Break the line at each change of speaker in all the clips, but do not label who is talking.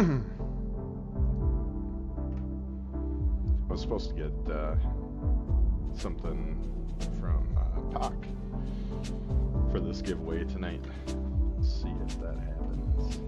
I was supposed to get something from Pac for this giveaway tonight. Let's see if that happens.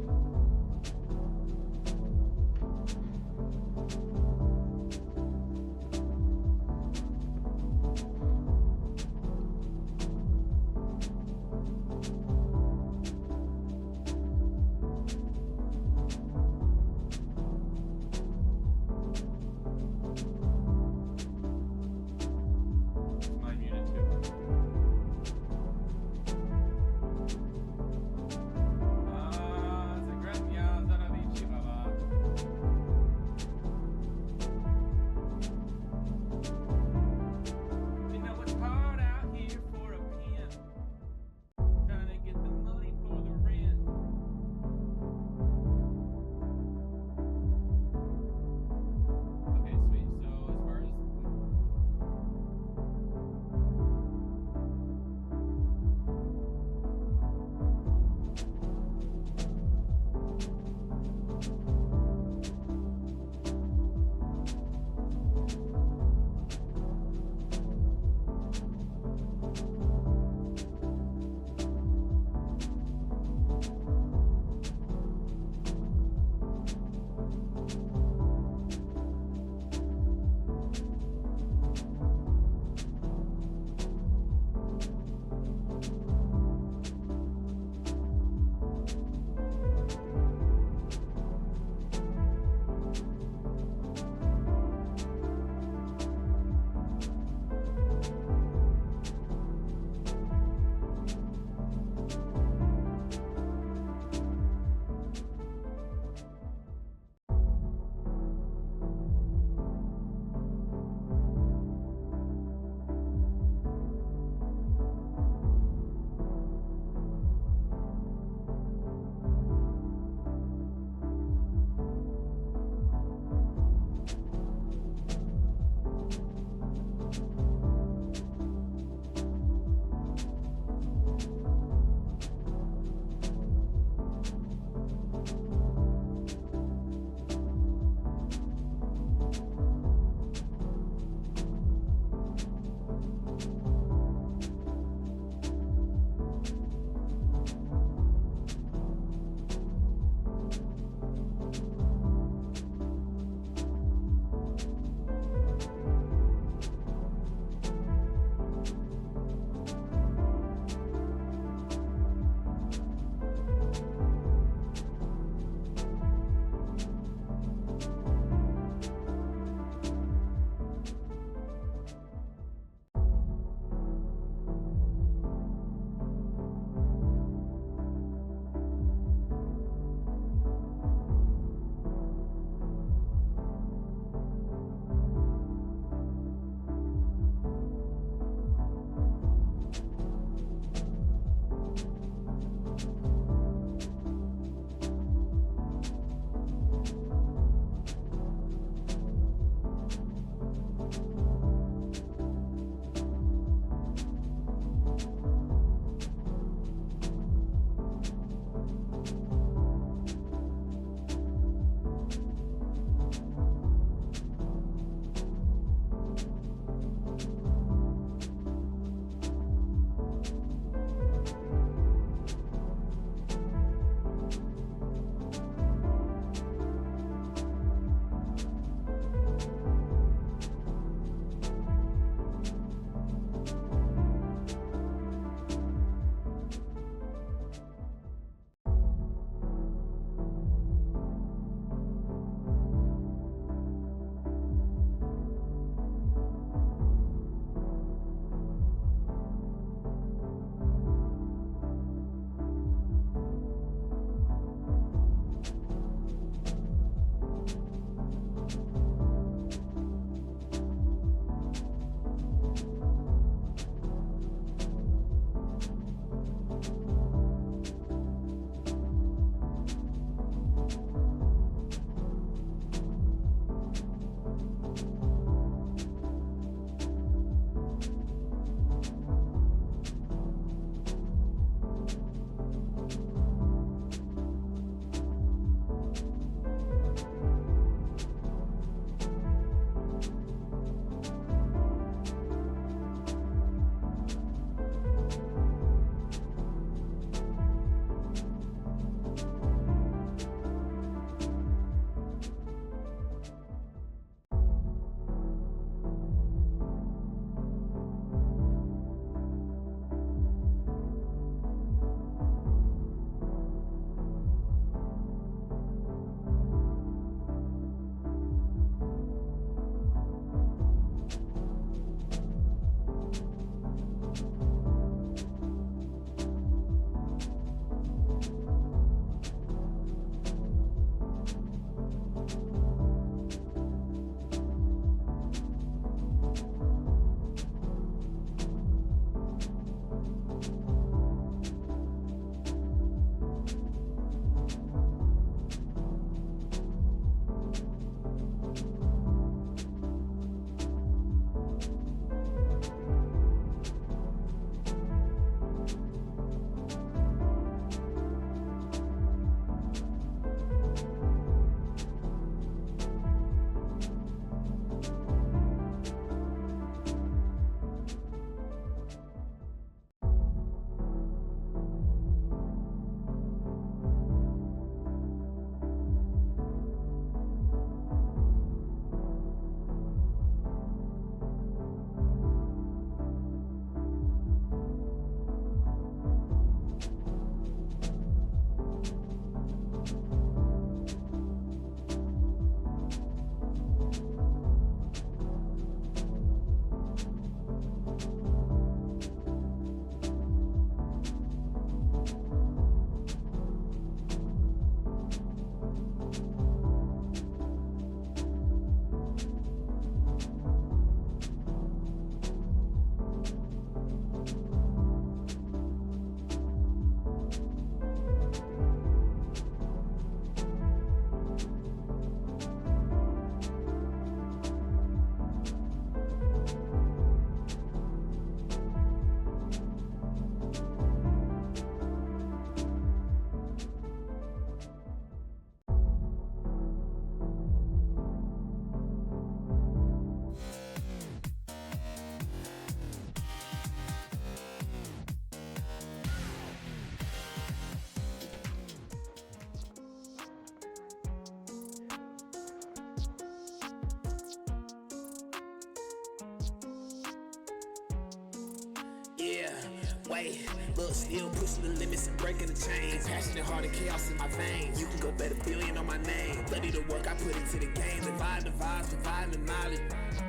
Wait, look, still pushing the limits and breaking the chains. Passionate, heart and chaos in my veins. You can go bet $1 billion on my name. Bloody the work I put into the game. Divide the vibes, providing the knowledge.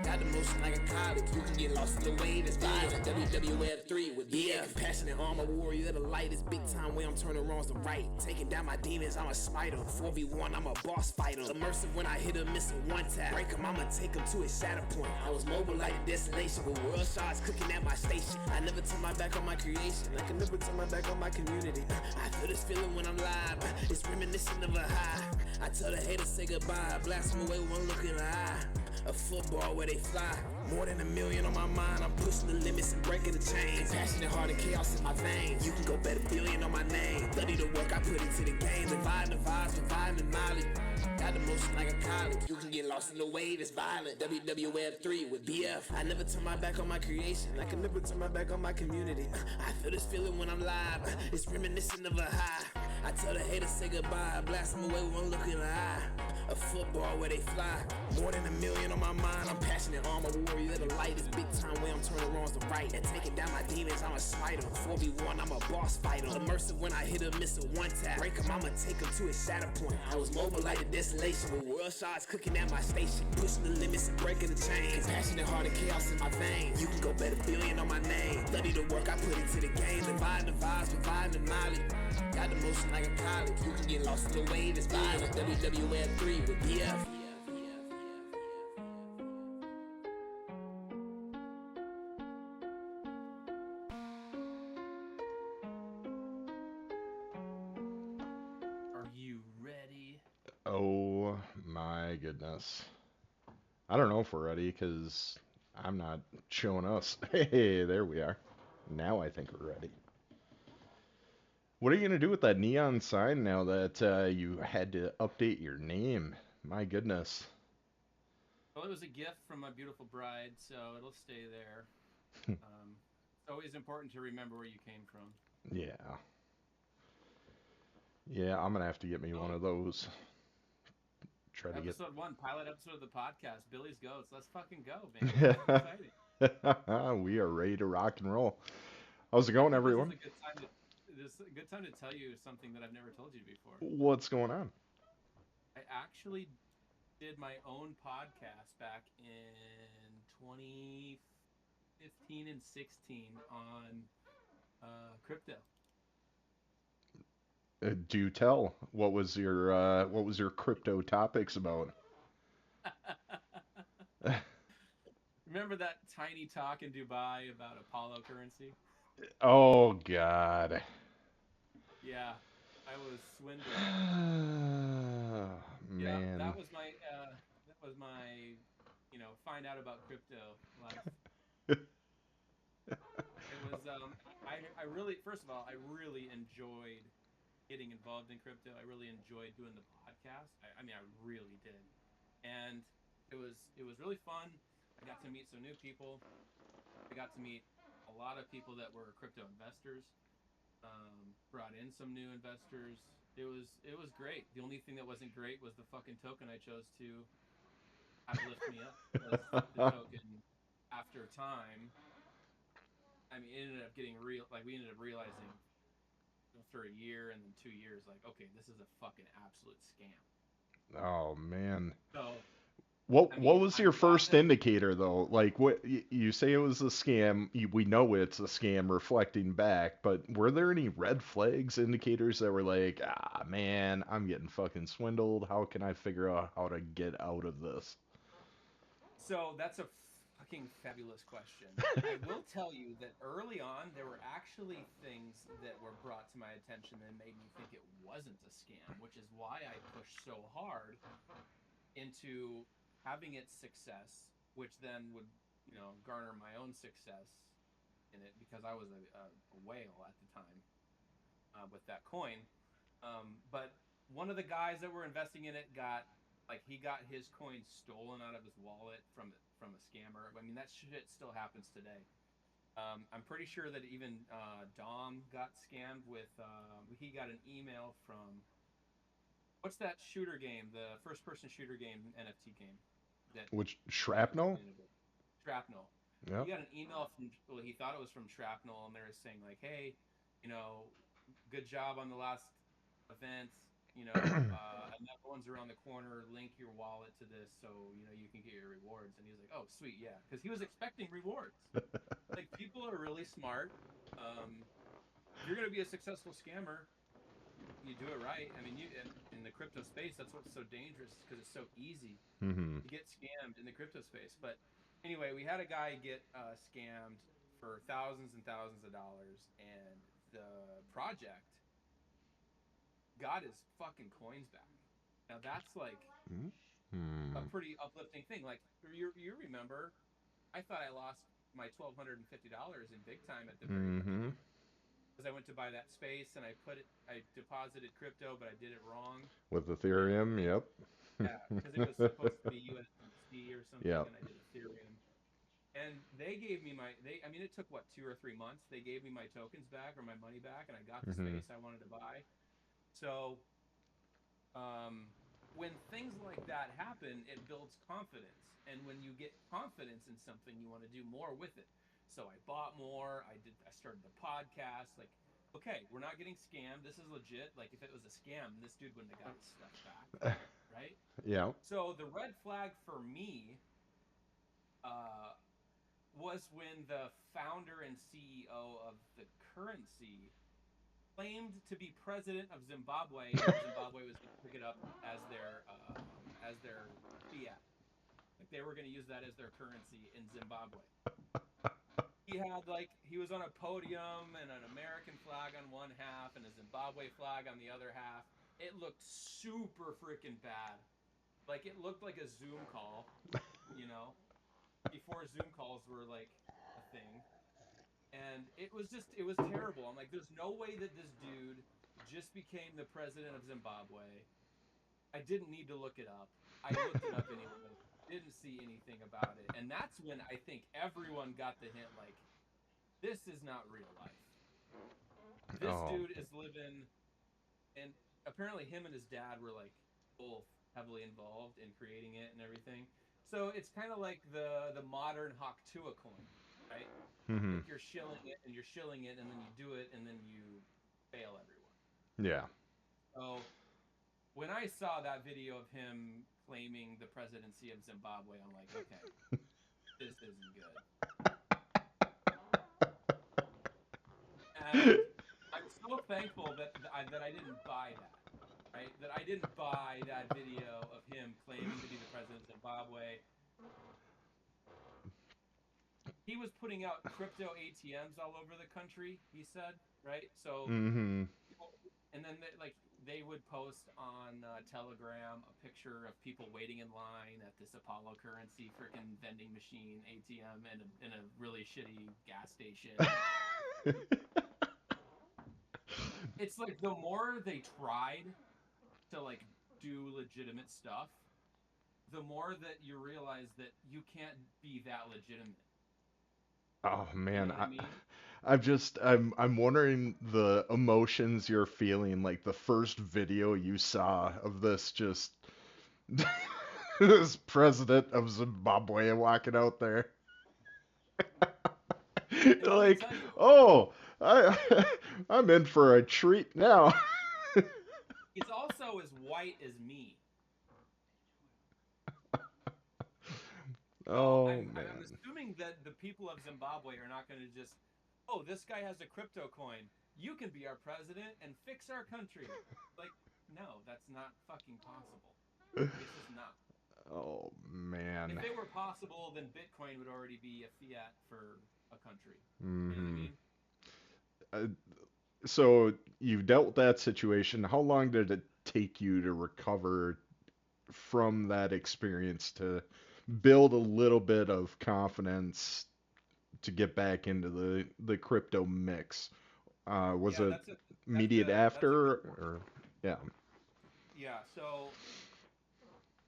Got the motion like a college. You can get lost in the wave that's violent. WWF3 with compassionate armor warrior. The light is big time way I'm turning wrongs to right. Taking down my demons, I'm a smiter. 4v1, I'm a boss fighter. Immersive when I hit a missile one tap. Break him, I'ma take him to his shatter point. I was mobile like a destination with world shards cooking at my station. I never turn my back on my creation. I can never turn my back on my community. I feel this feeling when I'm live. It's reminiscent of a high. I tell the haters say goodbye. Blast them away with one look in the eye. A football where they fly. More than $1 million on my mind. I'm pushing the limits and breaking the chains. Passionate, heart and chaos in my veins. You can go bet $1 billion on my name. Bloody the work I put into the game. Dividing the vibes, providing the knowledge. Got the motion like a college. You can get lost in the wave, it's violent. WWF3 with BF. I never turn my back on my creation. I can never turn my back on my community. I feel this feeling when I'm live. It's reminiscent of a high. I tell the haters say goodbye. Blast them away with one look in the eye. A football where they fly. More than $1 million on my mind. I'm passionate, armor warrior. The light is big time way I'm turning wrongs to right. And taking down my demons, I'm a smiter. 4v1, I'm a boss fighter. Immersive when I hit a missile one tap. Break him, I'ma take him to his shatter point. I was mobile like a destination with world shards cooking at my station. Pushing the limits and breaking the chains. Passionate, heart and chaos in my veins. You can go bet $1 billion on my name. Bloody the work I put into the game. Dividing the vibes, providing the knowledge. Got the motion like a college. You can get lost in the wave, it's violent. WWF3 with BF.
Are you ready?
Oh my goodness. I don't know if we're ready because I'm not showing us. Hey, there we are. Now I think we're ready. What are you going to do with that neon sign now that you had to update your name? My goodness.
Well, it was a gift from my beautiful bride, so it'll stay there. It's always important to remember where you came from.
Yeah. Yeah, I'm going to have to get me one
Oh,
of those. Try to get.
episode 1, pilot episode of the podcast, Billy's Goats. Let's fucking go, man. This is exciting.
We are ready to rock and roll. How's it
I
going,
think this is
everyone?
a good time to this is a good time to tell you something that I've never told you before.
What's going on?
I actually did my own podcast back in 2015 and 16 on crypto.
Do tell. What was your crypto topics about?
Remember that tiny talk in Dubai about Apollo currency?
Oh God.
Yeah, I was swindled. Yeah,
Man.
that was my find out about crypto life. It was I really, first of all, I really enjoyed getting involved in crypto. I really enjoyed doing the podcast. I mean, I really did, and it was really fun. I got to meet some new people. I got to meet a lot of people that were crypto investors. Brought in some new investors. It was great. The only thing that wasn't great was the fucking token I chose to have lift me up, because the token, after time, I mean, it ended up getting real. Like, we ended up realizing after a year and then 2 years, like, okay, this is a fucking absolute scam.
Oh man.
So,
What
I
what
mean,
was
I'm
your
glad
first
that.
indicator though? Like what you say it was a scam, we know it's a scam reflecting back, but were there any red flags indicators that were like, "Ah, man, I'm getting fucking swindled. How can I figure out how to get out of this?"
So that's a fucking fabulous question. I will tell you that early on, there were actually things that were brought to my attention that made me think it wasn't a scam, which is why I pushed so hard into having its success, which then would, garner my own success in it, because I was a whale at the time, with that coin. But one of the guys that were investing in it he got his coin stolen out of his wallet from a scammer. I mean, that shit still happens today. I'm pretty sure that even Dom got scammed with. He got an email from, what's that shooter game? The first person shooter game, NFT game that
Which
got
shrapnel?
into Shrapnel.
Yep.
he got an email from, well, he thought it was from Shrapnel, and they were saying like, hey, you know, good job on the last event. Another one's around the corner. Link your wallet to this so you can get your rewards. And he was like, "Oh, sweet, yeah," because he was expecting rewards. Like people are really smart. Um, if you're gonna be a successful scammer, you do it right. I mean, in the crypto space, that's what's so dangerous because it's so easy
Hmm.
to get scammed in the crypto space. But anyway, we had a guy get scammed for thousands and thousands of dollars, and the project got his fucking coins back. Now that's like a
Hmm.
pretty uplifting thing. Like you remember, I thought I lost my $1,250 in big time at the very
Hmm.
beginning because I went to buy that space and I deposited crypto, but I did it wrong,
With
and
Ethereum, yep.
yeah, because it was supposed to be USDC or something,
Yep.
and I did Ethereum. And they gave me I mean, it took what, 2 or 3 months. They gave me my tokens back or my money back, and I got the
Hmm.
space I wanted to buy. So um, when things like that happen, it builds confidence. And when you get confidence in something, you want to do more with it. So I bought more. I started the podcast. Like, okay, we're not getting scammed. This is legit. Like, if it was a scam, this dude wouldn't have got his stuff back, right?
Yeah.
So the red flag for me uh, was when the founder and CEO of the currency claimed to be president of Zimbabwe, and Zimbabwe was going to pick it up as their fiat. Like they were going to use that as their currency in Zimbabwe. He was on a podium and an American flag on one half and a Zimbabwe flag on the other half. It looked super freaking bad. Like it looked like a Zoom call, you know, before Zoom calls were like a thing. And it was terrible. I'm like, there's no way that this dude just became the president of Zimbabwe. I didn't need to look it up. I looked it up anyway. Didn't see anything about it. And that's when I think everyone got the hint like, this is not real life. This
Oh.
dude is living, and apparently him and his dad were like both heavily involved in creating it and everything. So it's kind of like the modern Hawk Tua coin, right?
Hmm.
Like you're shilling it and you're shilling it and then you do it and then you fail everyone.
Yeah.
So when I saw that video of him claiming the presidency of Zimbabwe, I'm like, okay, this isn't good. And I'm so thankful that I didn't buy that, right? That I didn't buy that video of him claiming to be the president of Zimbabwe. He was putting out crypto ATMs all over the country, he said, right? So
Hmm.
and then they would post on Telegram a picture of people waiting in line at this Apollo currency freaking vending machine ATM in a really shitty gas station. It's like the more they tried to like do legitimate stuff, the more that you realize that you can't be that legitimate.
Oh
You know
man,
what I mean?
I'm wondering the emotions you're feeling like the first video you saw of this just this president of Zimbabwe walking out there.
And let me
Like,
tell you,
oh, I I'm in for a treat now.
he's also as white as me. So
Oh
I'm
man.
assuming that the people of Zimbabwe are not going to just, oh, this guy has a crypto coin. You can be our president and fix our country. Like, no, that's not fucking possible. It's just not.
Oh
If
man.
it were possible, then Bitcoin would already be a fiat for a country. You know what I
Hmm.
mean?
Uh, so you dealt with that situation. How long did it take you to recover from that experience to build a little bit of confidence to get back into the crypto mix? Was
Yeah,
it immediate
that's a
after
good point.
or yeah?
Yeah, so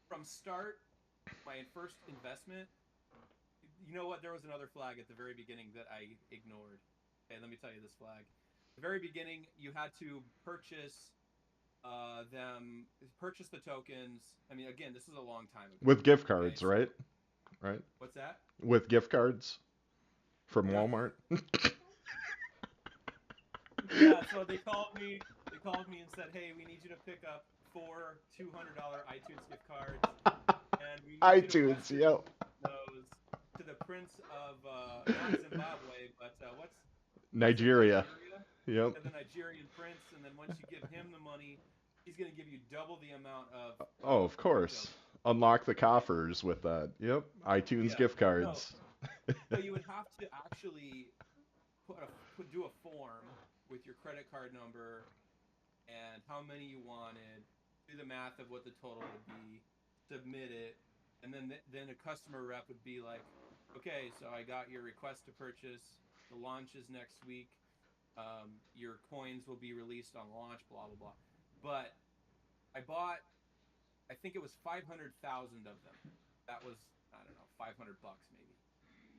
from start, my first investment, you know what? There was another flag at the very beginning that I ignored. Okay, let me tell you this flag. The very beginning, you had to purchase the tokens. I mean, again, this is a long time ago.
With gift
Okay,
cards,
so
right? Right?
what's that?
With gift cards? from Walmart.
Yeah, so they called me and said, "Hey, we need you to pick up four $200 iTunes gift cards, and we need you to
iTunes,
Western
yep.
those to the Prince of not Zimbabwe, but what's it,
Nigeria,
Nigeria?
yep.
To the Nigerian prince, and then once you give him the money, he's gonna give you double the amount of
Oh, of
crypto."
course. Unlock the
Right?
coffers with that. Yep. iTunes
Yeah.
gift
So
cards.
so you would have to actually do a form with your credit card number and how many you wanted, do the math of what the total would be, submit it, and then a customer rep would be like, "Okay, so I got your request to purchase. The launch is next week. Your coins will be released on launch. Blah blah blah." But I bought, I think it was 500,000 of them. That was, I don't know, $500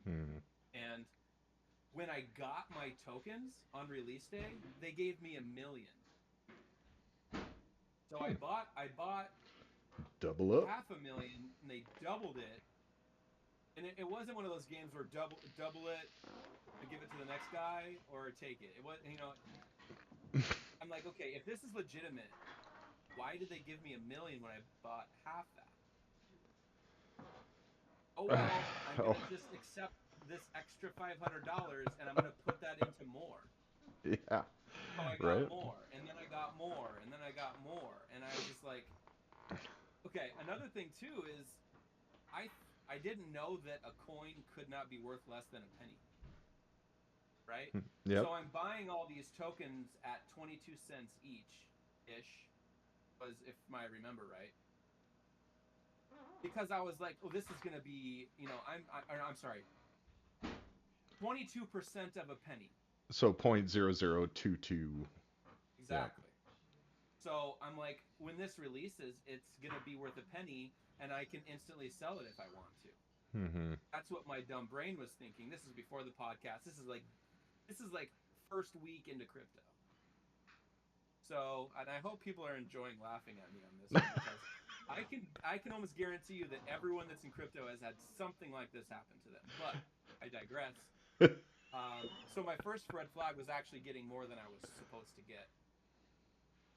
maybe.
Hmm.
And when I got my tokens on release day, they gave me 1 million. So
Hmm.
I bought
Double up.
500,000, and they doubled it. And it wasn't one of those games where double it and give it to the next guy or take it. It was, I'm like, okay, if this is legitimate, why did they give me 1 million when I bought half that? Oh well, I'm
Oh,
gonna just accept this extra $500 and I'm gonna put that into more.
yeah.
So I got
Right?
more, and then I got more, and then I got more, and I was just like, okay. Another thing too is I I didn't know that a coin could not be worth less than a penny, right?
Yep.
So I'm buying all these tokens at 22 cents each ish, was if I remember right, because I was like, oh, this is gonna be, I'm sorry, 22% of a penny.
So 0.0022. Yep.
Exactly. So I'm like, when this releases, it's gonna be worth a penny, and I can instantly sell it if I want to.
Mm-hmm.
That's what my dumb brain was thinking. This is before the podcast. This is like first week into crypto. So, and I hope people are enjoying laughing at me on this one because I can almost guarantee you that everyone that's in crypto has had something like this happen to them. But I digress. So my first red flag was actually getting more than I was supposed to get.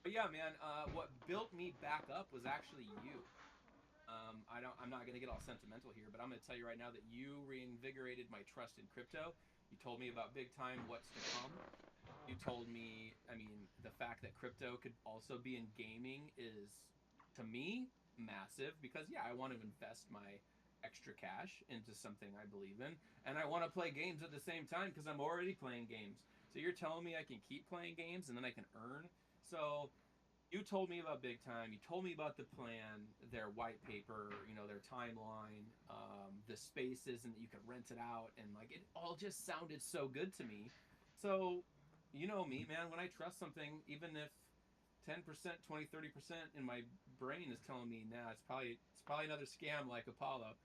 But yeah, man, what built me back up was actually you. I'm not gonna get all sentimental here, but I'm gonna tell you right now that you reinvigorated my trust in crypto. You told me about big time, what's to come. You told me, I mean, the fact that crypto could also be in gaming is, to me, massive because yeah, I want to invest my extra cash into something I believe in, and I want to play games at the same time because I'm already playing games. So you're telling me I can keep playing games and then I can earn. So you told me about big time. You told me about the plan, their white paper, their timeline, the spaces, and that you could rent it out, and like it all just sounded so good to me. So, you know me, man. When I trust something, even if 10%, 20, 30% in my brain is telling me, nah, it's probably another scam like Apollo.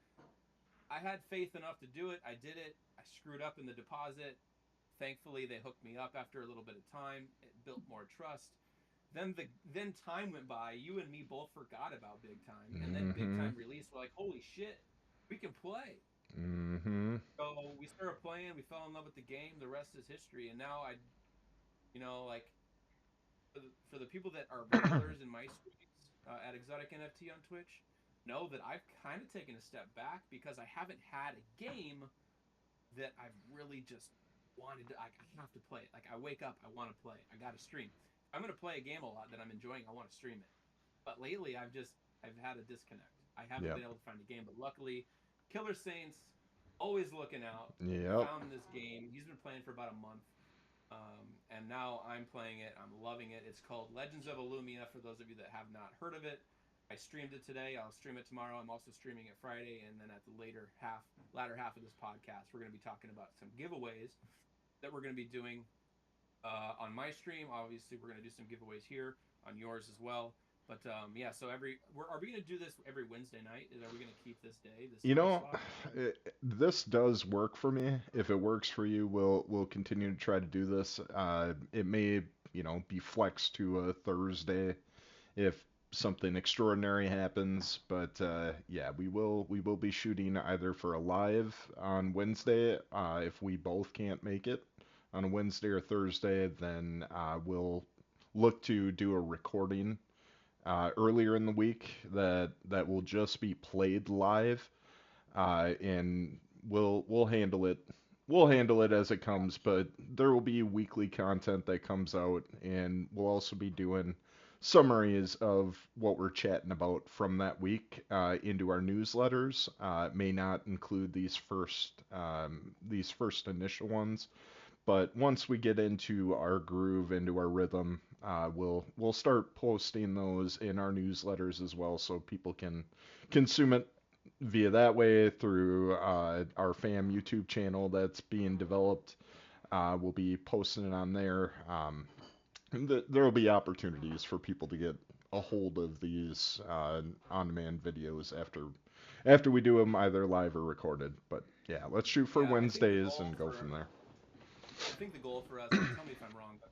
I had faith enough to do it. I did it. I screwed up in the deposit. Thankfully, they hooked me up after a little bit of time. It built more trust. Then time went by. You and me both forgot about Big Time, and then Big
Mm-hmm.
Time released. We're like, holy shit, we can play.
Mm-hmm.
So we started playing. We fell in love with the game. The rest is history. And now like for the people that are regulars in my streams at Exotic NFT on Twitch, know that I've kind of taken a step back because I haven't had a game that I've really just wanted to. Like, I have to play it. Like I wake up, I want to play. I got to stream. I'm gonna play a game a lot that I'm enjoying. I want to stream it. But lately, I've had a disconnect. I haven't
Yep.
been able to find a game. But luckily, Killer Saints always looking out.
Yep.
Found this game. He's been playing for about a month. And now I'm playing it. I'm loving it. It's called Legends of Illumia. For those of you that have not heard of it, I streamed it today. I'll stream it tomorrow. I'm also streaming it Friday, and then at the latter half of this podcast, we're going to be talking about some giveaways that we're going to be doing on my stream. Obviously, we're going to do some giveaways here on yours as well. But yeah, so are we going to do this every Wednesday night? Are we going to keep this day, this
You
time
know,
slot?
this does work for me. If it works for you, we'll continue to try to do this. It may, be flexed to a Thursday if something extraordinary happens. But yeah, we will be shooting either for a live on Wednesday. If we both can't make it on a Wednesday or Thursday, then we'll look to do a recording earlier in the week that will just be played live, and we'll handle it. We'll handle it as it comes, but there will be weekly content that comes out, and we'll also be doing summaries of what we're chatting about from that week into our newsletters. It may not include these first initial ones, but once we get into our groove, into our rhythm, we'll start posting those in our newsletters as well, so people can consume it via that way through our FAM YouTube channel that's being developed. We'll be posting it on there. There will be opportunities for people to get a hold of these on-demand videos after we do them either live or recorded. But yeah, let's shoot for
Yeah,
Wednesdays and go from there.
I think the goal for us, and tell me if I'm wrong, but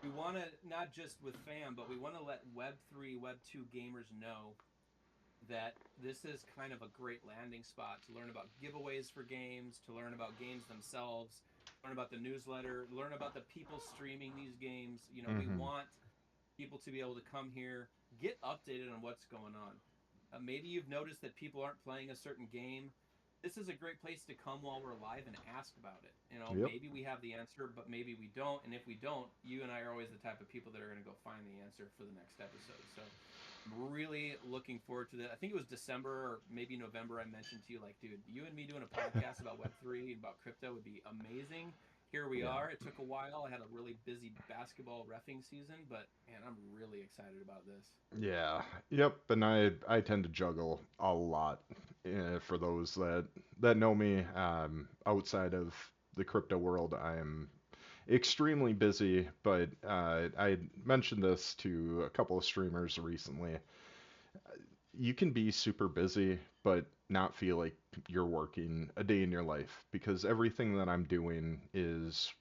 we want to not just with fam, but we want to let Web3, Web2 gamers know that this is kind of a great landing spot to learn about giveaways for games, to learn about games themselves, learn about the newsletter, learn about the people streaming these games. You know, we
Mm-hmm.
want people to be able to come here, get updated on what's going on. Maybe you've noticed that people aren't playing a certain game. This is a great place to come while we're live and ask about it. You know,
Yep.
maybe we have the answer, but maybe we don't. And if we don't, you and I are always the type of people that are going to go find the answer for the next episode. So I'm really looking forward to that. I think it was December or maybe November. I mentioned to you, like, dude, you and me doing a podcast about Web3 and about crypto would be amazing. Here we
Yeah.
are. It took a while. I had a really busy basketball reffing season, but man, I'm really excited about this.
Yeah. Yep. And I tend to juggle a lot. For those that know me, outside of the crypto world, I am extremely busy. But I mentioned this to a couple of streamers recently. You can be super busy, but not feel like you're working a day in your life, because everything that I'm doing is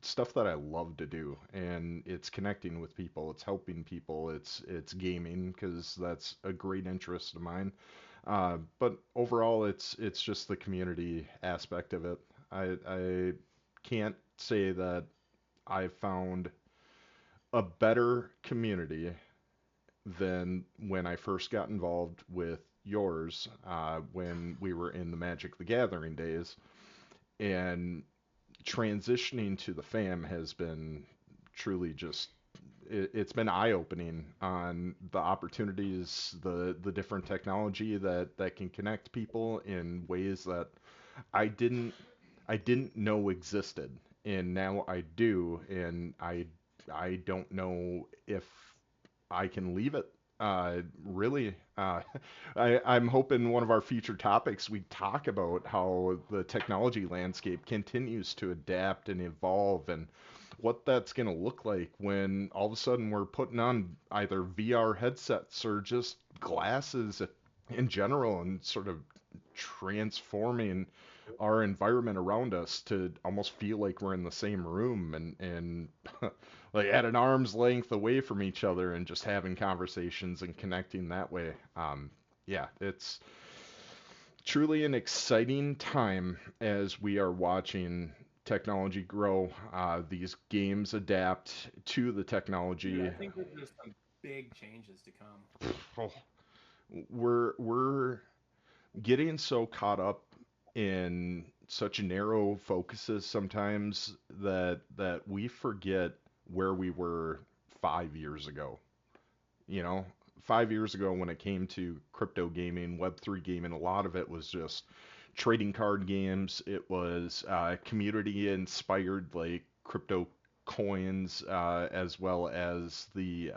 stuff that I love to do, and it's connecting with people, it's helping people, it's gaming because that's a great interest of mine. But overall, it's just the community aspect of it. I can't say that I found a better community than when I first got involved with yours, when we were in the Magic the Gathering days, and transitioning to the fam has been truly just it's been eye-opening on the opportunities, the different technology that can connect people in ways that I didn't I didn't know existed, and now I do, and I don't know if I can leave it. Really, I'm hoping one of our future topics we talk about how the technology landscape continues to adapt and evolve, and what that's going to look like when all of a sudden we're putting on either VR headsets or just glasses in general, and sort of transforming our environment around us to almost feel like we're in the same room, and like at an arm's length away from each other, and just having conversations and connecting that way. Yeah, it's truly an exciting time as we are watching technology grow, these games adapt to the
Dude, I
technology.
think that there's some big changes to come.
Oh, we're getting so caught up in such narrow focuses sometimes that we forget where we were 5 years ago. You know, 5 years ago when it came to crypto gaming, Web3 gaming, a lot of it was just trading card games. It was community inspired, like crypto coins, as well as the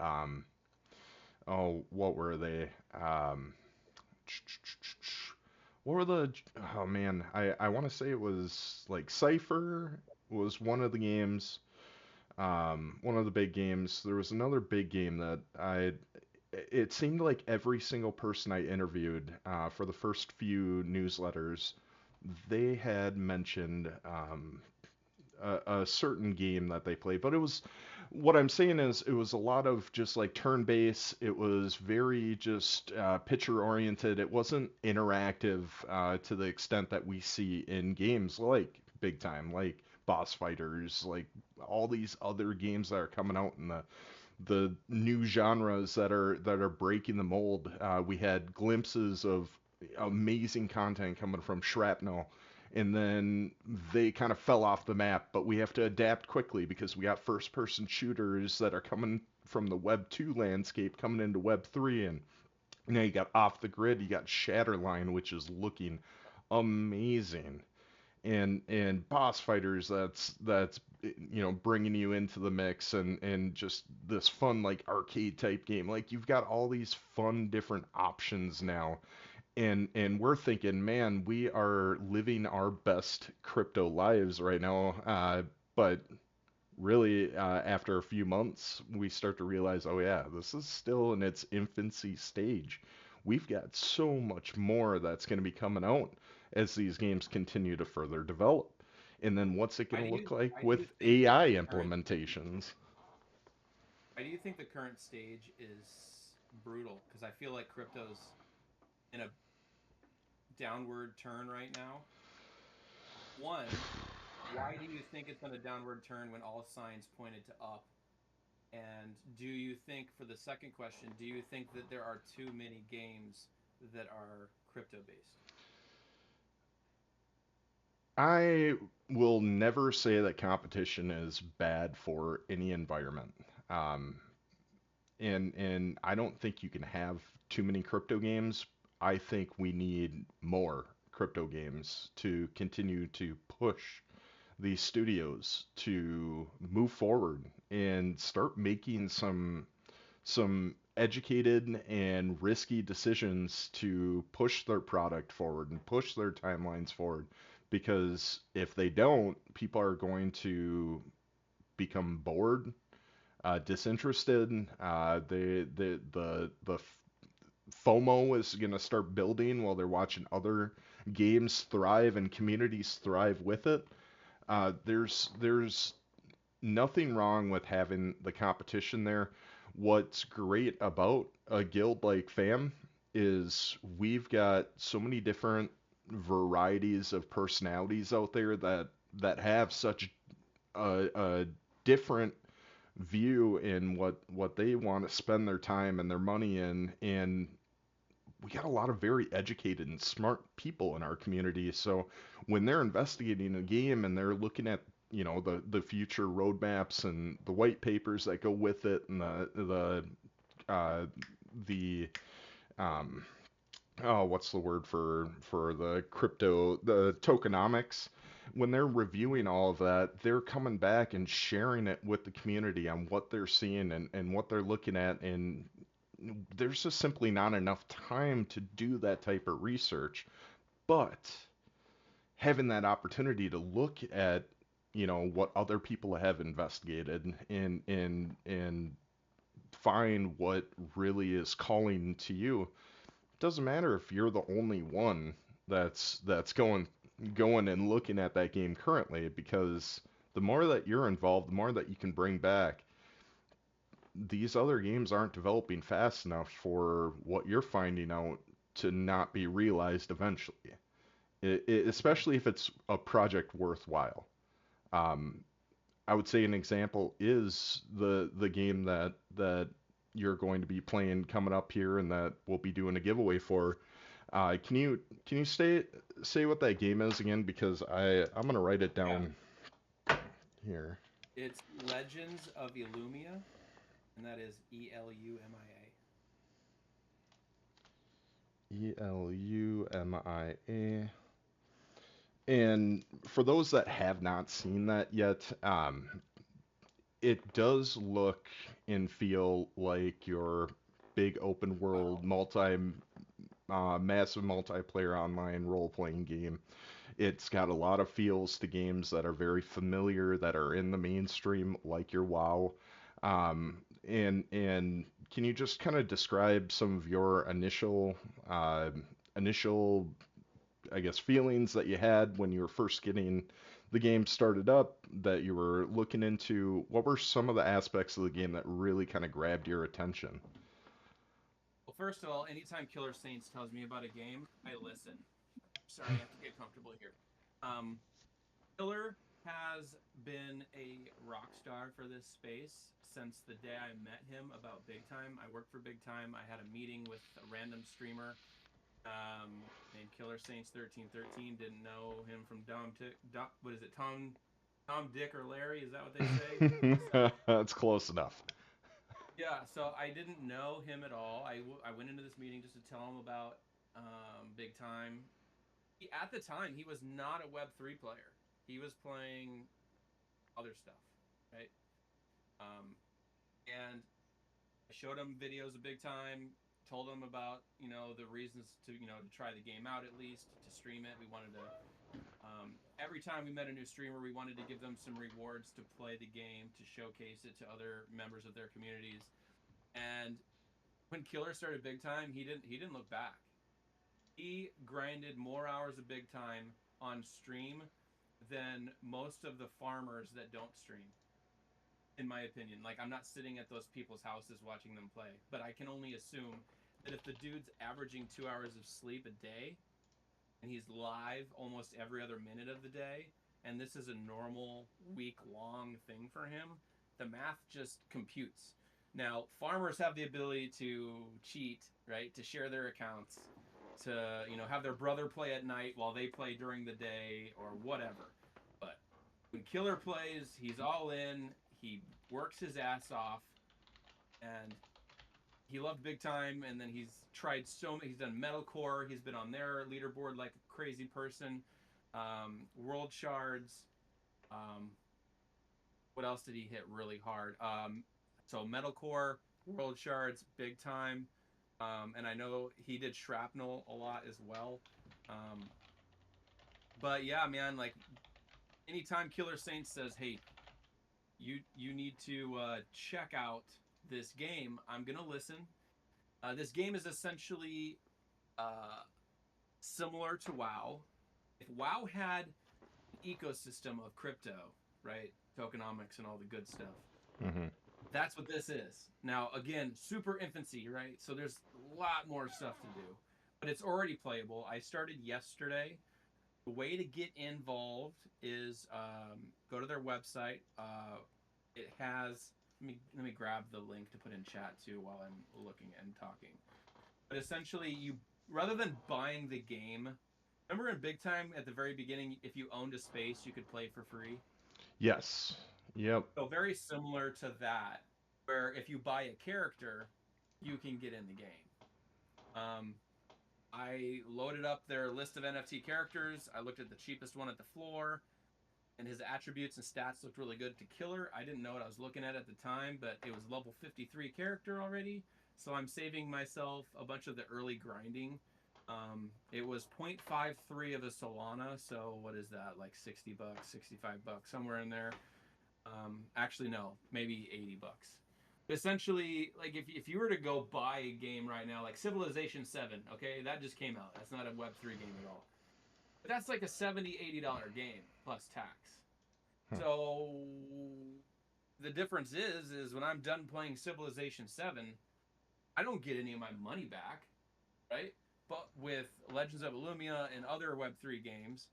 oh, what were they? Um, what were the oh man, I want to say it was like Cypher was one of the games, one of the big games. There was another big game that it seemed like every single person I interviewed for the first few newsletters, they had mentioned a certain game that they play, but it was what I'm saying is it was a lot of just like turn based. It was very just picture oriented. It wasn't interactive to the extent that we see in games like Big Time, like Boss Fighters, like all these other games that are coming out in the new genres that are breaking the mold. We had glimpses of amazing content coming from Shrapnel, and then they kind of fell off the map. But we have to adapt quickly because we got first-person shooters that are coming from the Web 2 landscape coming into Web 3, and now you got Off the Grid, you got Shatterline, which is looking amazing, and boss fighters that's bringing you into the mix, and just this fun like arcade type game. Like you've got all these fun different options now, and we're thinking, man, we are living our best crypto lives right now, but really, after a few months we start to realize, oh yeah, this is still in its infancy stage. We've got so much more that's going to be coming out as these games continue to further develop. And then what's it going to look like
why do you
with
think that
AI
the current
implementations?
why do you think the current stage is brutal? Because I feel like crypto's in a downward turn right now. One, why do you think it's on a downward turn when all signs pointed to up? And do you think, for the second question, do you think that there are too many games that are crypto based?
I will never say that competition is bad for any environment. Um, and I don't think you can have too many crypto games. I think we need more crypto games to continue to push these studios to move forward and start making some educated and risky decisions to push their product forward and push their timelines forward, because if they don't, people are going to become bored, disinterested. The FOMO is going to start building while they're watching other games thrive and communities thrive with it. There's nothing wrong with having the competition there. What's great about a guild like FAM is we've got so many different varieties of personalities out there that have such a different view in what they want to spend their time and their money in, and we got a lot of very educated and smart people in our community. So when they're investigating a game and they're looking at the future roadmaps and the white papers that go with it, and uh, the um, oh, what's the word for the crypto, the tokenomics, when they're reviewing all of that, they're coming back and sharing it with the community on what they're seeing and what they're looking at. And there's just simply not enough time to do that type of research. But having that opportunity to look at, what other people have investigated, and find what really is calling to you. Doesn't matter if you're the only one that's going and looking at that game currently, because the more that you're involved, the more that you can bring back. These other games aren't developing fast enough for what you're finding out to not be realized eventually. Especially if it's a project worthwhile. Um, I would say an example is the game that you're going to be playing coming up here, and that we'll be doing a giveaway for. Can you say what that game is again? Because I'm gonna write it
Yeah,
down here.
it's Legends of Illumia, and that is Elumia.
Elumia. And for those that have not seen that yet, it does look and feel like your big open world
Wow.
massive multiplayer online role playing game. It's got a lot of feels to games that are very familiar, that are in the mainstream, like your WoW. And can you just kind of describe some of your initial I guess, feelings that you had when you were first getting the game started up that you were looking into? What were some of the aspects of the game that really kind of grabbed your attention?
Well, first of all, anytime Killer Saints tells me about a game, I listen. Sorry, I have to get comfortable here. Um, Killer has been a rock star for this space since the day I met him about Big Time. I worked for Big Time. I had a meeting with a random streamer named Killer Saints 1313. Didn't know him from what is it, Tom, Dick, or Larry? Is that what they say? So
That's close enough.
yeah, so I didn't know him at all. I went into this meeting just to tell him about Big Time. At the time, he was not a Web3 player. He was playing other stuff, right? And I showed him videos of Big Time, told him about, the reasons to try the game out at least, to stream it. We wanted to, every time we met a new streamer, we wanted to give them some rewards to play the game, to showcase it to other members of their communities. And when Killer started Big Time, he didn't look back. He grinded more hours of Big Time on stream than most of the farmers that don't stream, in my opinion. Like, I'm not sitting at those people's houses watching them play, but I can only assume that if the dude's averaging 2 hours of sleep a day and he's live almost every other minute of the day, and this is a normal week-long thing for him, the math just computes. Now, farmers have the ability to cheat, right? To share their accounts, to have their brother play at night while they play during the day or whatever. But when Killer plays, he's all in. He works his ass off, and he loved Big Time. And then he's tried he's done metalcore. He's been on their leaderboard like a crazy person. World Shards. What else did he hit really hard? So metalcore, World Shards, Big Time. And I know he did Shrapnel a lot as well. But yeah, man, like, anytime Killer Saints says, hey, you need to check out this game, I'm going to listen. This game is essentially similar to WoW. If WoW had an ecosystem of crypto, right, tokenomics and all the good stuff,
Mm-hmm.
that's what this is. Now, again, super infancy, right? So there's a lot more stuff to do, but it's already playable. I started yesterday. The way to get involved is go to their website. It has, let me grab the link to put in chat too while I'm looking and talking. But essentially, you, rather than buying the game, remember in Big Time at the very beginning, if you owned a space, you could play for free?
Yes. Yep.
So very similar to that, where if you buy a character, you can get in the game. I loaded up their list of NFT characters. I looked at the cheapest one at the floor, and his attributes and stats looked really good to Killer. I didn't know what I was looking at the time, but it was level 53 character already, so I'm saving myself a bunch of the early grinding. It was 0.53 of a Solana, so what is that, like 60 bucks, 65 bucks, somewhere in there. Actually, no, maybe 80 bucks. Essentially, like, if you were to go buy a game right now, like Civilization 7, okay, that just came out. That's not a Web3 game at all. But that's like a $70, $80 game plus tax. So the difference is when I'm done playing Civilization 7, I don't get any of my money back, right? But with Legends of Illumia and other Web3 games,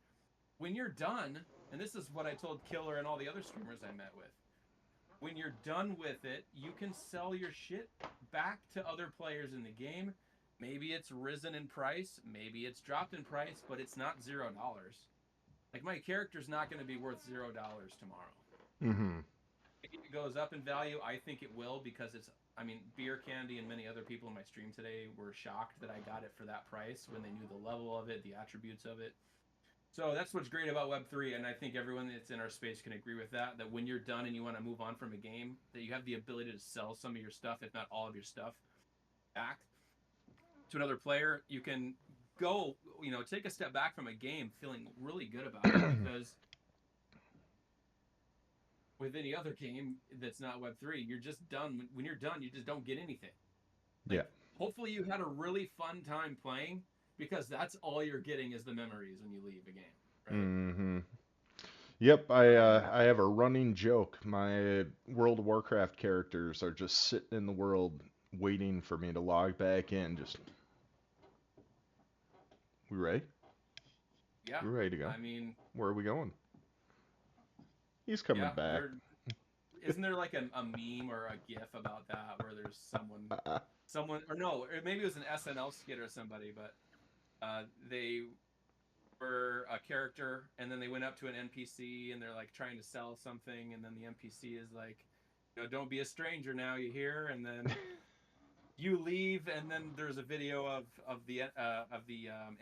when you're done, and this is what I told Killer and all the other streamers I met with, when you're done with it, you can sell your shit back to other players in the game. Maybe it's risen in price, maybe it's dropped in price, but it's not $0. Like, my character's not going to be worth $0 tomorrow.
Mm-hmm.
If it goes up in value, I think it will, because it's, Beer Candy and many other people in my stream today were shocked that I got it for that price when they knew the level of it, the attributes of it. So that's what's great about Web3, and I think everyone that's in our space can agree with that, that when you're done and you want to move on from a game, that you have the ability to sell some of your stuff, if not all of your stuff, back to another player. You can go, take a step back from a game feeling really good about it, because with any other game that's not Web3, you're just done. When you're done, you just don't get anything. Like,
Yeah.
hopefully you had a really fun time playing, because that's all you're getting is the memories when you leave a game, right?
Mm-hmm. Yep, I have a running joke. My World of Warcraft characters are just sitting in the world waiting for me to log back in. Just we ready?
Yeah,
We're ready to go.
I mean,
Where are we going? He's coming
yeah,
back.
there isn't there like a meme or a GIF about that where there's someone or no, or maybe it was an SNL skit or somebody, but they were a character and then they went up to an NPC and they're like trying to sell something and then the NPC is like, don't be a stranger now, you hear? And then you leave and then there's a video of the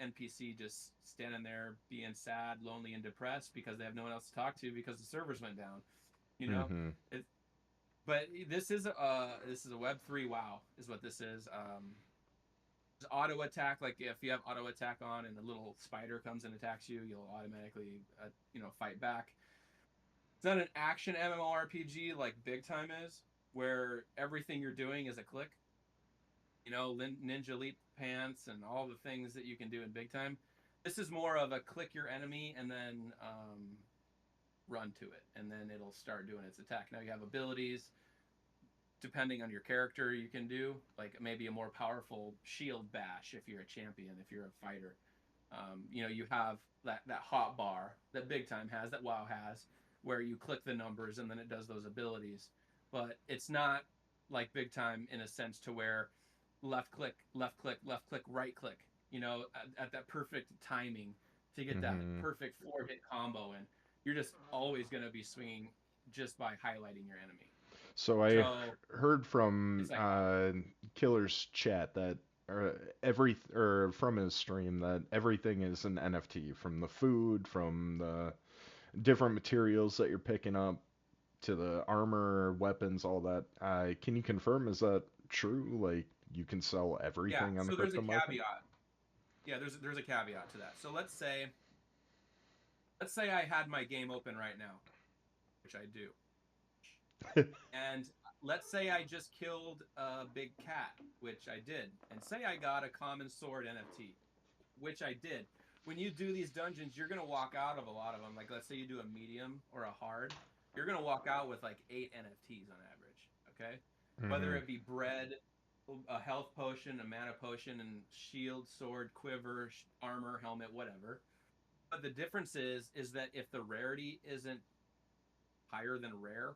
NPC just standing there being sad, lonely, and depressed because they have no one else to talk to because the servers went down. You know,
Mm-hmm.
it, but this is a Web3 WoW is what this is. Auto attack, like if you have auto attack on and a little spider comes and attacks you, you'll automatically fight back. It's not an action MMORPG like Big Time is, where everything you're doing is a click. Ninja leap pants and all the things that you can do in Big Time. This is more of a click your enemy and then run to it, and then it'll start doing its attack. Now you have abilities depending on your character you can do, like maybe a more powerful shield bash if you're a champion, if you're a fighter. You have that hot bar that Big Time has, that WoW has, where you click the numbers and then it does those abilities. But it's not like Big Time in a sense to where left click, left click, left click, right click, at that perfect timing to get that
Mm-hmm.
perfect 4-hit combo in. You're just always going to be swinging just by highlighting your enemy.
So I
So
heard from
it's like,
Killer's chat that or from his stream that everything is an NFT, from the food, from the different materials that you're picking up to the armor, weapons, all that. Can you confirm, is that true? Like you can sell
yeah.
everything on the
So there's a
crypto market?
caveat. Yeah, there's a caveat to that. So let's say I had my game open right now, which I do, and let's say I just killed a big cat, which I did, and say I got a common sword NFT, which I did. When you do these dungeons, you're gonna walk out of a lot of them. Like let's say you do a medium or a hard, you're gonna walk out with like 8 NFTs on average. Okay, whether
Mm-hmm.
it be bread, a health potion, a mana potion, and shield, sword, quiver, armor, helmet, whatever. But the difference is that if the rarity isn't higher than rare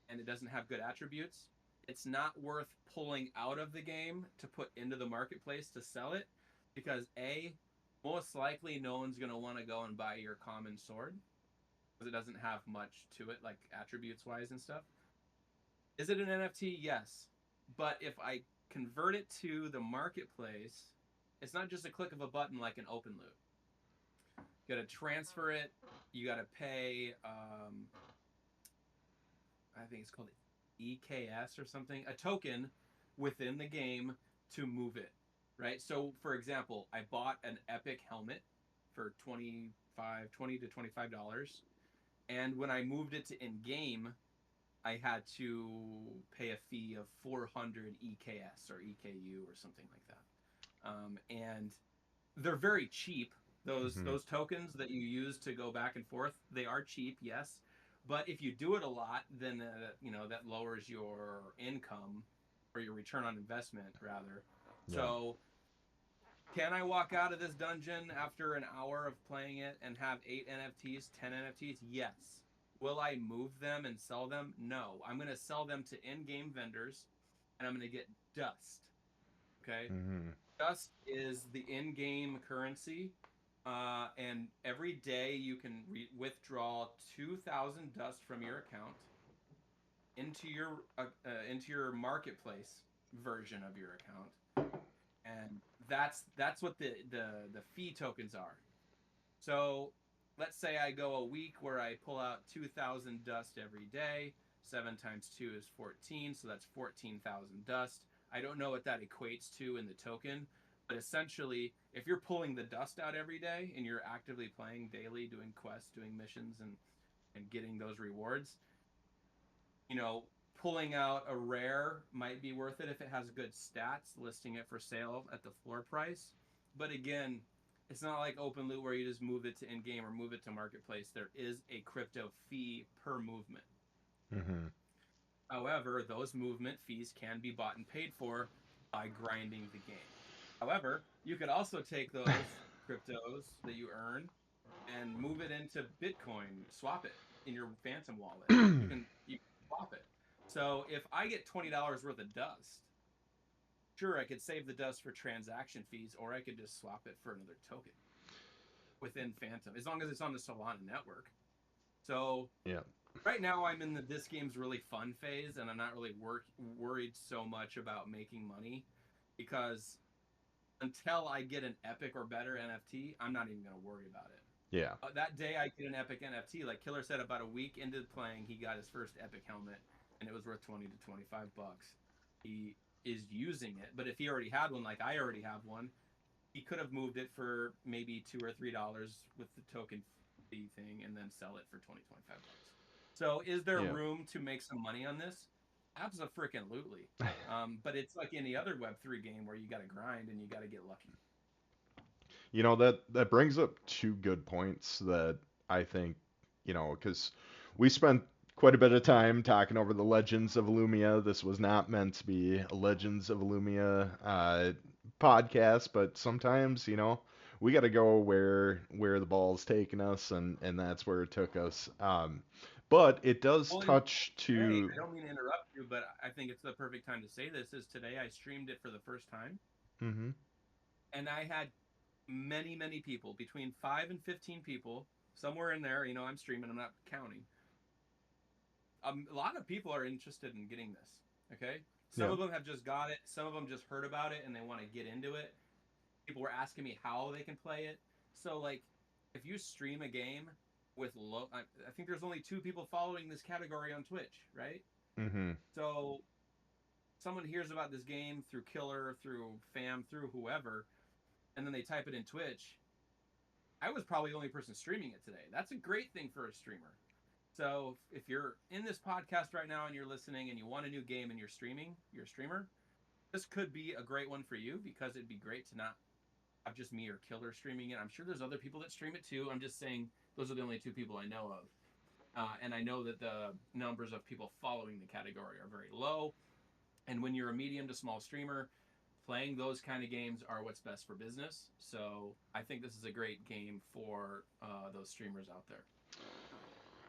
and it doesn't have good attributes, it's not worth pulling out of the game to put into the marketplace to sell it because most likely no one's going to want to go and buy your common sword because it doesn't have much to it, like attributes wise and stuff. Is it an NFT? Yes. But if I convert it to the marketplace, it's not just a click of a button like an open loot. You got to transfer it. You got to pay. I think it's called EKS or something, a token within the game to move it. Right. So, for example, I bought an epic helmet for $20 to $25, and when I moved it to in game, I had to pay a fee of 400 EKS or EKU or something like that. And they're very cheap. Those
Mm-hmm.
those tokens that you use to go back and forth, they are cheap, yes. But if you do it a lot, then that lowers your income or your return on investment rather.
Yeah.
So can I walk out of this dungeon after an hour of playing it and have 8 NFTs, 10 NFTs? Yes. Will I move them and sell them? No. I'm going to sell them to in-game vendors and I'm going to get dust. Okay?
Mm-hmm.
Dust is the in-game currency, and every day you can withdraw 2,000 dust from your account into your marketplace version of your account, and that's what the fee tokens are. So let's say I go a week where I pull out 2,000 dust every day. 7 times 2 is 14, so that's 14,000 dust. I don't know what that equates to in the token, but essentially, if you're pulling the dust out every day and you're actively playing daily, doing quests, doing missions, and getting those rewards, you know, pulling out a rare might be worth it if it has good stats, listing it for sale at the floor price. But again, it's not like open loot where you just move it to in-game or move it to marketplace. There is a crypto fee per movement.
Mm-hmm.
However, those movement fees can be bought and paid for by grinding the game. However, you could also take those cryptos that you earn and move it into Bitcoin, swap it in your Phantom wallet. You can swap it. So if I get $20 worth of dust, sure, I could save the dust for transaction fees, or I could just swap it for another token within Phantom, as long as it's on the Solana network. So
Yeah.
right now I'm in the this game's really fun phase, and I'm not really worried so much about making money, because until I get an epic or better NFT, I'm not even going to worry about it.
Yeah.
That day I get an epic NFT, like Killer said, about a week into playing, he got his first epic helmet, and it was worth 20 to 25 bucks. He is using it, but if he already had one, like I already have one, he could have moved it for maybe $2 or $3 with the token fee thing, and then sell it for 20, 25 bucks. So, is there
Yeah.
room to make some money on this? Absolutely. But it's like any other Web3 game where you got to grind and you got to get lucky.
You know, that brings up two good points that I think, you know, because we spent quite a bit of time talking over the Legends of Illumia. This was not meant to be a Legends of Illumia podcast, but sometimes, you know, we got to go where the ball's taking us, and that's where it took us. But it does
Well,
touch
today,
to.
I don't mean to interrupt you, but I think it's the perfect time to say this. Is today I streamed it for the first time,
Hmm.
and I had many people, between 5 and 15 people, somewhere in there. I'm streaming. I'm not counting. A lot of people are interested in getting this. Okay, some
Yeah.
of them have just got it. Some of them just heard about it and they want to get into it. People were asking me how they can play it. So, like, if you stream a game with low, I think there's only 2 people following this category on Twitch, right?
Hmm.
So someone hears about this game through Killer, through Fam, through whoever, and then they type it in Twitch. I was probably the only person streaming it today. That's a great thing for a streamer. So if you're in this podcast right now and you're listening and you want a new game and you're a streamer, this could be a great one for you, because it'd be great to not have just me or Killer streaming it. I'm sure there's other people that stream it too. I'm just saying those are the only 2 people I know of. And I know that the numbers of people following the category are very low. And when you're a medium to small streamer, playing those kind of games are what's best for business. So I think this is a great game for those streamers out there.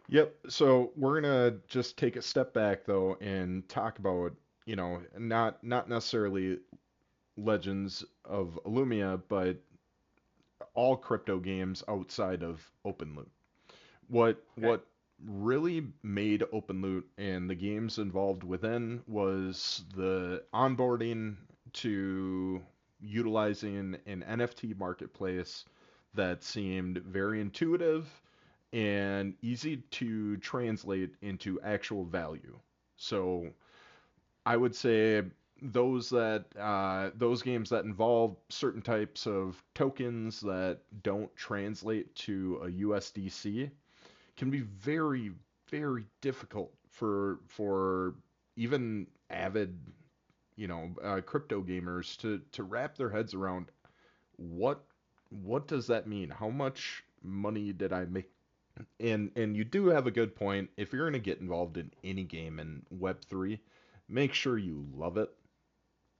Yep. So we're gonna just take a step back though and talk about, you know, not necessarily Legends of Illumia, but all crypto games outside of OpenLoot.
Okay.
What really made OpenLoot and the games involved within was the onboarding to utilizing an NFT marketplace that seemed very intuitive and easy to translate into actual value. So I would say those games that involve certain types of tokens that don't translate to a USDC can be very, very difficult for even avid, crypto gamers to wrap their heads around. what what does that mean? How much money did I make? And you do have a good point. If you're going to get involved in any game in Web3, make sure you love it,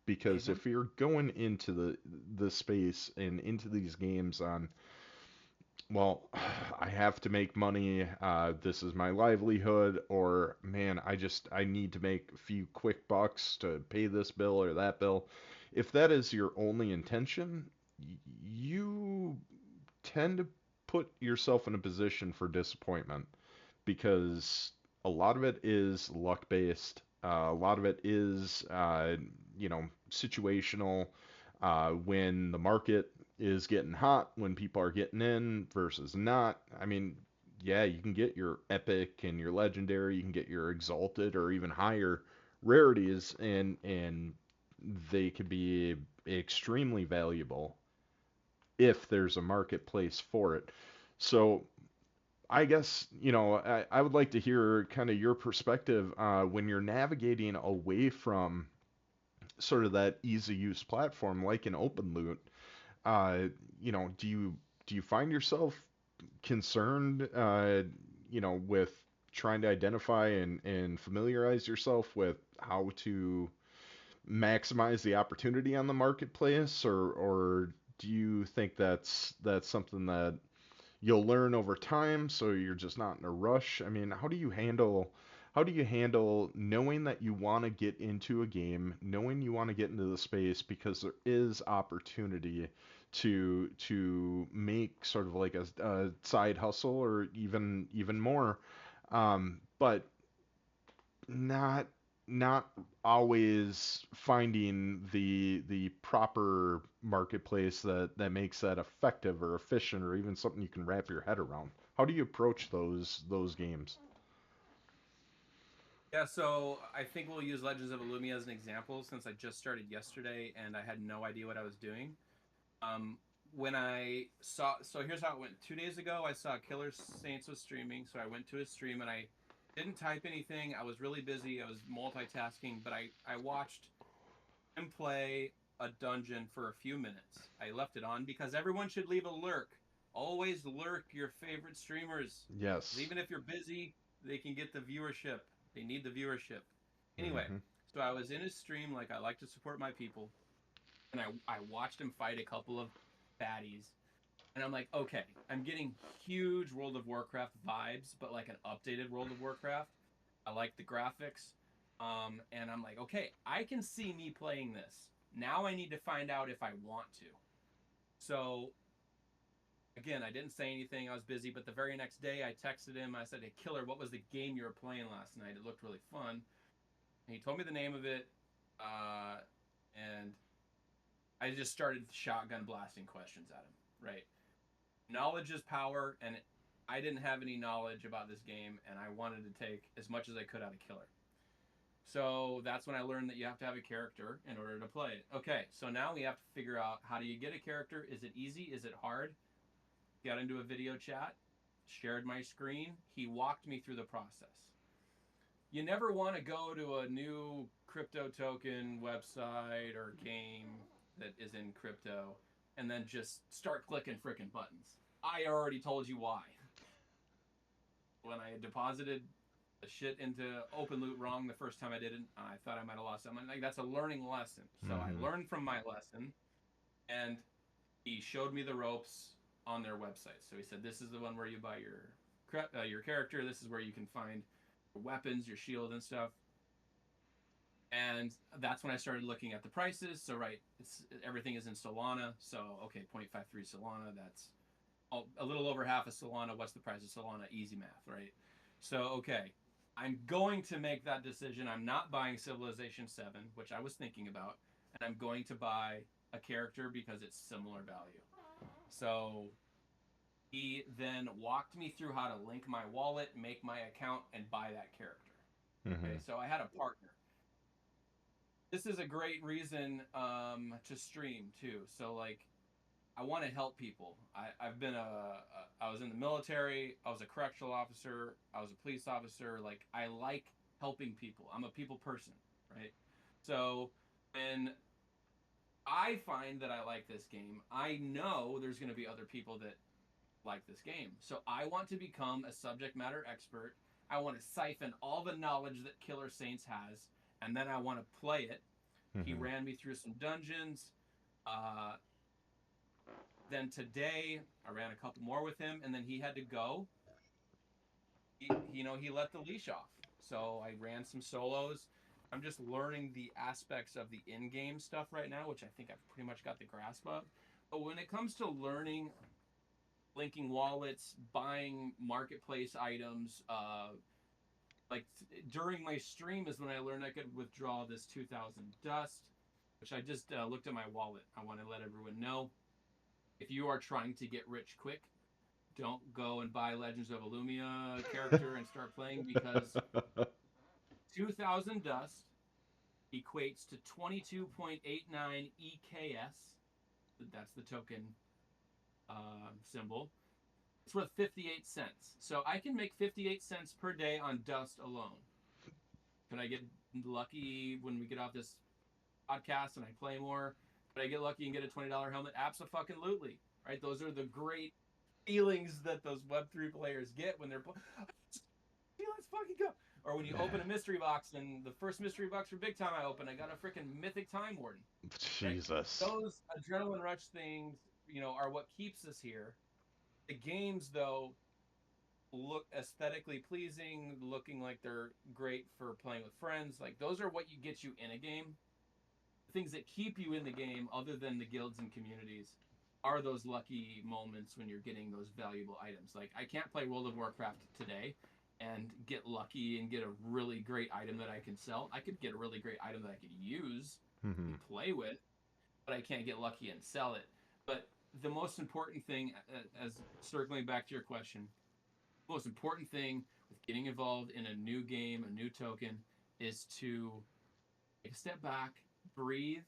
because
Mm-hmm.
if you're going into the space and into these games on, well, I have to make money, this is my livelihood, or man, I need to make a few quick bucks to pay this bill or that bill. If that is your only intention, you tend to put yourself in a position for disappointment, because a lot of it is luck based. A lot of it is, situational. When the market is getting hot, when people are getting in versus not. I mean, yeah, you can get your epic and your legendary, you can get your exalted or even higher rarities, and they could be extremely valuable if there's a marketplace for it. So I guess, I would like to hear kind of your perspective when you're navigating away from sort of that easy use platform like an open loot. Uh, do you find yourself concerned, with trying to identify and familiarize yourself with how to maximize the opportunity on the marketplace, or do you think that's something that you'll learn over time, so you're just not in a rush? I mean, how do you handle knowing that you want to get into a game, knowing you want to get into the space because there is opportunity to make sort of like a side hustle or even more, but not not always finding the proper marketplace that makes that effective or efficient or even something you can wrap your head around. How do you approach those games?
Yeah, so I think we'll use Legends of Illumia as an example since I just started yesterday and I had no idea what I was doing. Um, when I saw, so here's how it went. 2 days ago, I saw Killer Saints was streaming, so I went to his stream and I didn't type anything. I was really busy. I was multitasking, but I watched him play a dungeon for a few minutes. I left it on because everyone should leave a lurk. Always lurk your favorite streamers. 'Cause
Yes.
even if you're busy, they can get the viewership. They need the viewership. Anyway,
Hmm.
so I was in his stream, like I like to support my people, and I watched him fight a couple of baddies, and I'm like, okay, I'm getting huge World of Warcraft vibes, but like an updated World of Warcraft. I like the graphics, and I'm like, okay, I can see me playing this. Now I need to find out if I want to. So again, I didn't say anything. I was busy, but the very next day I texted him. I said, "Hey, Killer, what was the game you were playing last night? It looked really fun." And he told me the name of it, uh, and I just started shotgun blasting questions at him. Right, knowledge is power, and I didn't have any knowledge about this game, and I wanted to take as much as I could out of Killer. So that's when I learned that you have to have a character in order to play it. Okay, so now we have to figure out, how do you get a character? Is it easy? Is it hard? Got into a video chat, shared my screen. He walked me through the process. You never want to go to a new crypto token website or game that is in crypto and then just start clicking freaking buttons. I already told you why. When I deposited the shit into open loot wrong the first time I did it, I thought I might have lost something. Like, that's a learning lesson. So I
Hmm.
learned from my lesson, and he showed me the ropes on their website. So he said, "This is the one where you buy your character. This is where you can find your weapons, your shield, and stuff." And that's when I started looking at the prices. So right, everything is in Solana. So okay, 0.53 Solana. That's a little over half a Solana. What's the price of Solana? Easy math, right? So okay, I'm going to make that decision. I'm not buying Civilization 7, which I was thinking about, and I'm going to buy a character because it's similar value. So he then walked me through how to link my wallet, make my account, and buy that character. Okay,
Hmm.
so I had a partner. This is a great reason to stream too. So like, I want to help people. I've been I was in the military. I was a correctional officer. I was a police officer. Like, I like helping people. I'm a people person, right? So when I find that I like this game, I know there's going to be other people that like this game. So I want to become a subject matter expert. I want to siphon all the knowledge that Killer Saints has, and then I want to play it. He
Hmm.
ran me through some dungeons. Uh, then today I ran a couple more with him, and then he had to go. He let the leash off. So I ran some solos. I'm just learning the aspects of the in-game stuff right now, which I think I've pretty much got the grasp of. But when it comes to learning, linking wallets, buying marketplace items, like during my stream is when I learned I could withdraw this 2,000 dust, which I just looked at my wallet. I want to let everyone know, if you are trying to get rich quick, don't go and buy Legends of Illumia character and start playing, because 2,000 dust equates to 22.89 EKS. That's the token symbol. It's worth 58 cents. So I can make 58 cents per day on dust alone. Can I get lucky when we get off this podcast and I play more? Could I get lucky and get a $20 helmet? Absolutely. Right? Those are the great feelings that those Web3 players get when they're playing. Let's fucking go. Or when you open a mystery box, and the first mystery box for Big Time I opened, I got a freaking mythic Time Warden. Right?
Jesus.
Those adrenaline rush things, are what keeps us here. The games, though, look aesthetically pleasing, looking like they're great for playing with friends. Like, those are what get you in a game. The things that keep you in the game, other than the guilds and communities, are those lucky moments when you're getting those valuable items. Like, I can't play World of Warcraft today and get lucky and get a really great item that I can sell. I could get a really great item that I could use and play with, but I can't get lucky and sell it. But the most important thing, as circling back to your question, the most important thing with getting involved in a new game, a new token, is to take a step back, breathe,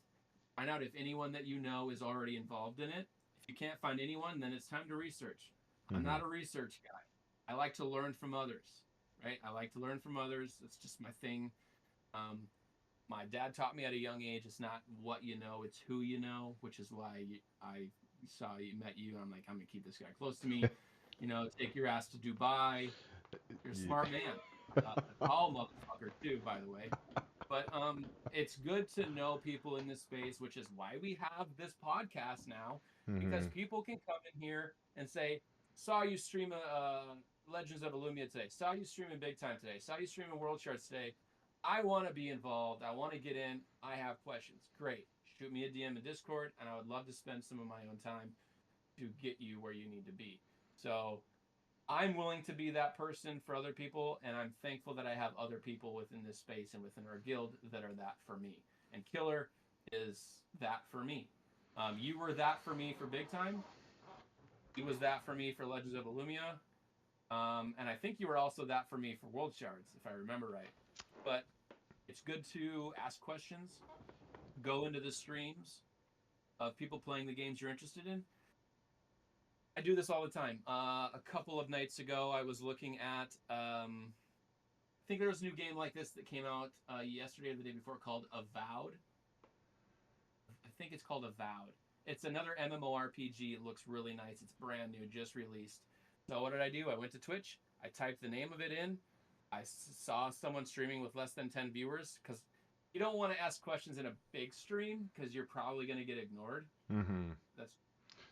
find out if anyone that you know is already involved in it. If you can't find anyone, then it's time to research. I'm not a research guy. I like to learn from others, right? I like to learn from others. It's just my thing. My dad taught me at a young age, it's not what you know, it's who you know, which is why I met you, and I'm like, I'm going to keep this guy close to me. Take your ass to Dubai. You're a smart man. A tall motherfucker, too, by the way. But it's good to know people in this space, which is why we have this podcast now, because people can come in here and say, saw you stream Legends of Illumia today, saw you streaming Big Time today, saw you streaming World Charts today. I want to be involved. I want to get in. I have questions. Great. Shoot me a DM in Discord, and I would love to spend some of my own time to get you where you need to be. So I'm willing to be that person for other people, and I'm thankful that I have other people within this space and within our guild that are that for me. And Killer is that for me. You were that for me for Big Time. He was that for me for Legends of Illumia. And I think you were also that for me for World Shards, if I remember right. But it's good to ask questions, go into the streams of people playing the games you're interested in. I do this all the time. A couple of nights ago, I was looking at, I think there was a new game like this that came out yesterday or the day before called Avowed. I think it's called Avowed. It's another MMORPG. It looks really nice. It's brand new, just released. So what did I do? I went to Twitch. I typed the name of it in. I saw someone streaming with less than 10 viewers, because you don't want to ask questions in a big stream because you're probably going to get ignored. That's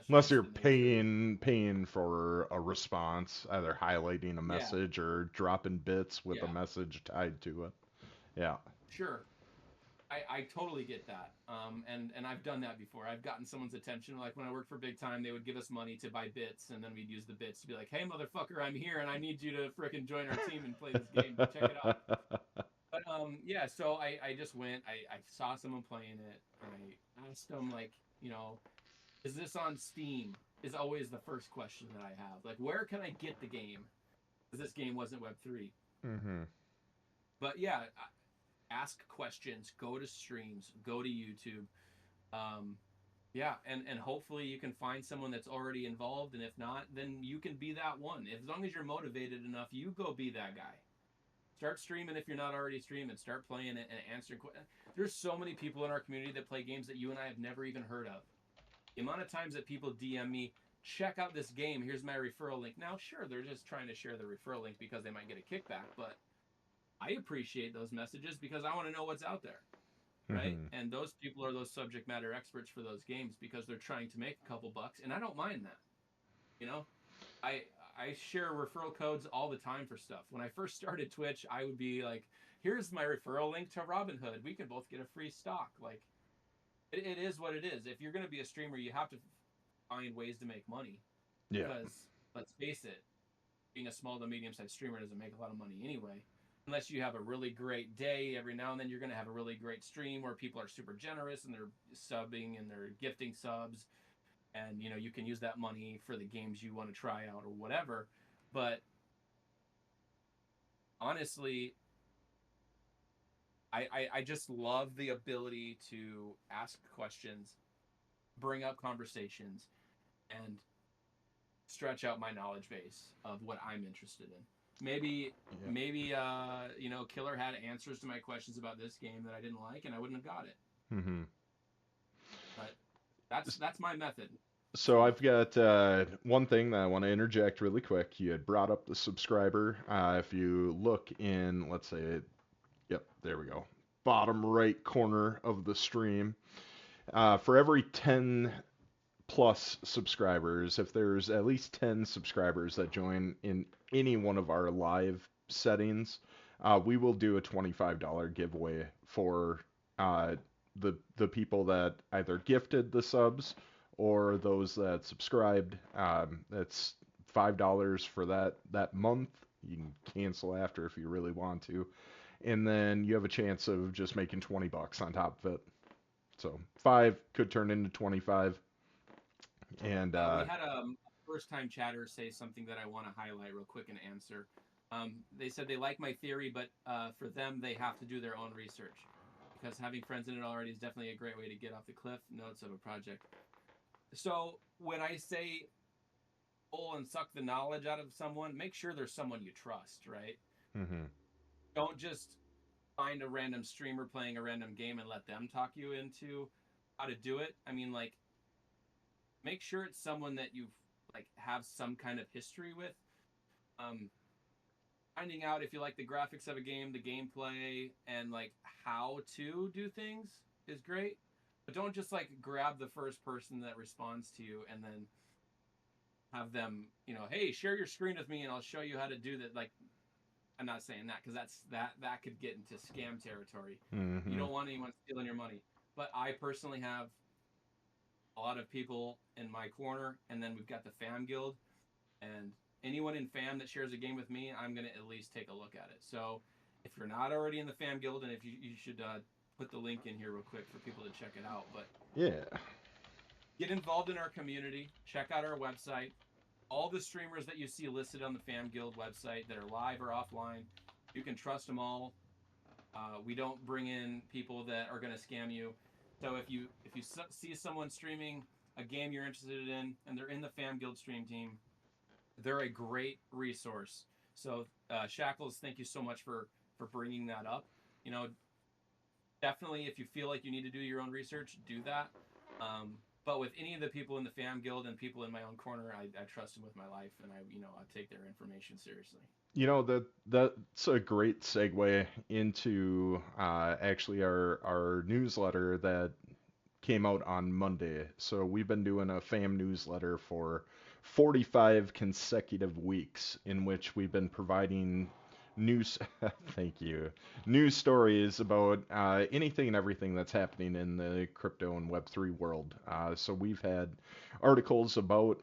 Unless you're paying for a response, either highlighting a message or dropping bits with a message tied to it. Yeah.
Sure. I totally get that. And I've done that before. I've gotten someone's attention. Like when I worked for Big Time, they would give us money to buy bits, and then we'd use the bits to be like, hey, motherfucker, I'm here, and I need you to frickin' join our team and play this game. Check it out. But, so I just went. I saw someone playing it, and I asked them, like, is this on Steam? Is always the first question that I have. Like, where can I get the game? Because this game wasn't Web3. But yeah, ask questions, go to streams, go to YouTube. And hopefully you can find someone that's already involved, and if not, then you can be that one. As long as you're motivated enough, you go be that guy. Start streaming if you're not already streaming. Start playing it and answering questions. There's so many people in our community that play games that you and I have never even heard of. The amount of times that people DM me, check out this game, here's my referral link. Now, sure, they're just trying to share the referral link because they might get a kickback, but I appreciate those messages because I want to know what's out there, right? And those people are those subject matter experts for those games because they're trying to make a couple bucks, and I don't mind that. I share referral codes all the time for stuff. When I first started Twitch, I would be like, here's my referral link to Robinhood. We can both get a free stock. Like, it is what it is. If you're going to be a streamer, you have to find ways to make money.
Yeah.
Because, let's face it, being a small to medium-sized streamer doesn't make a lot of money anyway. Unless you have a really great day, every now and then you're going to have a really great stream where people are super generous and they're subbing and they're gifting subs. And, you can use that money for the games you want to try out or whatever. But honestly, I just love the ability to ask questions, bring up conversations, and stretch out my knowledge base of what I'm interested in. Maybe
Yeah.
maybe Killer had answers to my questions about this game that I didn't like, and I wouldn't have got it.
Mm-hmm.
But that's my method.
So I've got one thing that I want to interject really quick. You had brought up the subscriber. If you look in, let's say, yep, there we go, bottom right corner of the stream, for every 10 plus subscribers, if there's at least 10 subscribers that join in any one of our live settings, we will do a $25 giveaway for the people that either gifted the subs or those that subscribed. That's $5 for that month. You can cancel after if you really want to, and then you have a chance of just making $20 on top of it. So 5 could turn into 25. And
We had a first-time chatter say something that I want to highlight real quick and answer. They said they like my theory, but for them, they have to do their own research because having friends in it already is definitely a great way to get off the cliff notes of a project. So when I say pull and suck the knowledge out of someone, make sure there's someone you trust, right?
mm-hmm.
Don't just find a random streamer playing a random game and let them talk you into how to do it. I mean, like, make sure it's someone that you've like have some kind of history with. Um, Finding out if you like the graphics of a game, the gameplay, and like how to do things is great. But don't just like grab the first person that responds to you and then have them, hey, share your screen with me and I'll show you how to do that. Like, I'm not saying that because that could get into scam territory.
Mm-hmm.
You don't want anyone stealing your money. But I personally have a lot of people in my corner, and then we've got the Fam Guild, and anyone in Fam that shares a game with me, I'm gonna at least take a look at it. So if you're not already in the Fam Guild, and if you should put the link in here real quick for people to check it out. But
Yeah.
get involved in our community. Check out our website. All the streamers that you see listed on the Fam Guild website that are live or offline, you can trust them all. We don't bring in people that are going to scam you. So if you see someone streaming a game you're interested in and they're in the Fam Guild stream team, they're a great resource. So Shackles, thank you so much for bringing that up. Definitely if you feel like you need to do your own research, do that. But with any of the people in the Fam Guild and people in my own corner, I trust them with my life, and I take their information seriously.
That's a great segue into actually our newsletter that came out on Monday. So we've been doing a FAM newsletter for 45 consecutive weeks in which we've been providing news thank you, news stories about anything and everything that's happening in the crypto and Web3 world. So we've had articles about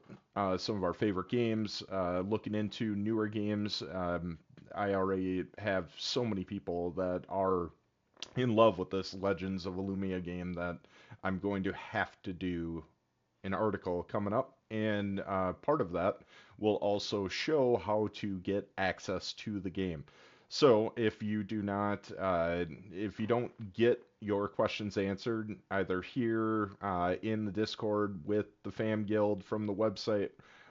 some of our favorite games, looking into newer games. I already have so many people that are in love with this Legends of Illumia game that I'm going to have to do an article coming up, and part of that will also show how to get access to the game. So if you if you don't get your questions answered either here in the Discord with the Fam Guild from the website,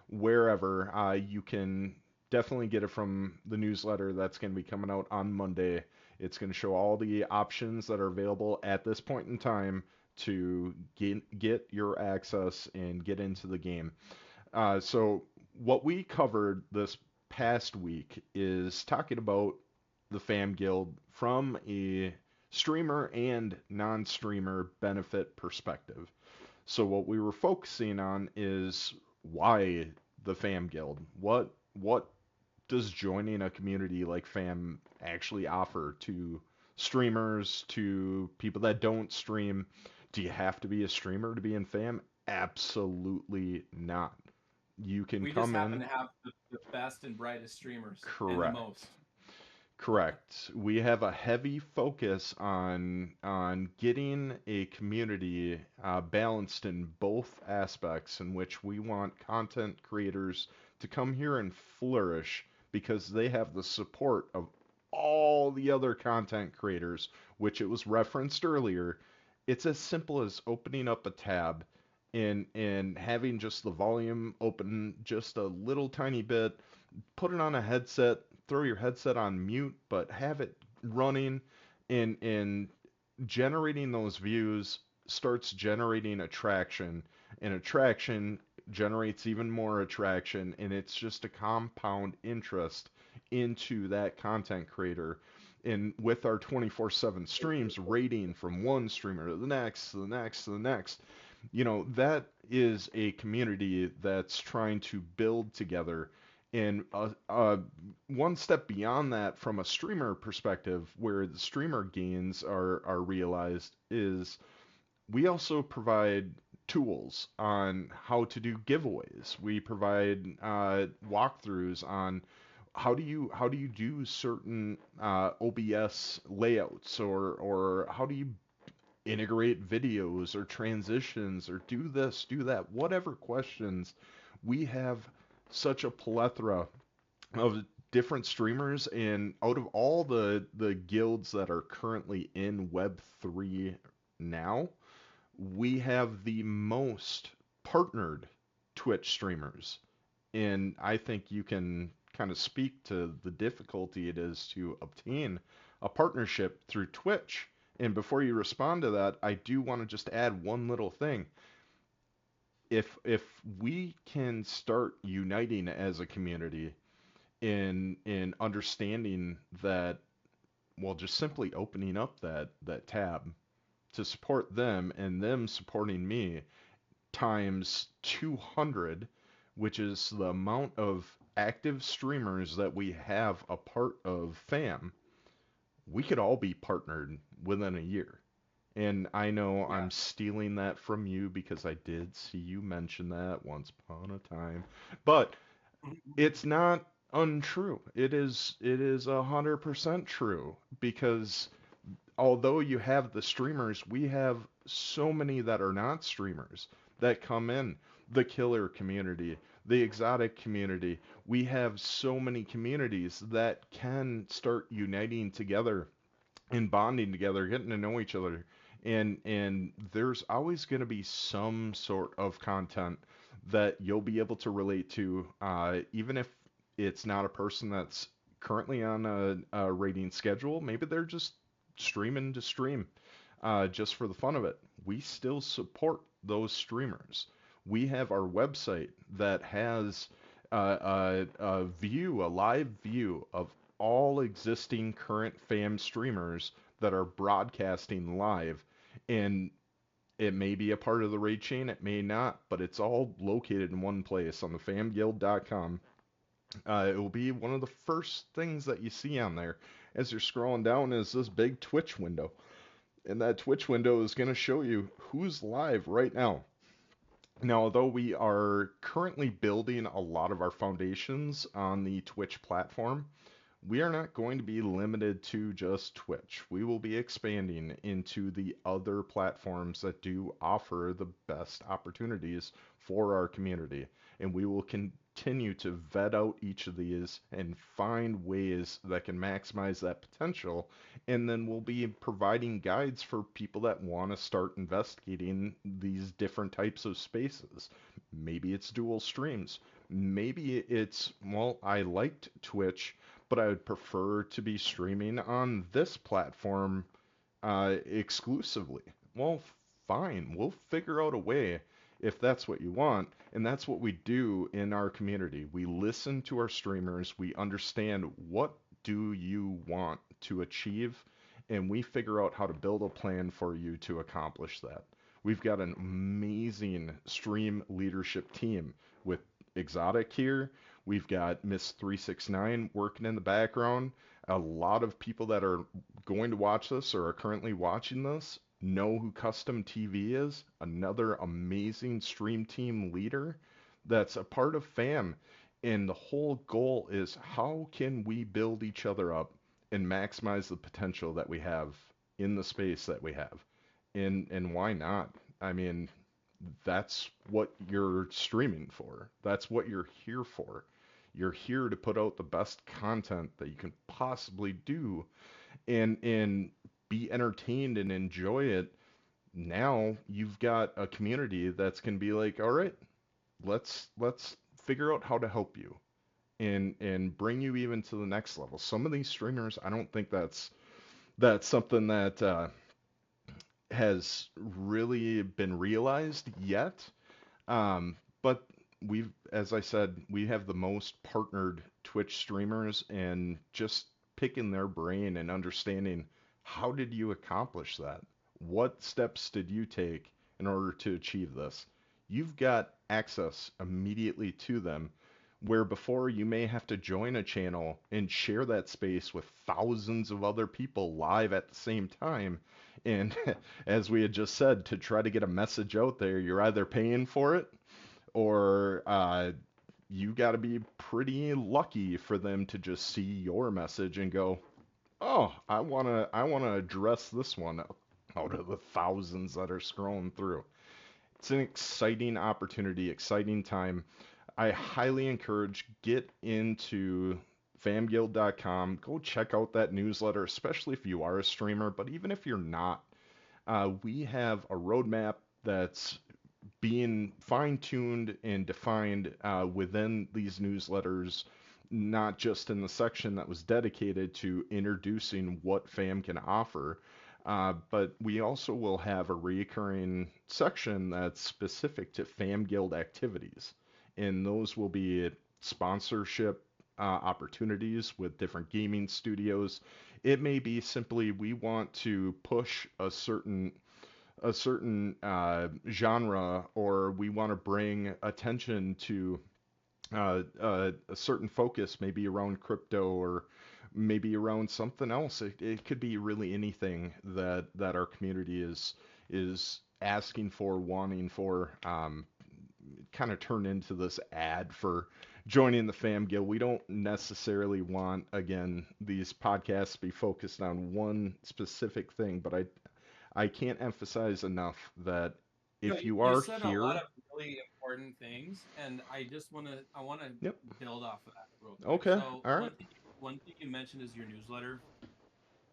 wherever, you can definitely get it from the newsletter that's going to be coming out on Monday. It's going to show all the options that are available at this point in time to get your access and get into the game. So what we covered this past week is talking about the Fam Guild from a streamer and non-streamer benefit perspective. So what we were focusing on is why the Fam Guild. What does joining a community like Fam actually offer to streamers, to people that don't stream? Do you have to be a streamer to be in Fam? Absolutely not. You can
We just
come
happen
in.
to have the best and brightest streamers and the
Correct.
most.
Correct. We have a heavy focus on getting a community balanced in both aspects, in which we want content creators to come here and flourish because they have the support of all the other content creators, which it was referenced earlier. It's as simple as opening up a tab and having just the volume open just a little tiny bit, put it on a headset, throw your headset on mute, but have it running, and generating those views starts generating attraction, and attraction generates even more attraction, and it's just a compound interest into that content creator. And with our 24/7 streams, rating from one streamer to the next, to the next, to the next, that is a community that's trying to build together. And one step beyond that, from a streamer perspective, where the streamer gains are realized, is we also provide tools on how to do giveaways. We provide walkthroughs on how do you do certain OBS layouts, or how do you integrate videos or transitions or do this, do that, whatever questions. We have such a plethora of different streamers, and out of all the guilds that are currently in Web3 now, we have the most partnered Twitch streamers. And I think you can kind of speak to the difficulty it is to obtain a partnership through Twitch. And before you respond to that, I do want to just add one little thing. If we can start uniting as a community in understanding that, well, just simply opening up that tab to support them and them supporting me times 200, which is the amount of active streamers that we have a part of FAM, we could all be partnered within a year. And I know
Yeah.
I'm stealing that from you because I did see you mention that once upon a time. But it's not untrue. It is 100% true, because although you have the streamers, we have so many that are not streamers that come in. The killer community, the exotic community. We have so many communities that can start uniting together and bonding together, getting to know each other. And there's always going to be some sort of content that you'll be able to relate to, even if it's not a person that's currently on a rating schedule. Maybe they're just streaming to stream, just for the fun of it. We still support those streamers. We have our website that has a live view of all existing current FAM streamers that are broadcasting live. And it may be a part of the raid chain, it may not, but it's all located in one place on the famguild.com. It will be one of the first things that you see on there as you're scrolling down, is this big Twitch window. And that Twitch window is going to show you who's live right now. Now, although we are currently building a lot of our foundations on the Twitch platform, we are not going to be limited to just Twitch. We will be expanding into the other platforms that do offer the best opportunities for our community. And we will continue to vet out each of these and find ways that can maximize that potential. And then we'll be providing guides for people that want to start investigating these different types of spaces. Maybe it's dual streams. Maybe it's, well, I liked Twitch, but I would prefer to be streaming on this platform exclusively. Well, fine. We'll figure out a way if that's what you want. And that's what we do in our community. We listen to our streamers. We understand, what do you want to achieve? And we figure out how to build a plan for you to accomplish that. We've got an amazing stream leadership team with Exotic here. We've got Miss 369 working in the background. A lot of people that are going to watch this or are currently watching this know who Custom TV is, another amazing stream team leader that's a part of FAM. And the whole goal is, how can we build each other up and maximize the potential that we have in the space that we have? And why not? I mean, that's what you're streaming for. That's what you're here for. You're here to put out the best content that you can possibly do, and be entertained and enjoy it now you've got a community that's going to be like, all right, let's figure out how to help you and bring you even to the next level. Some of these streamers, I don't think that's something that has really been realized yet. But we've, as I said, we have the most partnered Twitch streamers, and just picking their brain and understanding how did you accomplish that? What steps did you take in order to achieve this? You've got access immediately to them, where before you may have to join a channel and share that space with thousands of other people live at the same time. And as we had just said, to try to get a message out there, you're either paying for it or you got to be pretty lucky for them to just see your message and go, "Oh, I wanna address this one out of the thousands that are scrolling through." It's an exciting opportunity, exciting time. I highly encourage get into famguild.com. Go check out that newsletter, especially if you are a streamer, but even if you're not, we have a roadmap that's being fine-tuned and defined within these newsletters, not just in the section that was dedicated to introducing what FAM can offer, but we also will have a recurring section that's specific to FAM Guild activities, and those will be sponsorship opportunities with different gaming studios. It may be simply we want to push a certain genre, or we want to bring attention to a certain focus, maybe around crypto or maybe around something else. It could be really anything that our community is asking for, wanting for. Kind of turn into this ad for joining the Fam Guild. We don't necessarily want, again, these podcasts to be focused on one specific thing, but I can't emphasize enough that
No,
if you
you
are
said a lot
here,
of really important things, and I want to
yep,
build off of that real quick.
okay,
So
all right,
one thing you mentioned is your newsletter.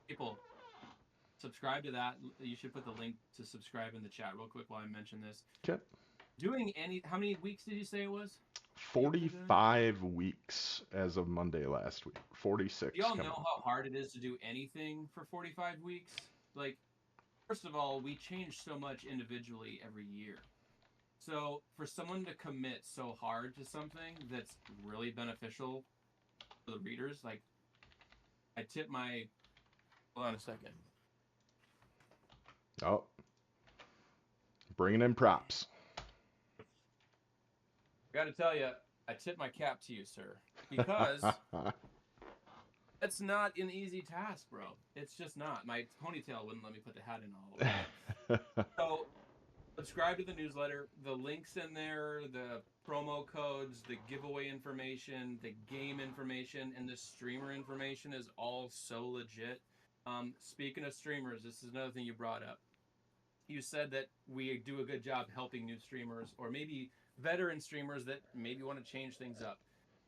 People, subscribe to that. You should put the link to subscribe in the chat real quick while I mention this.
okay.
Doing any, how many weeks did you say it was that you've been doing it?
45 weeks as of Monday last week.
Do
46
y'all know
coming up.
how hard it is to do anything for 45 weeks? Like, first of all, we change so much individually every year. So for someone to commit so hard to something that's really beneficial for the readers, like I tip my. Hold on a second.
Oh, bringing in props.
I got to tell you, I tip my cap to you, sir, because it's not an easy task, bro. It's just not. My ponytail wouldn't let me put the hat in all the way. So subscribe to the newsletter. The links in there, the promo codes, the giveaway information, the game information, and the streamer information is all so legit. Speaking of streamers, this is another thing you brought up. You said that we do a good job helping new streamers, or maybe veteran streamers that maybe want to change things up.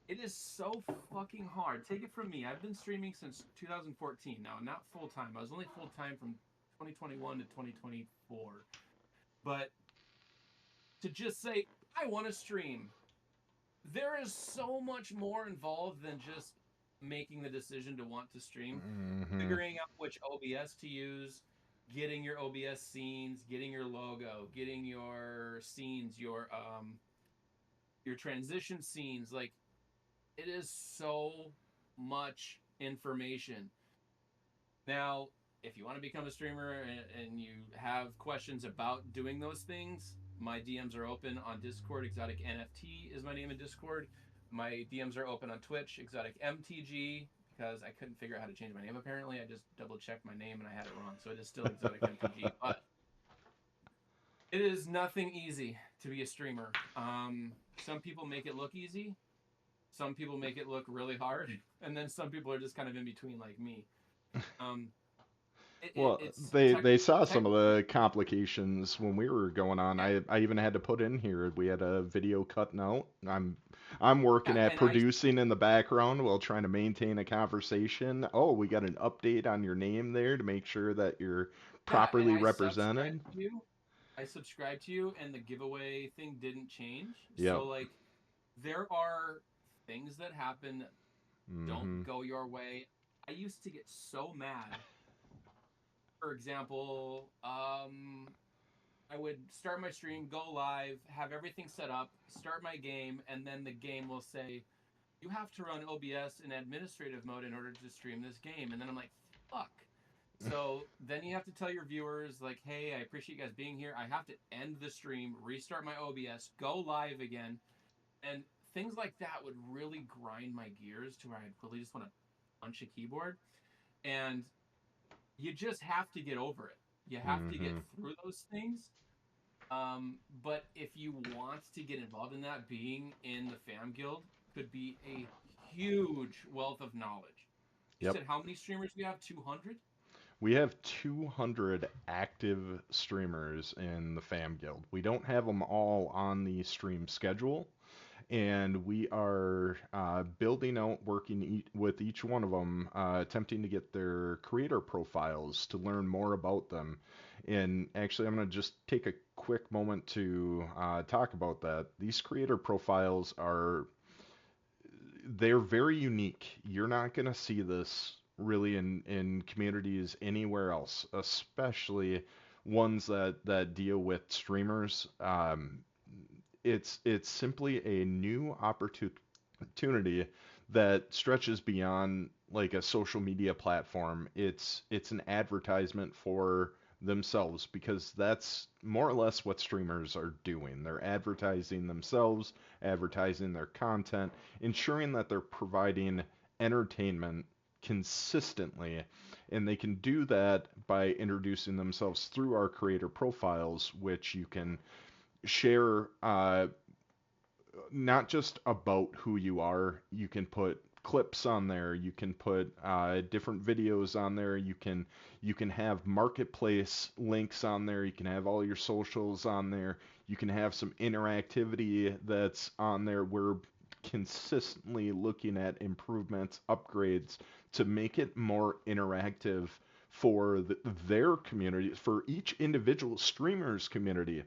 It is so fucking hard. Take it from me. I've been streaming since 2014 now, not full time. I was only full time from 2021 to 2024. But to just say, I want to stream, there is so much more involved than just making the decision to want to stream.
Mm-hmm.
Figuring out which OBS to use, getting your OBS scenes, getting your logo, getting your scenes, your transition scenes. Like, it is so much information. Now, if you want to become a streamer and you have questions about doing those things, my DMs are open on Discord. ExoticNFT is my name in Discord. My DMs are open on Twitch, ExoticMTG, because I couldn't figure out how to change my name apparently. I just double checked my name and I had it wrong. So it is still ExoticMTG. But it is nothing easy to be a streamer. Some people make it look easy. Some people make it look really hard. And then some people are just kind of in between like me.
Well,
It's
they saw some of the complications when we were going on.
yeah,
I even had to put in here we had a video cutting out. I'm working
yeah,
at
and I
producing in the background while trying to maintain a conversation. Oh, we got an update on your name there to make sure that you're
Yeah, and
properly represented.
I subscribed to you, and the giveaway thing didn't change.
Yep.
So like, there are things that happen that don't
Hmm.
go your way. I used to get so mad. For example, I would start my stream, go live, have everything set up, start my game, and then the game will say, "You have to run OBS in administrative mode in order to stream this game." And then I'm like, "Fuck." So then you have to tell your viewers, like, "Hey, I appreciate you guys being here. I have to end the stream, restart my OBS, go live again." And things like that would really grind my gears to where I'd really just want to punch a keyboard. And you just have to get over it. You have to get
Hmm.
through those things. But if you want to get involved in that, being in the Fam Guild could be a huge wealth of knowledge. You
Yep.
said how many streamers we have? 200?
We have 200 active streamers in the Fam Guild. We don't have them all on the stream schedule, and we are building out, working with each one of them, attempting to get their creator profiles to learn more about them. And actually, I'm going to just take a quick moment to talk about that. These creator profiles are they're very unique. You're not going to see this really in communities anywhere else, especially ones that deal with streamers. It's simply a new opportunity that stretches beyond like a social media platform. It's an advertisement for themselves because that's more or less what streamers are doing. They're advertising themselves, advertising their content, ensuring that they're providing entertainment consistently. And they can do that by introducing themselves through our creator profiles, which you can share not just about who you are. You can put clips on there. You can put different videos on there. You can have marketplace links on there. You can have all your socials on there. You can have some interactivity that's on there. We're consistently looking at improvements, upgrades to make it more interactive for their community, for each individual streamer's community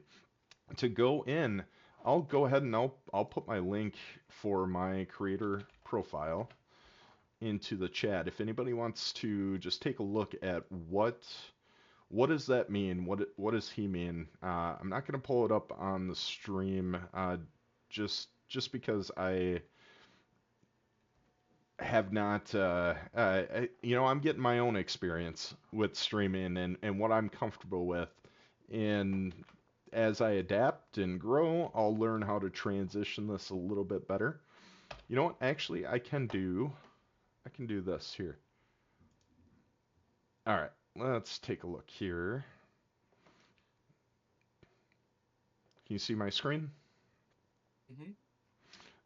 to go in. I'll go ahead and I'll put my link for my creator profile into the chat. If anybody wants to just take a look at what does that mean? What does he mean? I'm not gonna pull it up on the stream, just because I have not, I'm getting my own experience with streaming and what I'm comfortable with. And as I adapt and grow, I'll learn how to transition this a little bit better. You know what? Actually, I can do this here. All right, let's take a look here. Can you see my screen?
Mm-hmm.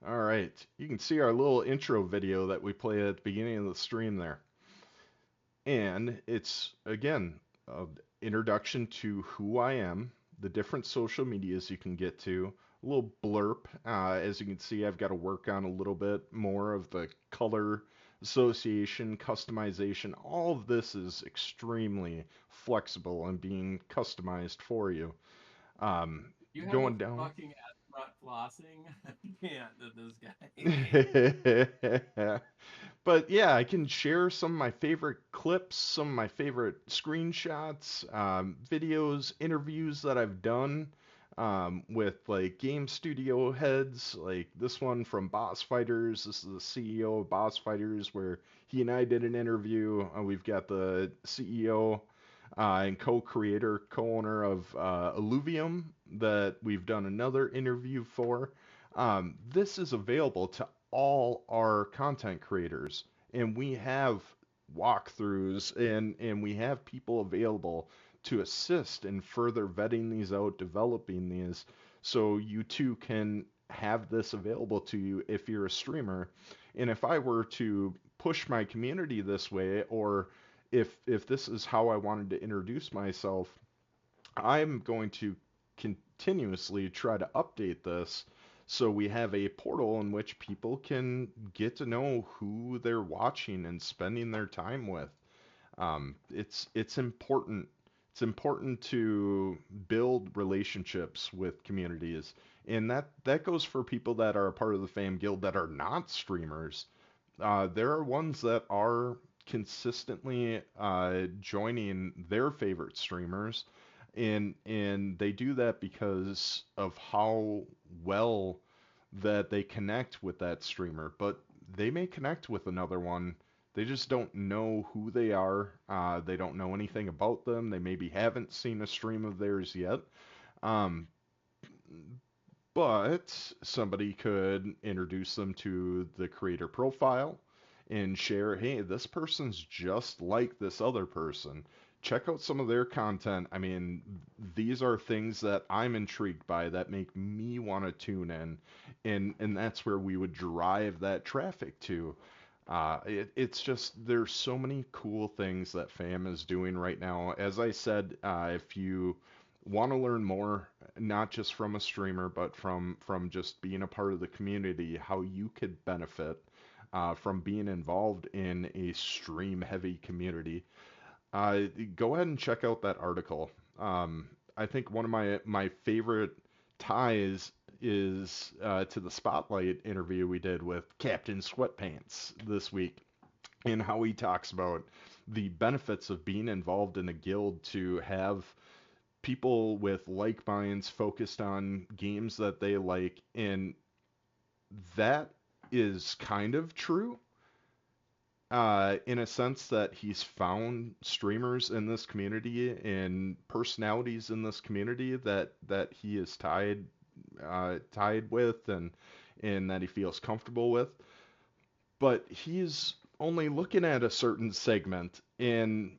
All right, you can see our little intro video that we played at the beginning of the stream there. And it's, again, an introduction to who I am, the different social medias you can get to, a little blurb. As you can see, I've got to work on a little bit more of the color association, customization. All of this is extremely flexible and being customized for you. Um,
You have a
going down.
fucking astronaut flossing? I can't with this guy.
But yeah, I can share some of my favorite clips, some of my favorite screenshots, videos, interviews that I've done with like game studio heads, like this one from Boss Fighters. This is the CEO of Boss Fighters, where he and I did an interview. We've got the CEO and co-creator, co-owner of Illuvium that we've done another interview for. This is available to all our content creators, and we have walkthroughs and we have people available to assist in further vetting these out, developing these, so you too can have this available to you if you're a streamer. And if I were to push my community this way, or if this is how I wanted to introduce myself, I'm going to continuously try to update this so we have a portal in which people can get to know who they're watching and spending their time with. It's important it's important to build relationships with communities, and that goes for people that are a part of the Fam Guild that are not streamers. There are ones that are consistently joining their favorite streamers, and they do that because of how well that they connect with that streamer. But they may connect with another one. They just don't know who they are. They don't know anything about them. They maybe haven't seen a stream of theirs yet. Um, but somebody could introduce them to the creator profile and share, hey, this person's just like this other person. Check out some of their content. I mean, these are things that I'm intrigued by that make me want to tune in, and that's where we would drive that traffic to. It's just there's so many cool things that FAM is doing right now. As I said, if you want to learn more, not just from a streamer, but from just being a part of the community, how you could benefit from being involved in a stream heavy community, go ahead and check out that article. I think one of my favorite ties is to the Spotlight interview we did with Captain Sweatpants this week, and how he talks about the benefits of being involved in a guild to have people with like minds focused on games that they like, and that is kind of true in a sense that he's found streamers in this community and personalities in this community that he is tied with, and that he feels comfortable with. But he's only looking at a certain segment, and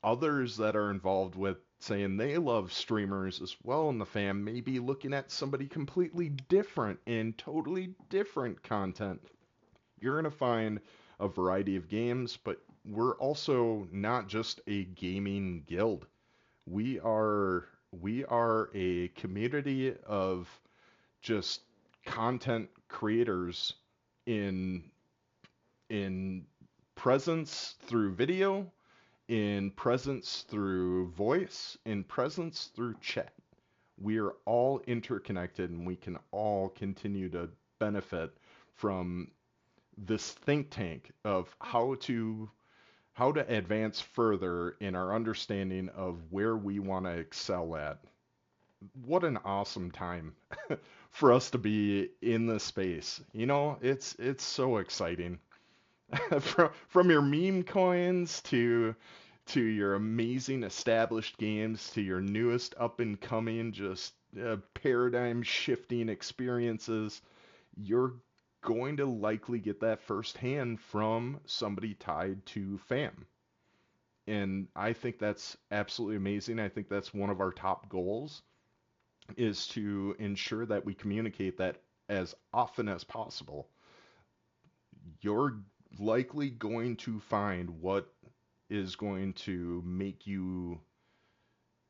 others that are involved with saying they love streamers as well in the fam may be looking at somebody completely different and totally different content. You're going to find a variety of games, but we're also not just a gaming guild. We are a community of just content creators in in presence through video, in presence through voice, in presence through chat. We are all interconnected, and we can all continue to benefit from this think tank of how to advance further in our understanding of where we want to excel at. What an awesome time for us to be in this space. It's so exciting. From your meme coins to your amazing established games to your newest up and coming just paradigm shifting experiences, you're going to likely get that firsthand from somebody tied to FAM. And I think that's absolutely amazing. I think that's one of our top goals, is to ensure that we communicate that as often as possible. You're likely going to find what is going to make you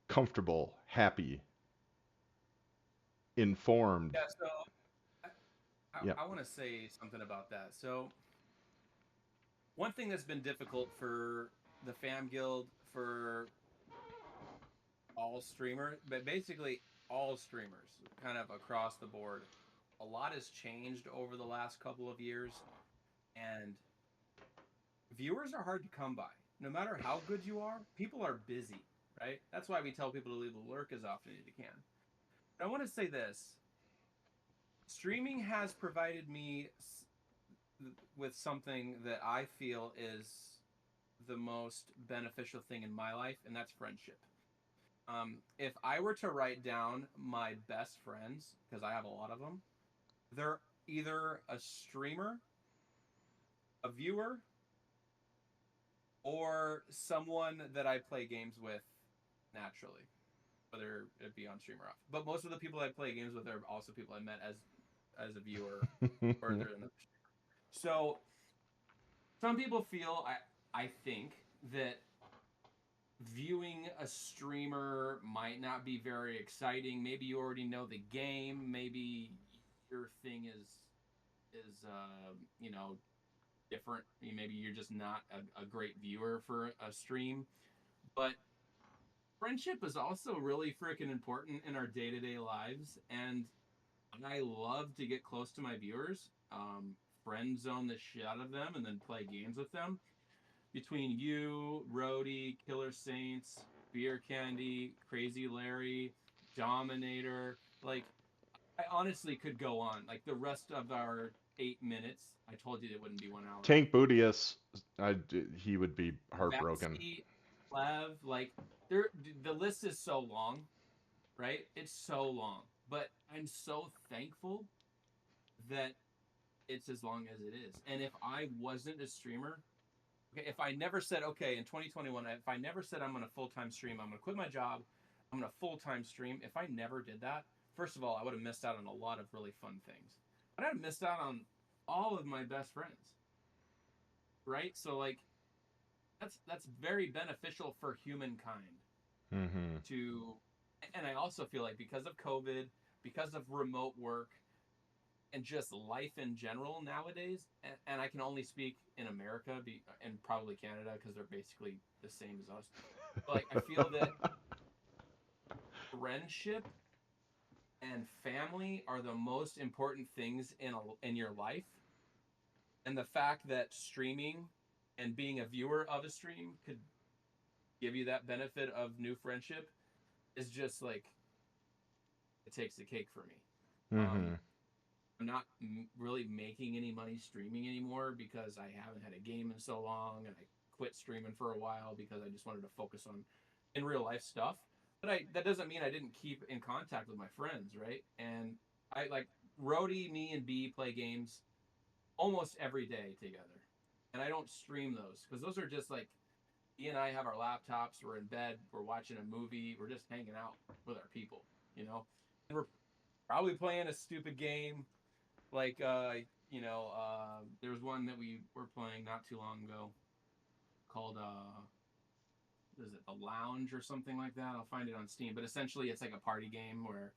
comfortable, happy, informed.
Yeah, so I,
Yeah.
I want to say something about that. So one thing that's been difficult for the Fam Guild, for all streamers, but basically all streamers, kind of across the board, a lot has changed over the last couple of years, and viewers are hard to come by. No matter how good you are, people are busy, right? That's why we tell people to leave a lurk as often as you can. But I want to say this: streaming has provided me with something that I feel is the most beneficial thing in my life, and that's friendship. If I were to write down my best friends, because I have a lot of them, they're either a streamer, a viewer, or someone that I play games with naturally, whether it be on stream or off. But most of the people I play games with are also people I met as a viewer or they're in the streamer. So some people feel I think that viewing a streamer might not be very exciting. Maybe you already know the game. Maybe your thing is different. Maybe you're just not a great viewer for a stream. But friendship is also really freaking important in our day-to-day lives, and I love to get close to my viewers, friend zone the shit out of them, and then play games with them. Between you, Rhodey, Killer Saints, Beer Candy, Crazy Larry, Dominator, like I honestly could go on. Like the rest of our 8 minutes, I told you it wouldn't be 1 hour.
Tank Bootius, he would be heartbroken.
Vaxi, Lev, like there, the list is so long, right? It's so long, but I'm so thankful that it's as long as it is. And if I wasn't a streamer, okay, if I never said, okay, in 2021, if I never said I'm going to full-time stream, I'm going to quit my job, I'm going to full-time stream, if I never did that, first of all, I would have missed out on a lot of really fun things. But I'd have missed out on all of my best friends, right? So like that's very beneficial for humankind
Mm-hmm.
to, and I also feel like because of COVID, because of remote work, and just life in general nowadays, and I can only speak in America and probably Canada because they're basically the same as us. But like I feel that friendship and family are the most important things in your life, and the fact that streaming and being a viewer of a stream could give you that benefit of new friendship is just like it takes the cake for me.
Mm-hmm.
I'm not really making any money streaming anymore because I haven't had a game in so long, and I quit streaming for a while because I just wanted to focus on in real life stuff. But that doesn't mean I didn't keep in contact with my friends, right? And I like Rhodey, me, and B play games almost every day together, and I don't stream those because those are just like he and I have our laptops, we're in bed, we're watching a movie, we're just hanging out with our people, you know. And we're probably playing a stupid game like there was one that we were playing not too long ago called what is it, the Lounge or something like that. I'll find it on Steam, but essentially it's like a party game where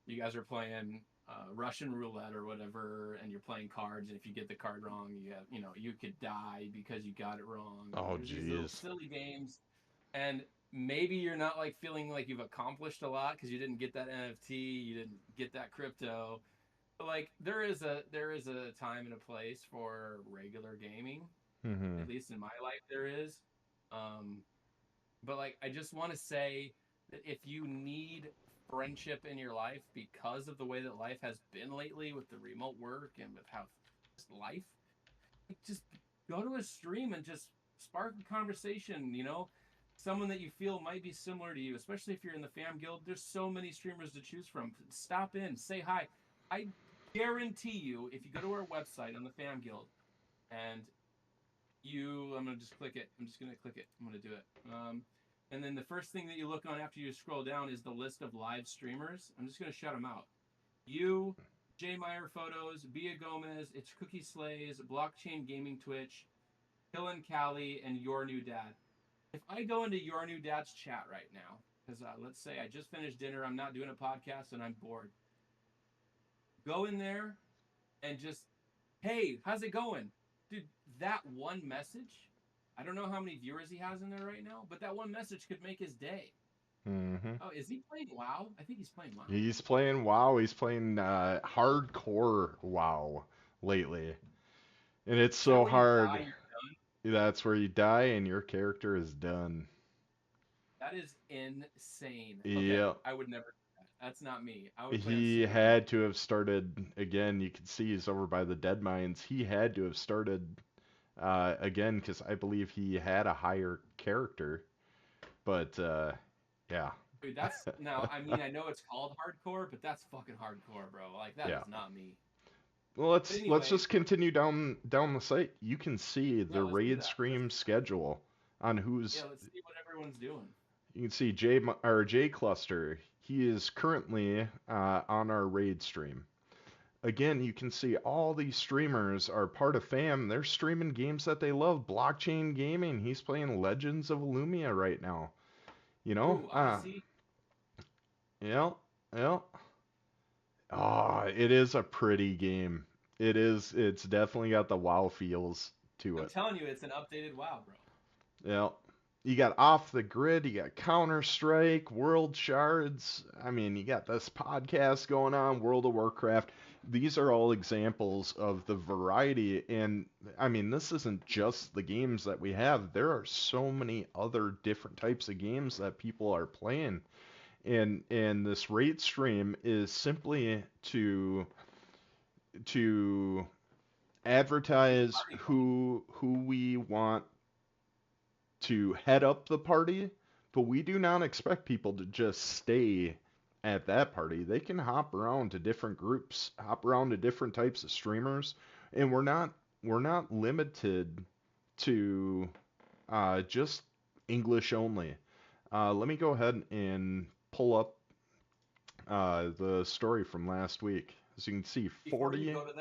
you guys are playing Russian roulette or whatever, and you're playing cards, and if you get the card wrong, you could die because you got it wrong.
Oh,
There's these little
jeez.
silly games, and maybe you're not like feeling like you've accomplished a lot because you didn't get that NFT, you didn't get that crypto, like there is a time and a place for regular gaming.
Mm-hmm.
At least in my life there is. Um, but like I just want to say that if you need friendship in your life because of the way that life has been lately with the remote work and with how just life, just go to a stream and just spark a conversation, someone that you feel might be similar to you, especially if you're in the fam guild. There's so many streamers to choose from. Stop in, say hi. I guarantee you, if you go to our website on the fam guild and I'm gonna just click it. I'm just gonna click it. I'm gonna do it. And then the first thing that you look on after you scroll down is the list of live streamers. I'm just gonna shout them out. You, J Meyer Photos, Bia Gomez, It's Cookie Slays, Blockchain Gaming Twitch, Killin Callie, and Your New Dad. If I go into Your New Dad's chat right now, because let's say I just finished dinner, I'm not doing a podcast, and I'm bored. Go in there and just, hey, how's it going? Dude, that one message, I don't know how many viewers he has in there right now, but that one message could make his day.
Mm-hmm.
Oh, is he playing WoW? I think he's playing WoW.
He's playing WoW. He's playing hardcore WoW lately. And it's
Is that
so
where you
hard.
die, you're done?
That's where you die and your character is done.
That is insane. Okay,
Yeah.
I would never do that. That's not me. I would play on
He
super
had
difficult.
to have started again. You can see he's over by the dead mines. He had to have started again because I believe he had a higher character. But yeah,
Dude, that's now. I mean, I know it's called hardcore, but that's fucking hardcore, bro. Like that
yeah.
is not me.
Well,
But
let's
anyways,
just continue down the site. You can see
yeah,
the
let's do
raid
that.
scream schedule on
Yeah,
who's.
let's see what everyone's doing.
You can see J Cluster. He is currently on our raid stream. Again, you can see all these streamers are part of FAM. They're streaming games that they love. Blockchain gaming. He's playing Legends of Illumia right now. You know?
Ooh, Odyssey.
Yeah, yeah. Ah, it is a pretty game. It is. It's definitely got the WoW feels to
I'm
it.
telling you, it's an updated WoW, bro.
Yeah. you got Off the Grid, you got Counter Strike, World Shards. I mean, you got this podcast going on, World of Warcraft. These are all examples of the variety. And I mean, this isn't just the games that we have. There are so many other different types of games that people are playing. And this rate stream is simply to advertise who we want to head up the party, but we do not expect people to just stay at that party. They can hop around to different groups, hop around to different types of streamers, and we're not limited to just English only. Let me go ahead and pull up the story from last week. As you can see,
Before you
45.
go to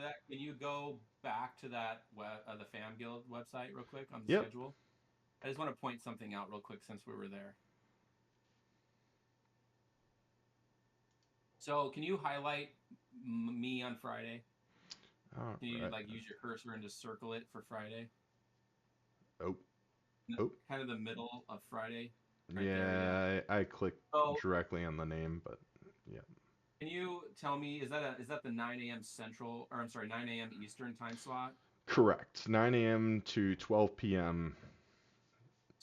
that, can you go back to that the Fam Guild website real quick on the
Yep.
schedule? I just want to point something out real quick since we were there. So, can you highlight me on Friday?
All
Can you
right.
like use your cursor and just circle it for Friday?
Oh, oh.
Kind of the middle of Friday. Right
Yeah,
there,
I clicked
So,
directly on the name, but yeah.
can you tell me is that the 9 a.m. Central, or I'm sorry, 9 a.m. Eastern time slot?
Correct. 9 a.m. to 12 p.m.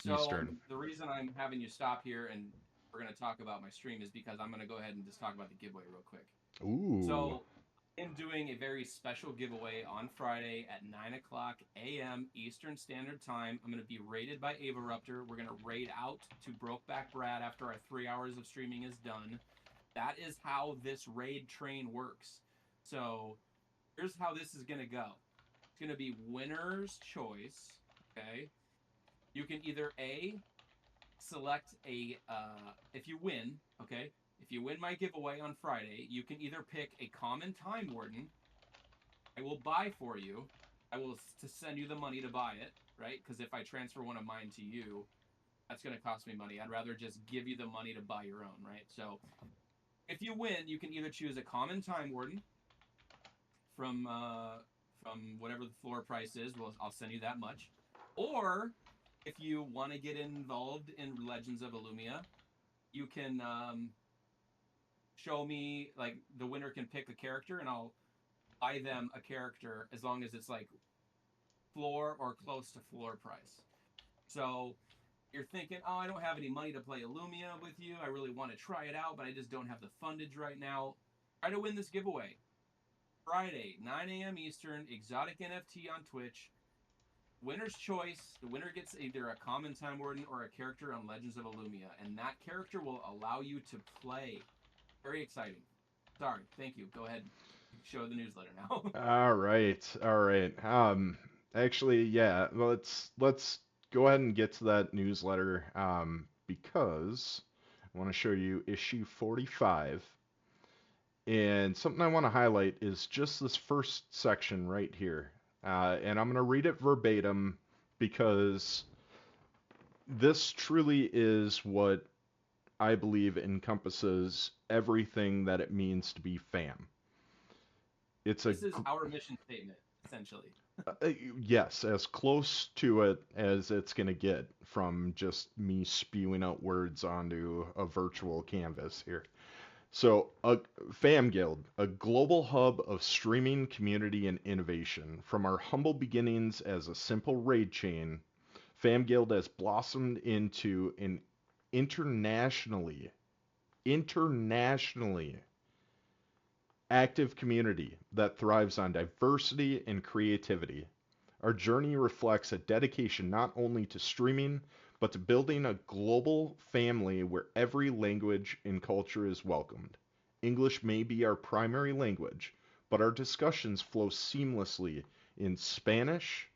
So
Eastern.
the reason I'm having you stop here and we're going to talk about my stream is because I'm going to go ahead and just talk about the giveaway real quick.
Ooh.
So I'm doing a very special giveaway on Friday at 9 o'clock a.m. Eastern Standard Time. I'm going to be raided by Avaruptor. We're going to raid out to Brokeback Brad after our 3 hours of streaming is done. That is how this raid train works. So here's how this is going to go. It's going to be winner's choice, okay? You can either select if you win, okay? If you win my giveaway on Friday, you can either pick a common Time Warden. I will buy for you. I will to send you the money to buy it, right? Because if I transfer one of mine to you, that's going to cost me money. I'd rather just give you the money to buy your own, right? So if you win, you can either choose a common Time Warden from whatever the floor price is. Well, I'll send you that much. Or if you want to get involved in Legends of Illumia, you can show me, like, the winner can pick a character, and I'll buy them a character as long as it's like floor or close to floor price. So you're thinking, oh, I don't have any money to play Illumia with you. I really want to try it out, but I just don't have the fundage right now. Try to win this giveaway. Friday, 9 a.m. Eastern, ExoticNFT on Twitch. Winner's choice. The winner gets either a common Time Warden or a character on Legends of Illumia, and that character will allow you to play. Very exciting. Sorry, thank you. Go ahead, show the newsletter now.
All right. All right. Actually, yeah. Let's go ahead and get to that newsletter. Because I want to show you issue 45. And something I want to highlight is just this first section right here. And I'm going to read it verbatim because this truly is what I believe encompasses everything that it means to be fam. This
is our mission statement, essentially.
Yes, as close to it as it's going to get from just me spewing out words onto a virtual canvas here. So, a Fam Guild, a global hub of streaming, community, and innovation. From our humble beginnings as a simple raid chain, Fam Guild has blossomed into an internationally active community that thrives on diversity and creativity. Our journey reflects a dedication not only to streaming, but to building a global family where every language and culture is welcomed. English may be our primary language, but our discussions flow seamlessly in Spanish,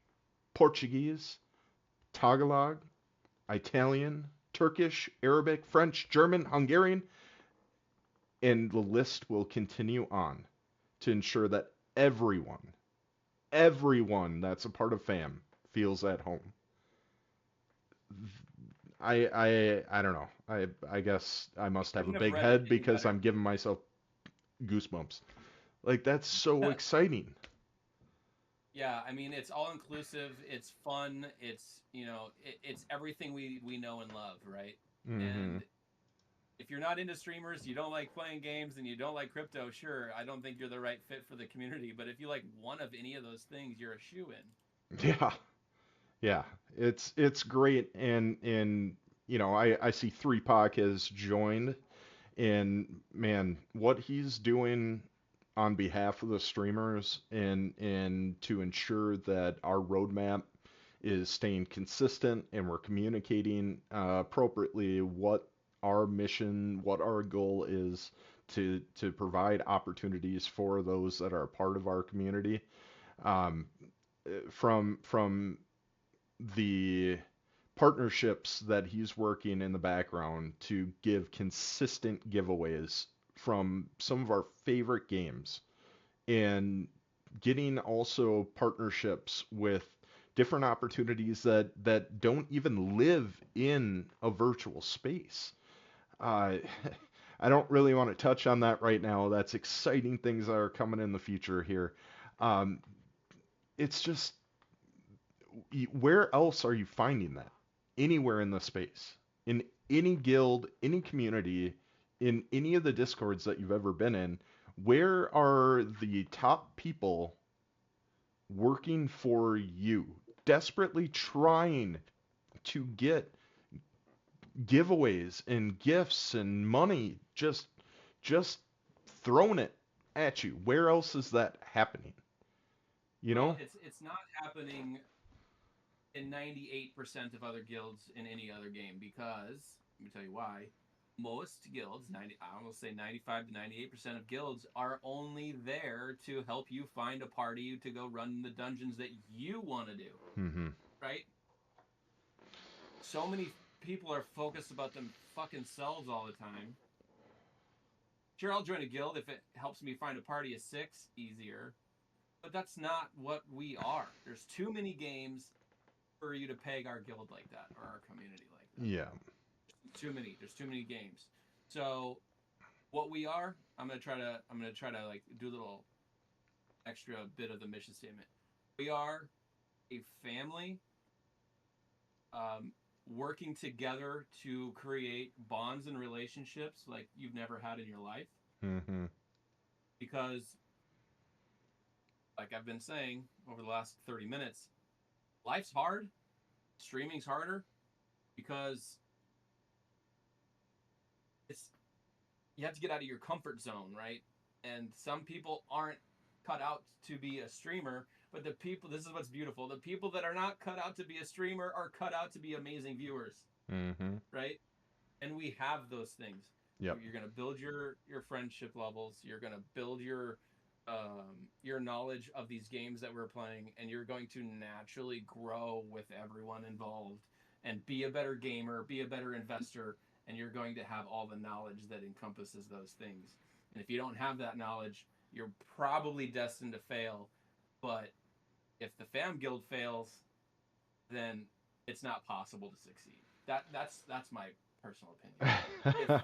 Portuguese, Tagalog, Italian, Turkish, Arabic, French, German, Hungarian, and the list will continue on to ensure that everyone that's a part of FAM feels at home. I don't know. I guess I must have a big head because I'm giving myself goosebumps. Like, that's so exciting.
Yeah, I mean, it's all inclusive. It's fun. It's it's everything we know and love, right?
Mm-hmm.
And if you're not into streamers, you don't like playing games, and you don't like crypto, sure, I don't think you're the right fit for the community. But if you like one of any of those things, you're a shoe in.
Yeah. Yeah. It's great, and I see 3Pac has joined, and man, what he's doing on behalf of the streamers and to ensure that our roadmap is staying consistent and we're communicating appropriately what our mission, what our goal is to provide opportunities for those that are part of our community. Um, from the partnerships that he's working in the background to give consistent giveaways from some of our favorite games, and getting also partnerships with different opportunities that don't even live in a virtual space. Uh, I don't really want to touch on that right now. That's exciting things that are coming in the future here. Um, it's just, where else are you finding that? Anywhere in the space, in any guild, any community, in any of the discords that you've ever been in, where are the top people working for you, desperately trying to get giveaways and gifts and money, just throwing it at you? Where else is that happening? You
Well,
know?
it's not happening in 98% of other guilds in any other game because let me tell you why. Most guilds, 90, I almost say 95 to 98% of guilds are only there to help you find a party to go run the dungeons that you want to do,
Mm-hmm.
right? So many people are focused about them fucking selves all the time. Sure, I'll join a guild if it helps me find a party of 6 easier, but that's not what we are. There's too many games for you to peg our guild like that or our community like that.
Yeah.
Too many. There's too many games. So what we are, I'm gonna try to like do a little extra bit of the mission statement. We are a family, um, working together to create bonds and relationships like you've never had in your life.
Mm-hmm.
Because, like I've been saying over the last 30 minutes, life's hard. Streaming's harder because it's you have to get out of your comfort zone, right? And some people aren't cut out to be a streamer, but the people, this is what's beautiful. The people that are not cut out to be a streamer are cut out to be amazing viewers,
Mm-hmm.
right? And we have those things.
Yep.
You're going to build your friendship levels, you're going to build your knowledge of these games that we're playing, and you're going to naturally grow with everyone involved and be a better gamer, be a better investor, and you're going to have all the knowledge that encompasses those things. And if you don't have that knowledge, you're probably destined to fail. But if the fam guild fails, then it's not possible to succeed. That's my personal opinion.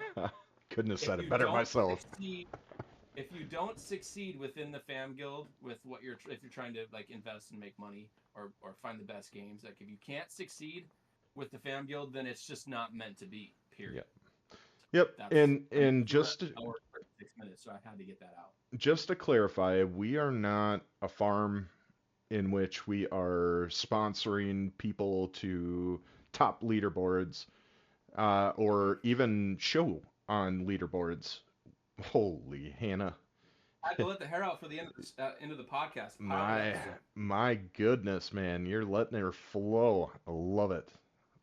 Couldn't have
If
said it
you
better
don't
myself.
succeed, if you don't succeed within the fam guild with what if you're trying to like invest and make money or find the best games, like if you can't succeed with the fam guild, then it's just not meant to be. Period.
Yep. Yep.
That's
And
I mean
and
we're at
just
an hour and 6 minutes, so I had to get that out.
just to clarify, we are not a farm in which we are sponsoring people to top leaderboards, or even show on leaderboards. Holy Hannah.
I had to let the hair out for the end of the podcast pilot
My
episode.
my goodness, man, you're letting her flow. I love it.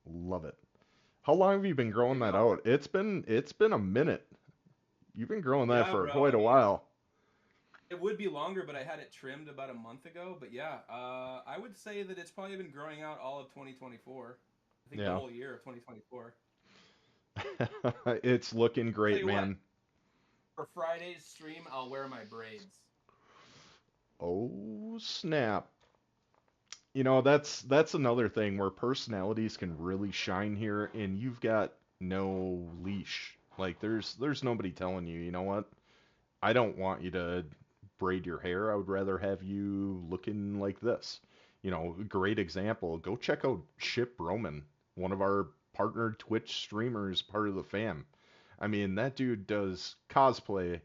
Love it. How long have you been
There
growing
you
that
go.
out? It's been a minute. You've been growing that
Yeah,
for
bro.
quite
I
a
mean,
while.
it would be longer, but I had it trimmed about a month ago. But yeah, I would say that it's probably been growing out all of 2024. I think the
Yeah.
whole year of 2024.
It's looking
Tell
great,
you what,
man.
for Friday's stream, I'll wear my braids.
Oh, snap. That's another thing where personalities can really shine here, and you've got no leash. Like there's nobody telling you, you know what? I don't want you to braid your hair. I would rather have you looking like this. Great example. Go check out Ship Roman, one of our partnered Twitch streamers, part of the fam. I mean, that dude does cosplay,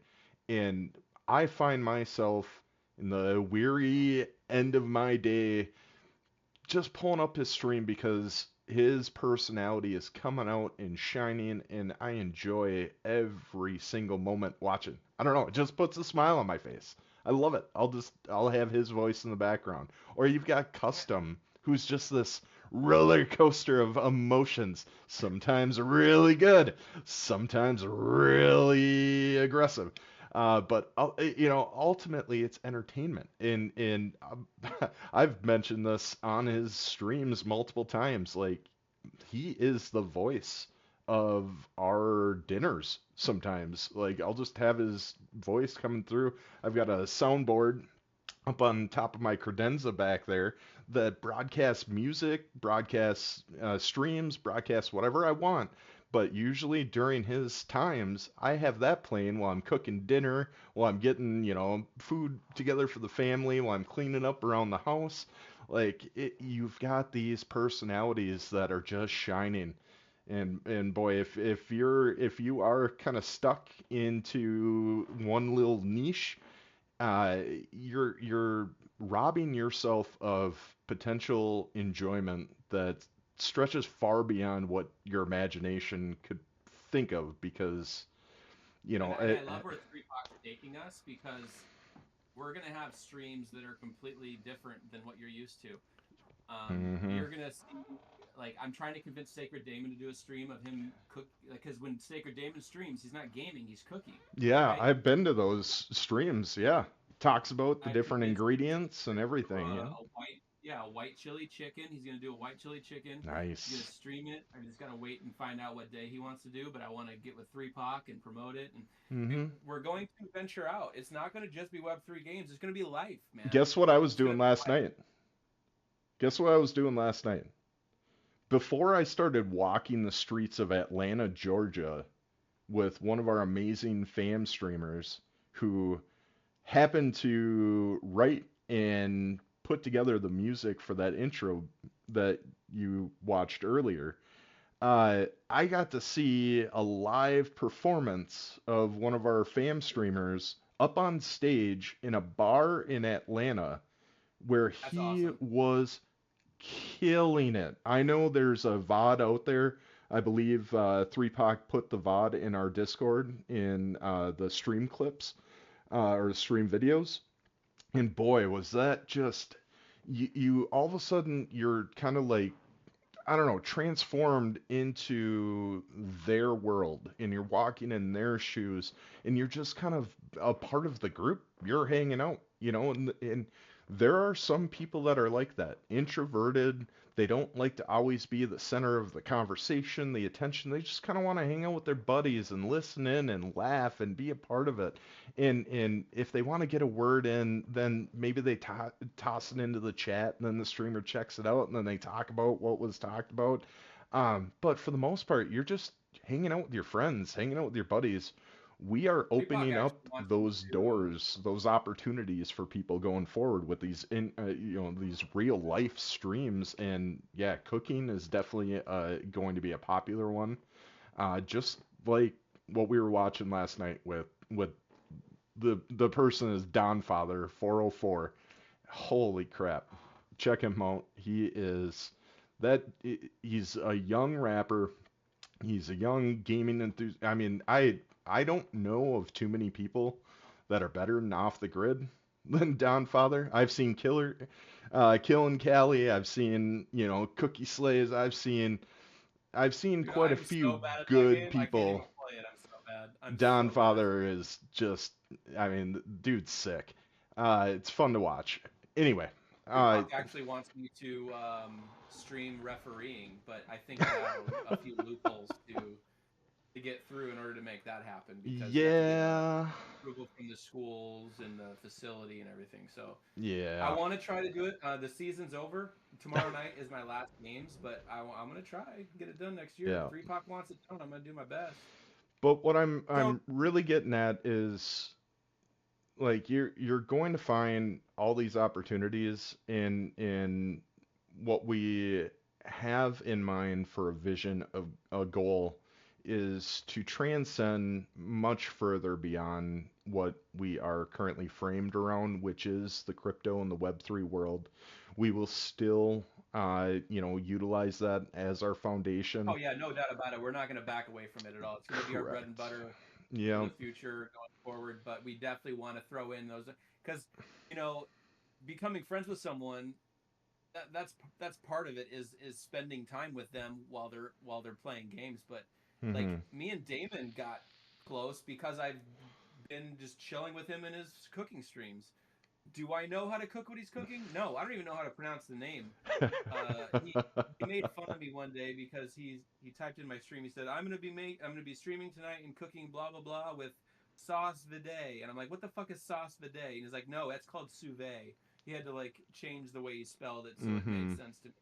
and I find myself in the weary end of my day just pulling up his stream because his personality is coming out and shining, and I enjoy every single moment watching. I don't know, it just puts a smile on my face. I love it. I'll have his voice in the background. Or you've got Custom, who's just this roller coaster of emotions. Sometimes really good, sometimes really aggressive. But ultimately, it's entertainment. And I've mentioned this on his streams multiple times. Like, he is the voice of our dinners sometimes. Like, I'll just have his voice coming through. I've got a soundboard up on top of my credenza back there that broadcasts music, broadcasts streams, broadcasts whatever I want. But usually during his times, I have that playing while I'm cooking dinner, while I'm getting, food together for the family, while I'm cleaning up around the house. You've got these personalities that are just shining. And boy, if you are kind of stuck into one little niche, you're robbing yourself of potential enjoyment that stretches far beyond what your imagination could think of because
And I love where Three Fox taking us because we're gonna have streams that are completely different than what you're used to.
hmm
You're gonna see, like, I'm trying to convince Sacred Damon to do a stream of him cook, because when Sacred Damon streams, he's not gaming, he's cooking,
yeah,
right?
I've been to those streams. Yeah, talks about the
I've
different
convinced him
ingredients and
to do
everything. Yeah,
a white chili chicken. He's gonna do a white chili chicken. He's gonna
nice.
stream it. I just gotta wait and find out what day he wants to do. But I want to get with 3POC and promote it. And
hmm
we're going to venture out. It's not gonna just be Web3 games. It's gonna be life, man.
Guess what I was
It's gonna
doing
be
last
life.
night? Guess what I was doing last night? Before I started walking the streets of Atlanta, Georgia, with one of our amazing fam streamers who happened to write and put together the music for that intro that you watched earlier. I got to see a live performance of one of our fam streamers up on stage in a bar in Atlanta where
That's
he
awesome.
was killing it. I know there's a VOD out there. I believe 3POC put the VOD in our Discord in the stream clips or stream videos. And boy, was that just you all of a sudden you're kind of like I don't know, transformed into their world and you're walking in their shoes and you're just kind of a part of the group. You're hanging out, and there are some people that are like that, introverted. They don't like to always be the center of the conversation, the attention. They just kind of want to hang out with their buddies and listen in and laugh and be a part of it. And if they want to get a word in, then maybe they toss it into the chat, and then the streamer checks it out, and then they talk about what was talked about. But for the most part, you're just hanging out with your friends, hanging out with your buddies. We are
3POC
opening up
actually wants me
those
to.
doors, those opportunities for people going forward with these real life streams. And yeah, cooking is definitely going to be a popular one. Just like what we were watching last night with the person is Don Father 404. Holy crap. Check him out. That he's a young rapper. He's a young gaming enthusiast. I mean, I don't know of too many people that are better than Off the Grid than Don Father. I've seen Killin' Cali. I've seen, Cookie Slays. I've seen
Dude,
quite a
I'm
few
so bad at that
good
game. I can't even
people.
play it. I'm so bad. I'm
Don
so bad.
Father is just, I mean, the dude's sick. It's fun to watch. Anyway, uh,
3POC actually wants me to stream refereeing, but I think I have a few loopholes to get through in order to make that happen because you have to get
yeah,
approval from the schools and the facility and everything. So I
yeah,
want to try to do it. The season's over. Tomorrow night is my last games, but I'm gonna try and get it done next year. If
yeah.
3POC wants it done, I'm gonna do my best.
But what I'm
So
I'm really getting at is like you're going to find all these opportunities in what we have in mind for a vision of a goal is to transcend much further beyond what we are currently framed around, which is the crypto and the Web3 world. We will still, utilize that as our
Oh
foundation.
yeah, no doubt about it. We're not going to back away from it at all. It's going to be our bread and
Correct.
butter for
Yeah,
the future going forward. But we definitely want to throw in those because you know becoming friends with someone that's part of it is spending time with them while they're playing games. But like
hmm.
me and Damon got close because I've been just chilling with him in his cooking streams. Do I know how to cook what he's cooking? No, I don't even know how to pronounce the name. He made fun of me one day because he typed in my stream. He said, I'm gonna be streaming tonight and cooking blah blah blah with sauce vide." And I'm like, "What the fuck is sauce vide?" And he's like, "No, that's called sous vide." He had to like change the way he spelled it so it made
Hmm.
sense to me.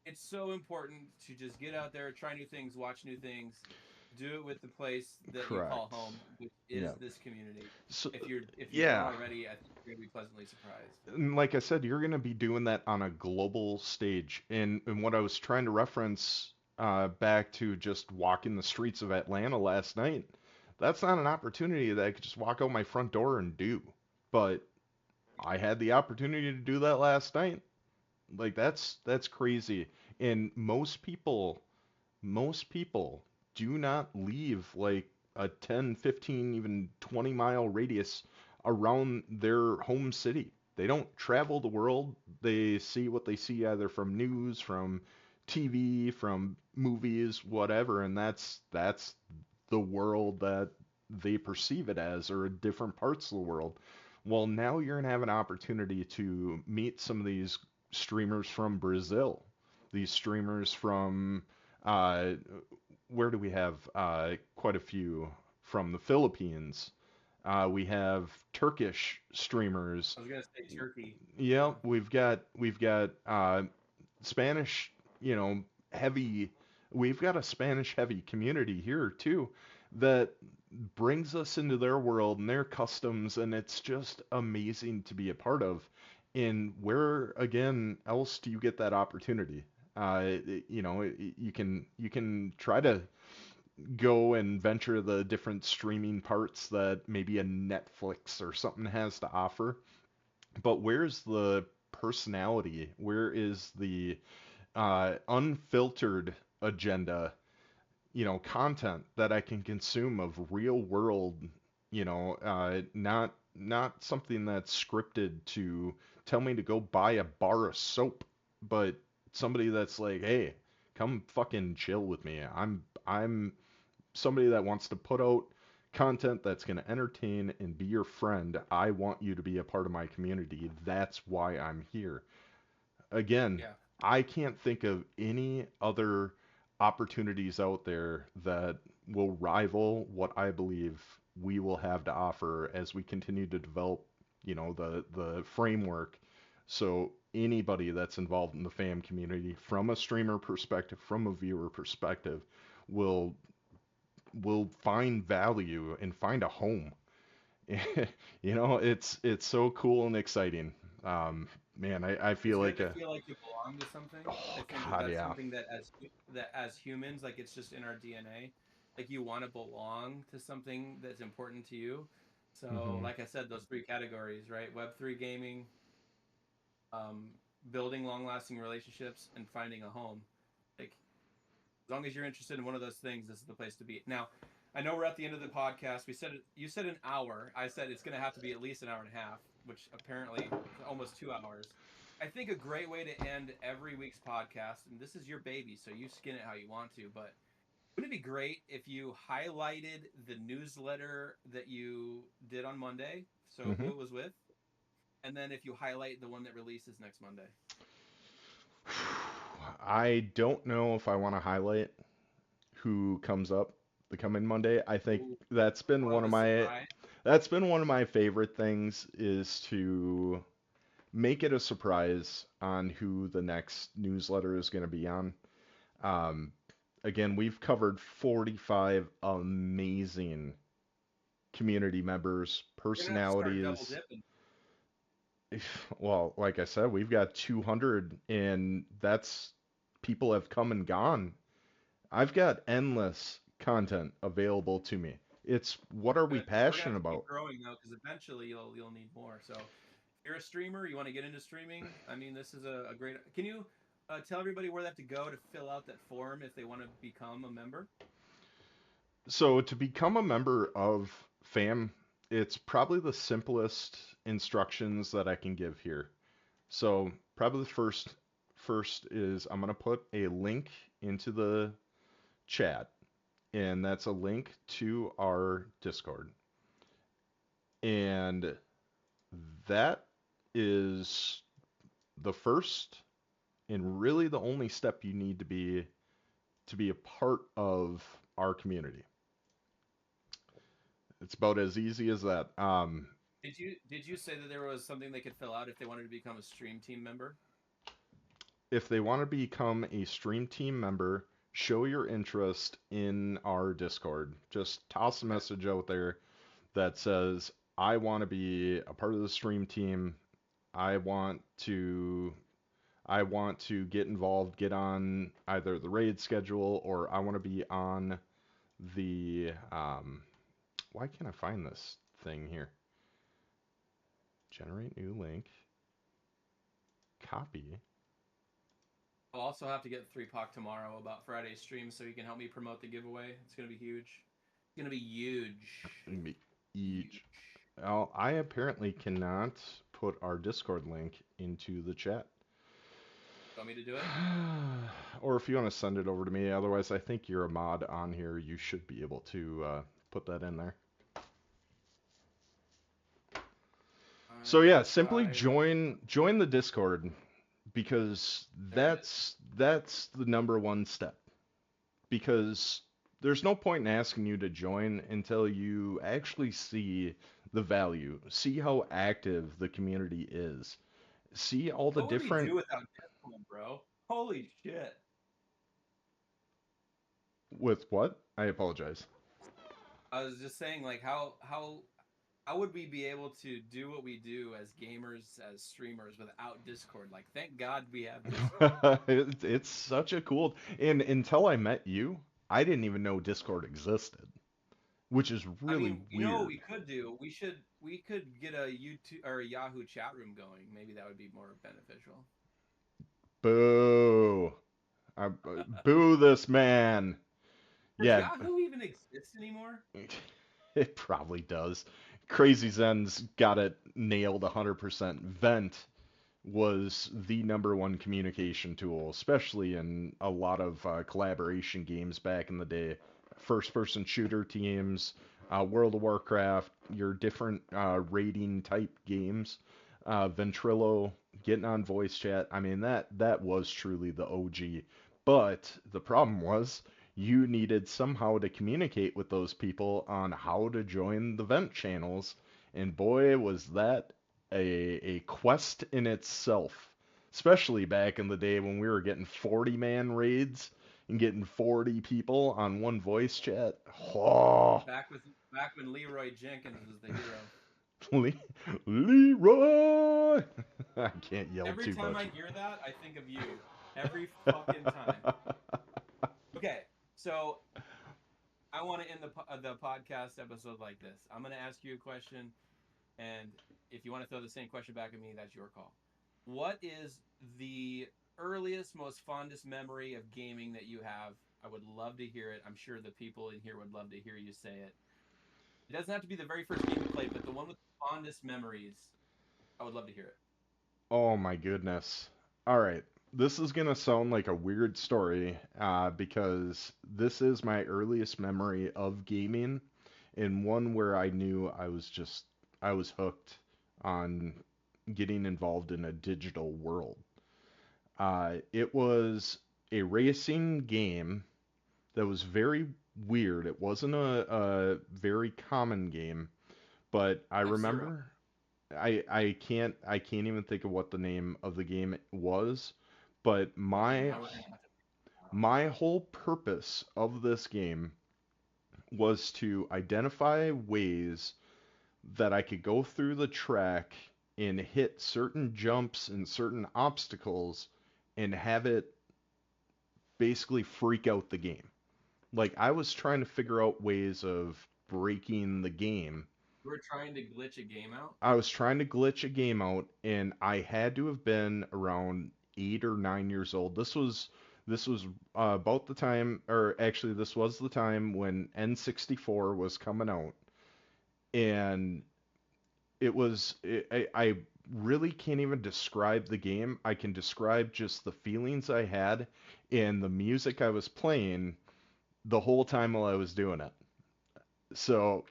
It's so important to just get out there, try new things, watch new things, do it with the place that you call
Correct.
home, which is
Yeah.
this community.
So,
If you don't
yeah.
already, I think you're gonna be pleasantly surprised.
And like I said, you're going to be doing that on a global stage. And what I was trying to reference back to just walking the streets of Atlanta last night, that's not an opportunity that I could just walk out my front door and do. But I had the opportunity to do that last night. Like that's crazy. And most people do not leave like a 10, 15, even 20-mile radius around their home city. They don't travel the world. They see what they see either from news, from TV, from movies, whatever, and that's the world that they perceive it as, or different parts of the world. Well, now you're gonna have an opportunity to meet some of these streamers from Brazil, these streamers from uh, where do we have quite a few from the Philippines. We have Turkish streamers.
I was gonna say Turkey.
Yeah,
Yeah.
we've got Spanish, heavy. We've got a Spanish heavy community here too that brings us into their world and their customs, and it's just amazing to be a part of. And where again else do you get that opportunity? You can try to go and venture the different streaming parts that maybe a Netflix or something has to offer, but where's the personality? Where is the unfiltered agenda, content that I can consume of real world, not something that's scripted to tell me to go buy a bar of soap, but somebody that's like, hey, come fucking chill with me. I'm somebody that wants to put out content that's going to entertain and be your friend. I want you to be a part of my community. That's why I'm here. Again,
Yeah.
I can't think of any other opportunities out there that will rival what I believe we will have to offer as we continue to develop, the framework. So anybody that's involved in the fam community, from a streamer perspective, from a viewer perspective, will will find value and find a home. It's so cool and exciting. Man, I
It's
feel
good
like
to
a
feel like you belong to something. I
oh
think that
God,
that's
yeah.
something that as humans, like it's just in our DNA. Like you want to belong to something that's important to you. So,
Hmm.
like I said, those three categories, right? Web3 gaming, um, building long-lasting relationships, and finding a home. Like as long as you're interested in one of those things, this is the place to be. Now, I know we're at the end of the podcast. You said an hour. I said it's going to have to be at least an hour and a half, which apparently is almost 2 hours. I think a great way to end every week's podcast, and this is your baby, so you skin it how you want to, but wouldn't it be great if you highlighted the newsletter that you did on Monday, so who
Hmm.
it was with, and then if you highlight the one that releases next Monday?
I don't know if I want to highlight who comes up the coming Monday. I think
Ooh,
that's been
more
one
of
of
a
my
surprise.
that's been one of my favorite things is to make it a surprise on who the next newsletter is going to be on. Um, Again, we've covered 45 amazing community members,
You're gonna have to start double
personalities.
dipping.
Well, like I said, we've got 200, and that's people have come and gone. I've got endless content available to me. It's what are we
Good. We're gonna
passionate
have to keep
about?
growing though, because eventually you'll need more. So if you're a streamer, you want to get into streaming. I mean, this is a great. Can you tell everybody where they have to go to fill out that form if they want to become a member?
So to become a member of FAM, it's probably the simplest instructions that I can give here. So probably the first is I'm gonna put a link into the chat, and that's a link to our Discord. And that is the first and really the only step you need to be a part of our community. It's about as easy as that.
Did you say that there was something they could fill out if they wanted to become a stream team member?
If they want to become a stream team member, show your interest in our Discord. Just toss a
Okay.
message out there that says, I want to be a part of the stream team. I want to I want to get involved, get on either the raid schedule, or I want to be on the why can't I find this thing here? Generate new link, copy.
I'll also have to get 3POC tomorrow about Friday's stream so you can help me promote the giveaway. It's gonna be huge. It's gonna be huge.
Each.
Huge.
Well, I apparently cannot put our Discord link into the chat.
Want me to do it?
Or if you want to send it over to me, otherwise I think you're a mod on here. You should be able to put that in there.
I
So
will
yeah, simply
try.
join the Discord because
There it is.
that's the number one step. Because there's no point in asking you to join until you actually see the value, see how active the community is, see all the
What would we
different
do without Discord, bro? Holy shit.
with what? I apologize.
I was just saying, like, how would we be able to do what we do as gamers, as streamers, without Discord? Like, thank God we have Discord.
It's such a cool, and until I met you, I didn't even know Discord existed, which is
I
really
mean, you know what
weird.
we could do? We could get a YouTube or a Yahoo chat room going. Maybe that would be more beneficial.
Boo. Boo this man.
Does
Yeah,
Yahoo even exist anymore?
it probably does. Crazy Zen's got it nailed 100%. Vent was the number one communication tool, especially in a lot of collaboration games back in the day. First person shooter teams, World of Warcraft, your different raiding type games. Ventrilo, getting on voice chat. I mean, that was truly the OG. But the problem was you needed somehow to communicate with those people on how to join the vent channels. And boy, was that a quest in itself, especially back in the day when we were getting 40-man raids and getting 40 people on one voice chat. Oh,
Back with back when Leroy Jenkins was the hero.
Leroy! I can't yell
Every
too
time I
much.
hear that, I think of you. Every fucking time. Okay, so I want to end the podcast episode like this. I'm going to ask you a question, and if you want to throw the same question back at me, that's your call. What is the earliest, most fondest memory of gaming that you have? I would love to hear it. I'm sure the people in here would love to hear you say it. It doesn't have to be the very first game you played, but the one with the fondest memories. I would love to hear it.
Oh my goodness. All right. This is going to sound like a weird story because this is my earliest memory of gaming and one where I knew I was hooked on getting involved in a digital world. It was a racing game that was very weird. It wasn't a very common game, but I
F-Zero.
remember I can't even think of what the name of the game was, but
Okay, now we're gonna have to.
my whole purpose of this game was to identify ways that I could go through the track and hit certain jumps and certain obstacles and have it basically freak out the game. Like I was trying to figure out ways of breaking the game.
We're trying to glitch a game out.
I was trying to glitch a game out, and I had to have been around 8 or 9 years old. This was about the time, or actually, this was the time when N64 was coming out, and I really can't even describe the game. I can describe just the feelings I had and the music I was playing the whole time while I was doing it. So,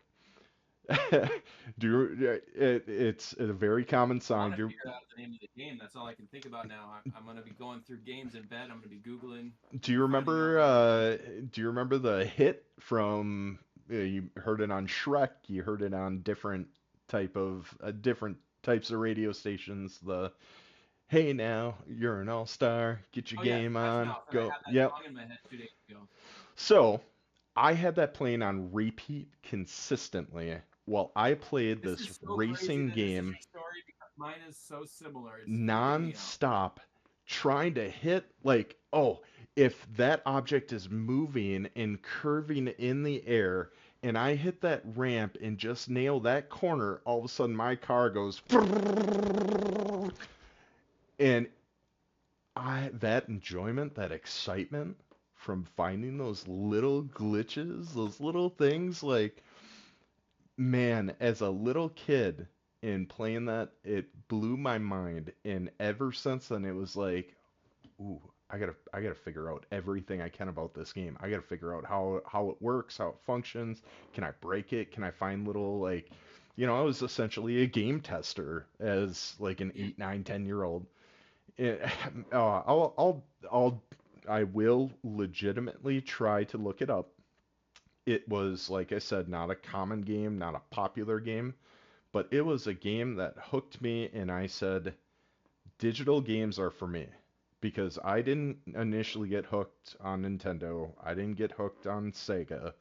it's a very common
I
song.
want to figure out the name of the game. That's all I can think about now. I'm going to be going through games in bed. I'm going to be Googling,
Do you
finding out
remember?
what it is.
Do you remember the hit from? You heard it on Shrek. You heard it on different types of radio stations. The "Hey now, you're an all-star. Get your
Oh, yes,
game
West
on.
Mouth. And I
Go."
had that
Yep.
song in my head 2 days ago.
So I had that playing on repeat consistently while I played
This
this
is so crazy
racing
that this is
game
your story because mine is so similar. It's freaking me out.
non-stop, trying to hit, like, oh, if that object is moving and curving in the air and I hit that ramp and just nail that corner, all of a sudden my car goes and that enjoyment, that excitement from finding those little glitches, those little things, like, man, as a little kid and playing that, it blew my mind. And ever since then, it was like, ooh, I gotta figure out everything I can about this game. I gotta figure out how it works, how it functions. Can I break it? Can I find little, like, I was essentially a game tester as like an
Yeah.
8, 9, 10-year old. Eh, I will legitimately try to look it up. It was, like I said, not a common game, not a popular game, but it was a game that hooked me, and I said, digital games are for me. Because I didn't initially get hooked on Nintendo, I didn't get hooked on Sega.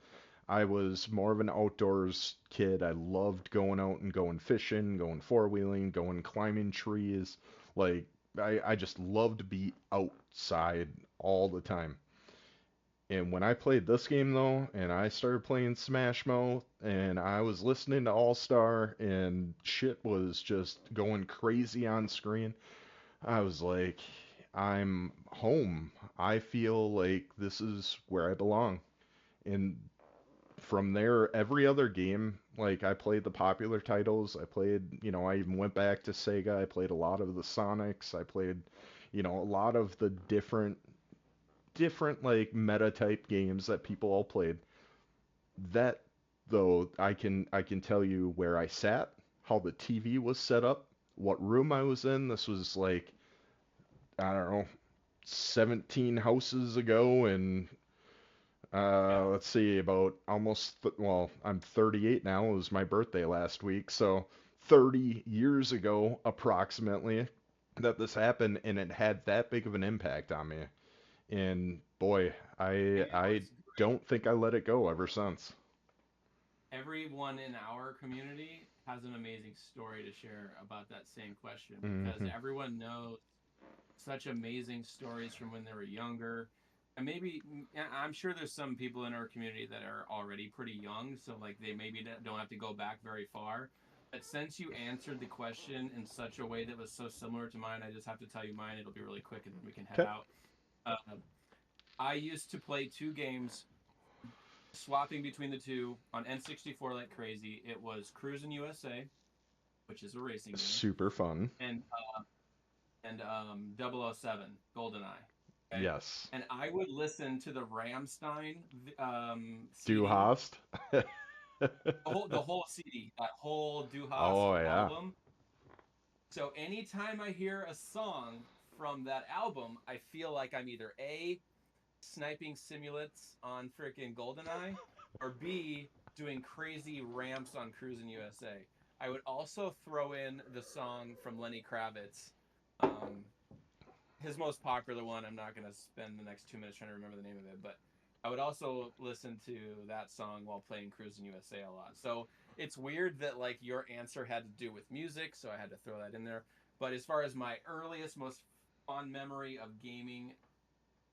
I was more of an outdoors kid. I loved going out and going fishing, going four-wheeling, going climbing trees. Like, I just loved to be outside all the time. And when I played this game though, and I started playing Smash Mouth, and I was listening to All Star, and shit was just going crazy on screen, I was like, I'm home. I feel like this is where I belong. And from there, every other game, like I played the popular titles. I played, I even went back to Sega. I played a lot of the Sonics. I played, a lot of the different like meta type games that people all played. That though, I can tell you where I sat, how the TV was set up, what room I was in. This was like, I don't know, 17 houses ago, and
Yeah.
let's see, about well, I'm 38 now. It was my birthday last week, so 30 years ago approximately that this happened, and it had that big of an impact on me. And boy, I
And you know
I
what's great?
don't think I let it go ever since.
Everyone in our community has an amazing story to share about that same question because
Hmm.
everyone knows such amazing stories from when they were younger. And maybe I'm sure there's some people in our community that are already pretty young, so like they maybe don't have to go back very far. But since you answered the question in such a way that was so similar to mine, I just have to tell you mine. It'll be really quick, and then we can head
Okay.
out. Uh, I used to play two games, swapping between the two on N64 like crazy. It was Cruisin' USA, which is a racing game,
Super fun.
and Double O 007 GoldenEye. Okay,
Yes.
and I would listen to the Ramstein
Du
CD,
hast.
the whole CD, that whole Du Hast
Oh yeah.
album. So anytime I hear a song from that album, I feel like I'm either A, sniping simulates on freaking GoldenEye, or B, doing crazy ramps on Cruisin' USA. I would also throw in the song from Lenny Kravitz, um, his most popular one. I'm not gonna spend the next 2 minutes trying to remember the name of it, but I would also listen to that song while playing Cruising USA a lot. So it's weird that like your answer had to do with music, so I had to throw that in there. But as far as my earliest, most fond memory of gaming,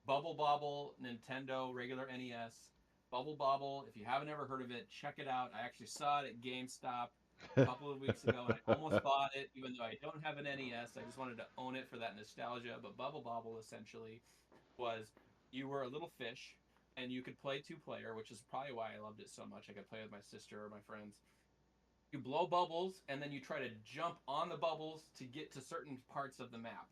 Bubble Bobble, Nintendo, regular NES. Bubble Bobble, if you haven't ever heard of it, check it out. I actually saw it at GameStop a couple of weeks ago, and I almost bought it, even though I don't have an NES. I just wanted to own it for that nostalgia. But Bubble Bobble essentially was you were a little fish, and you could play two-player, which is probably why I loved it so much. I could play with my sister or my friends. You blow bubbles, and then you try to jump on the bubbles to get to certain parts of the map.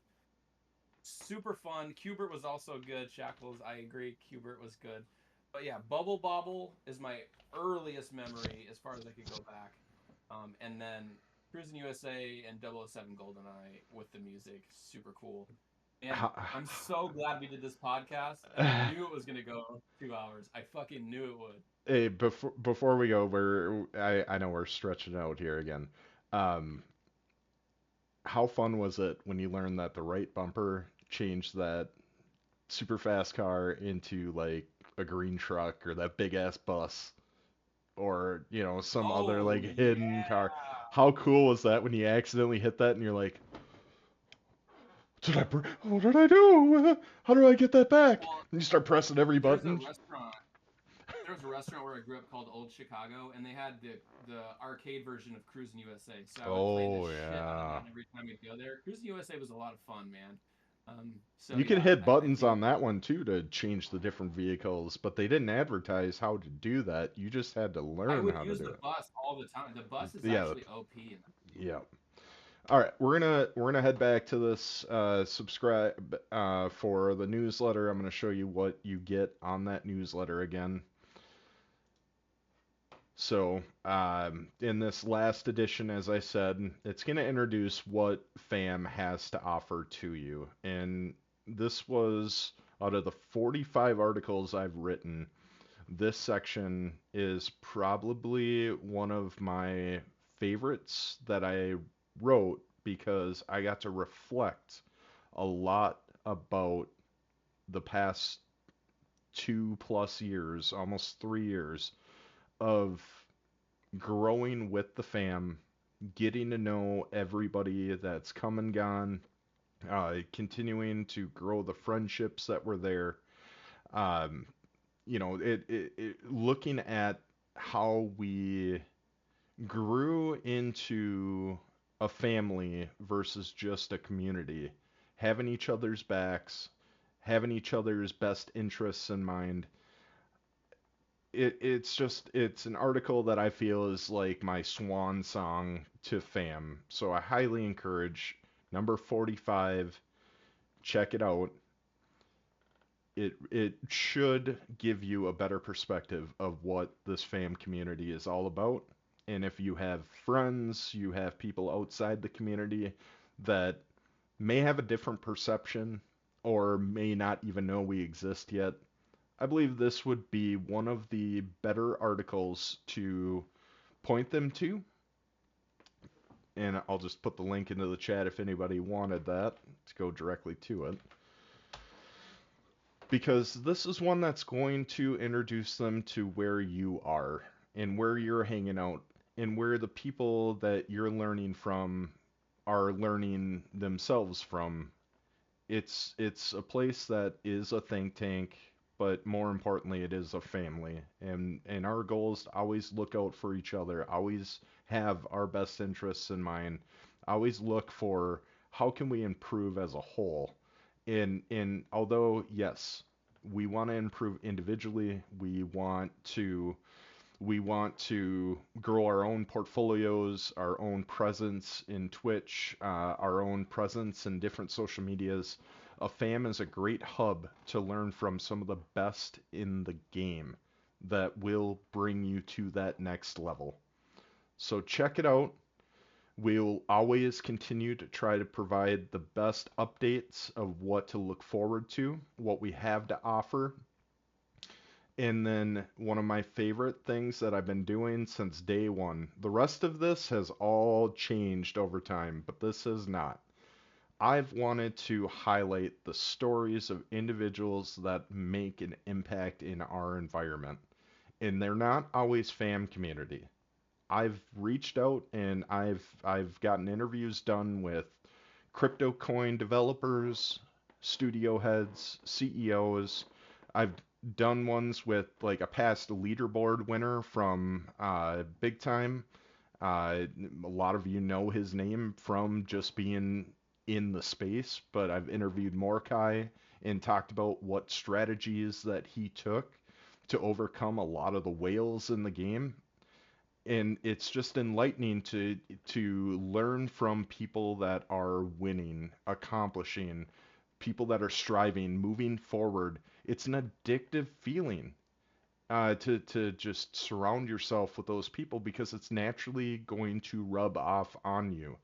Super fun. Cubert was also good. Shackles, I agree. Cubert was good. But yeah, Bubble Bobble is my earliest memory as far as I could go back. And then Cruising USA and 007 GoldenEye with the music, super cool. And I'm so glad we did this podcast. And I knew it was gonna go 2 hours. I fucking knew it would.
Hey, before we go, I know we're stretching out here again. Um, how fun was it when you learned that the right bumper changed that super fast car into like a green truck or that big ass bus or some other
Oh
like hidden car?
yeah.
How cool was that when you accidentally hit that and you're like, what did I do? How do I get that back?
Well,
And you start pressing every
there's a
button.
restaurant there was a restaurant where I grew up called Old Chicago, and they had the arcade version of Cruising USA. So I would play the
Oh
shit out of
yeah.
that every time we'd go there. Cruising USA was a lot of fun, man. So
You could
yeah,
hit
I
buttons
think
on that one too to change the different vehicles, but they didn't advertise how to do that. You just had to
I
learn
would
how to
use
do
the
it.
bus all the time. The bus is
Yeah,
actually OP in that game.
yeah. All right, we're gonna head back to this. Subscribe for the newsletter. I'm gonna show you what you get on that newsletter again. So, in this last edition, as I said, it's going to introduce what FAM has to offer to you. And this was out of the 45 articles I've written, this section is probably one of my favorites that I wrote because I got to reflect a lot about the past 2+ years, almost 3 years of growing with the fam, getting to know everybody that's come and gone, continuing to grow the friendships that were there. Um, looking at how we grew into a family versus just a community, having each other's backs, having each other's best interests in mind. It's an article that I feel is like my swan song to fam. So I highly encourage number 45, check it out. It should give you a better perspective of what this fam community is all about. And if you have friends, you have people outside the community that may have a different perception or may not even know we exist yet, I believe this would be one of the better articles to point them to. And I'll just put the link into the chat if anybody wanted that to go directly to it. Because this is one that's going to introduce them to where you are and where you're hanging out and where the people that you're learning from are learning themselves from. It's a place that is a think tank, but more importantly, it is a family. And our goal is to always look out for each other, always have our best interests in mind, always look for how can we improve as a whole. And although yes, we want to improve individually, we want to grow our own portfolios, our own presence in Twitch, our own presence in different social medias. A fam is a great hub to learn from some of the best in the game that will bring you to that next level. So check it out. We'll always continue to try to provide the best updates of what to look forward to, what we have to offer. And then one of my favorite things that I've been doing since day one, the rest of this has all changed over time, but this has not. I've wanted to highlight the stories of individuals that make an impact in our environment. And they're not always fam community. I've reached out and I've gotten interviews done with crypto coin developers, studio heads, CEOs. I've done ones with like a past leaderboard winner from Big Time. A lot of you know his name from just being in the space, but I've interviewed Mordecai and talked about what strategies that he took to overcome a lot of the whales in the game. And it's just enlightening to learn from people that are winning, accomplishing, people that are striving, moving forward. It's an addictive feeling to just surround yourself with those people because it's naturally going to rub off on you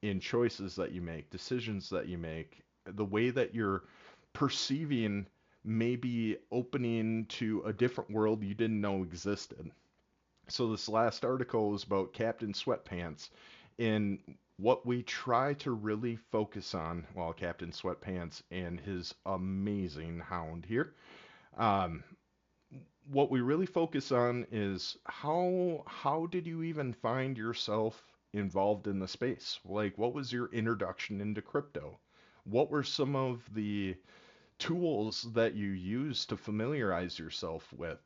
in choices that you make, decisions that you make, the way that you're perceiving maybe opening to a different world you didn't know existed. So this last article is about Captain Sweatpants, and what we try to really focus on, well, Captain Sweatpants and his amazing hound here. Um, what we really focus on is how did you even find yourself involved in the space? Like, what was your introduction into crypto? What were some of the tools that you used to familiarize yourself with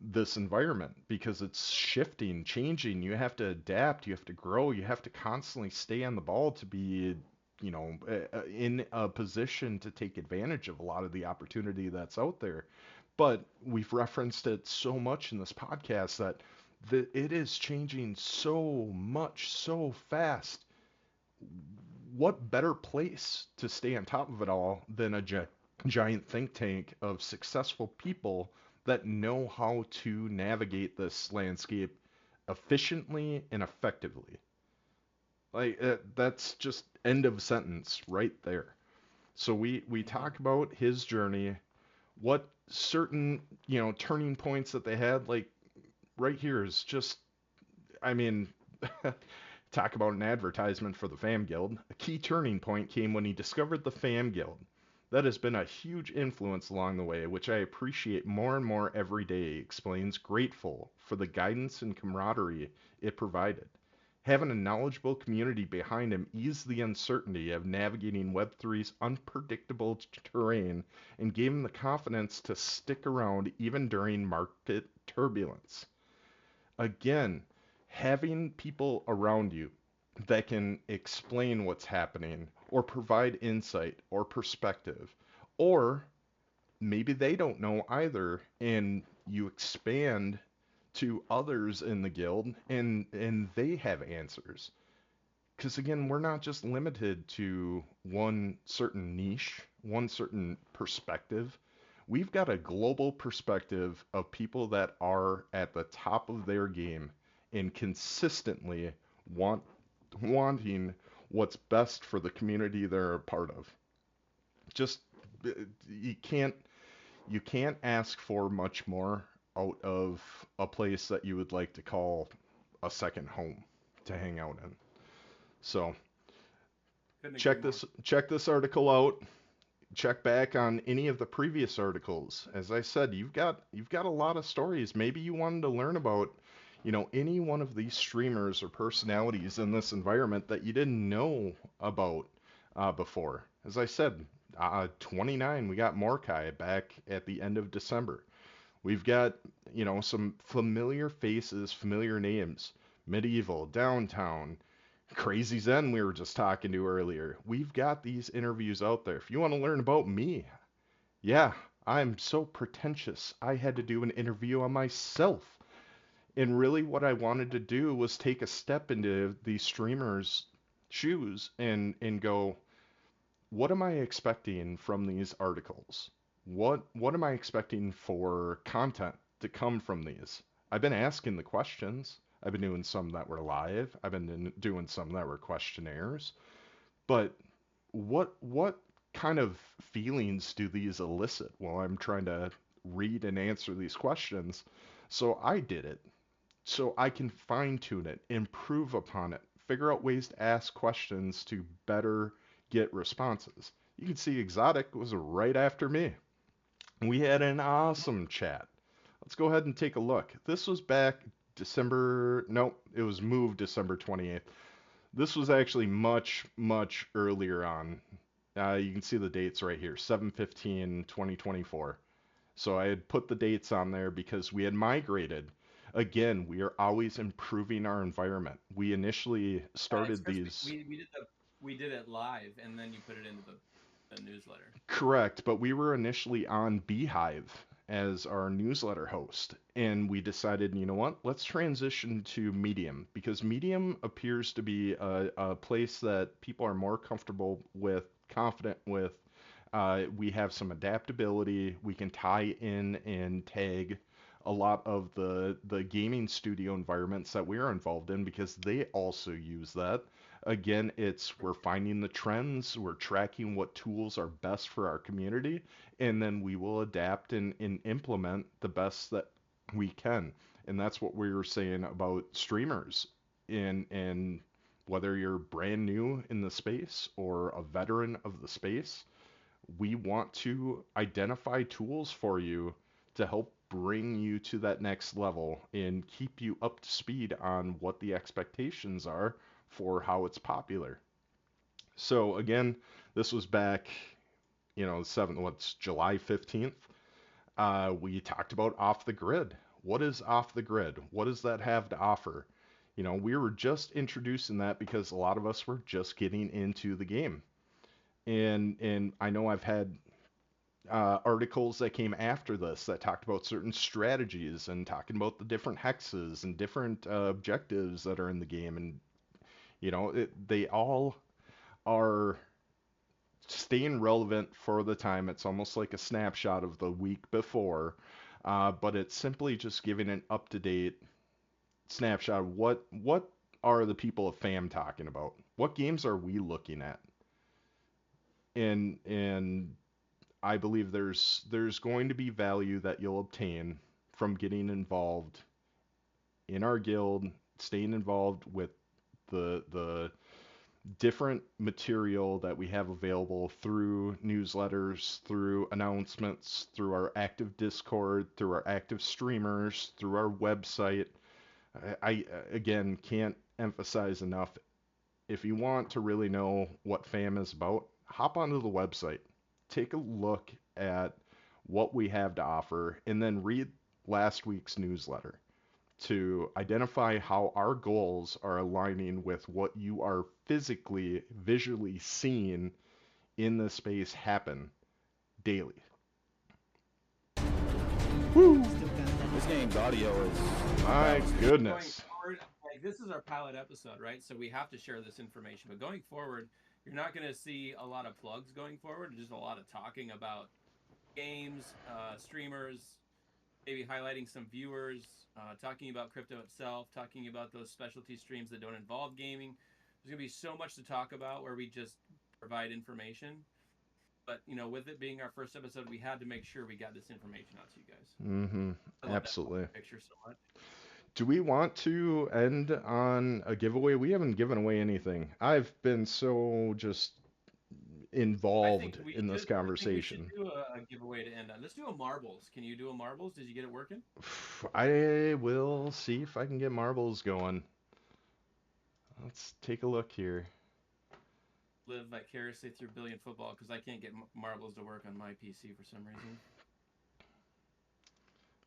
this environment? Because it's shifting, changing. You have to adapt, you have to grow, you have to constantly stay on the ball to be, in a position to take advantage of a lot of the opportunity that's out there. But we've referenced it so much in this podcast that it is changing so much, so fast. What better place to stay on top of it all than a giant think tank of successful people that know how to navigate this landscape efficiently and effectively? Like that's just end of sentence right there. So we
Mhm.
talk about his journey, what certain, turning points that they had. Like right here is just, I mean, talk about an advertisement for the Fam Guild. A key turning point came when he discovered the Fam Guild. That has been a huge influence along the way, which I appreciate more and more every day, explains, grateful for the guidance and camaraderie it provided. Having a knowledgeable community behind him eased the uncertainty of navigating Web3's unpredictable terrain and gave him the confidence to stick around even during market turbulence. Again, having people around you that can explain what's happening or provide insight or perspective, or maybe they don't know either, and you expand to others in the guild and they have answers. Because again, we're not just limited to one certain niche, one certain perspective. We've got a global perspective of people that are at the top of their game and consistently want wanting what's best for the community they're a part of. Just uh, you can't you can't ask for much more out of a place that you would like to call a second home to hang out in. So
Couldn't agree more.
check this article out. Check back on any of the previous articles. As I said, you've got a lot of stories. Maybe you wanted to learn about, any one of these streamers or personalities in this environment that you didn't know about before. As I said, 29, we got Morkai back at the end of December. We've got, some familiar faces, familiar names. Medieval, Downtown, Crazy Zen we were just talking to earlier. We've got these interviews out there. If you want to learn about me, yeah, I'm so pretentious. I had to do an interview on myself. And really what I wanted to do was take a step into these streamers' shoes and go, what am I expecting from these articles? What am I expecting for content to come from these? I've been asking the questions. I've been doing some that were live. I've been doing some that were questionnaires. But what kind of feelings do these elicit while I'm trying to read and answer these questions? So I did it so I can fine tune it, improve upon it, figure out ways to ask questions to better get responses. You can see Exotic was right after me. We had an awesome chat. Let's go ahead and take a look. This was back December, no, it was moved December 28th. This was actually much, much earlier on. You can see the dates right here, 7/15/2024. So I had put the dates on there because we had migrated. Again, we are always improving our environment. We initially started these.
We did it live, and then you put it into the newsletter.
Correct, but we were initially on Beehive as our newsletter host, and we decided, you know what, let's transition to Medium because Medium appears to be a place that people are more comfortable with, confident with. We have some adaptability. We can tie in and tag a lot of the gaming studio environments that we're involved in because they also use that. Again, it's we're finding the trends, we're tracking what tools are best for our community, and then we will adapt and implement the best that we can. And that's what we were saying about streamers and whether you're brand new in the space or a veteran of the space, we want to identify tools for you to help bring you to that next level and keep you up to speed on what the expectations are for how it's popular. So again, this was back, you know, July 15th. We talked about off the grid. What is off the grid? What does that have to offer? You know, we were just introducing that because a lot of us were just getting into the game. And I know I've had articles that came after this that talked about certain strategies and talking about the different hexes and different objectives that are in the game. And, you know, they all are staying relevant for the time. It's almost like a snapshot of the week before, but it's simply just giving an up to date snapshot of what are the people of FAM talking about? What games are we looking at? And I believe there's going to be value that you'll obtain from getting involved in our guild, staying involved with the different material that we have available through newsletters, through announcements, through our active Discord, through our active streamers, through our website. I again can't emphasize enough. If you want to really know what FAM is about, hop onto the website. Take a look at what we have to offer and then read last week's newsletter to identify how our goals are aligning with what you are physically, visually seeing in the space happen daily. Woo!
This game's audio is...
My goodness.
Forward, like, this is our pilot episode, right? So we have to share this information. But going forward, you're not going to see a lot of plugs going forward. Just a lot of talking about games, streamers, maybe highlighting some viewers, talking about crypto itself, talking about those specialty streams that don't involve gaming. There's going to be so much to talk about where we just provide information. But, you know, with it being our first episode, we had to make sure we got this information out to you guys.
Mm-hmm. Absolutely.
Picture so much.
Do we want to end on a giveaway? We haven't given away anything. I've been so just involved in this conversation.
I think we should do a giveaway to end on. Let's do a marbles. Can you do a marbles? Did you get it working?
I will see if I can get marbles going. Let's take a look here.
Live vicariously through Billi and football because I can't get marbles to work on my PC for some reason.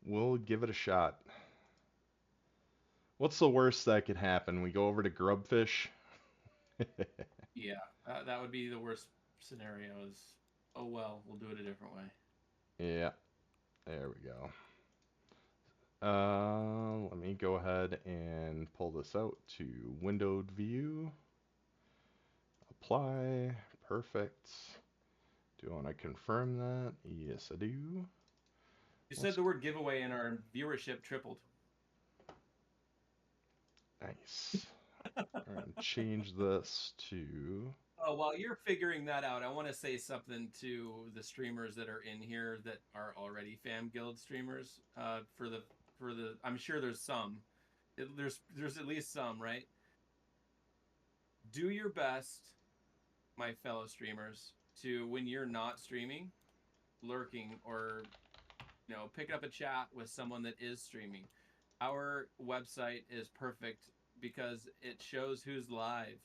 We'll give it a shot. What's the worst that could happen? We go over to Grubfish?
Yeah, that would be the worst scenario is, oh well, we'll do it a different way.
Yeah, there we go. Let me go ahead and pull this out to windowed view. Apply, perfect. Do I want to confirm that? Yes, I do.
You said the word giveaway and our viewership tripled.
Nice. I'm going to change this to...
Oh, while you're figuring that out, I want to say something to the streamers that are in here that are already Fam Guild streamers. For the I'm sure there's some. There's at least some, right? Do your best my fellow streamers to, when you're not streaming, lurking, or picking up a chat with someone that is streaming. Our website is perfect because it shows who's live.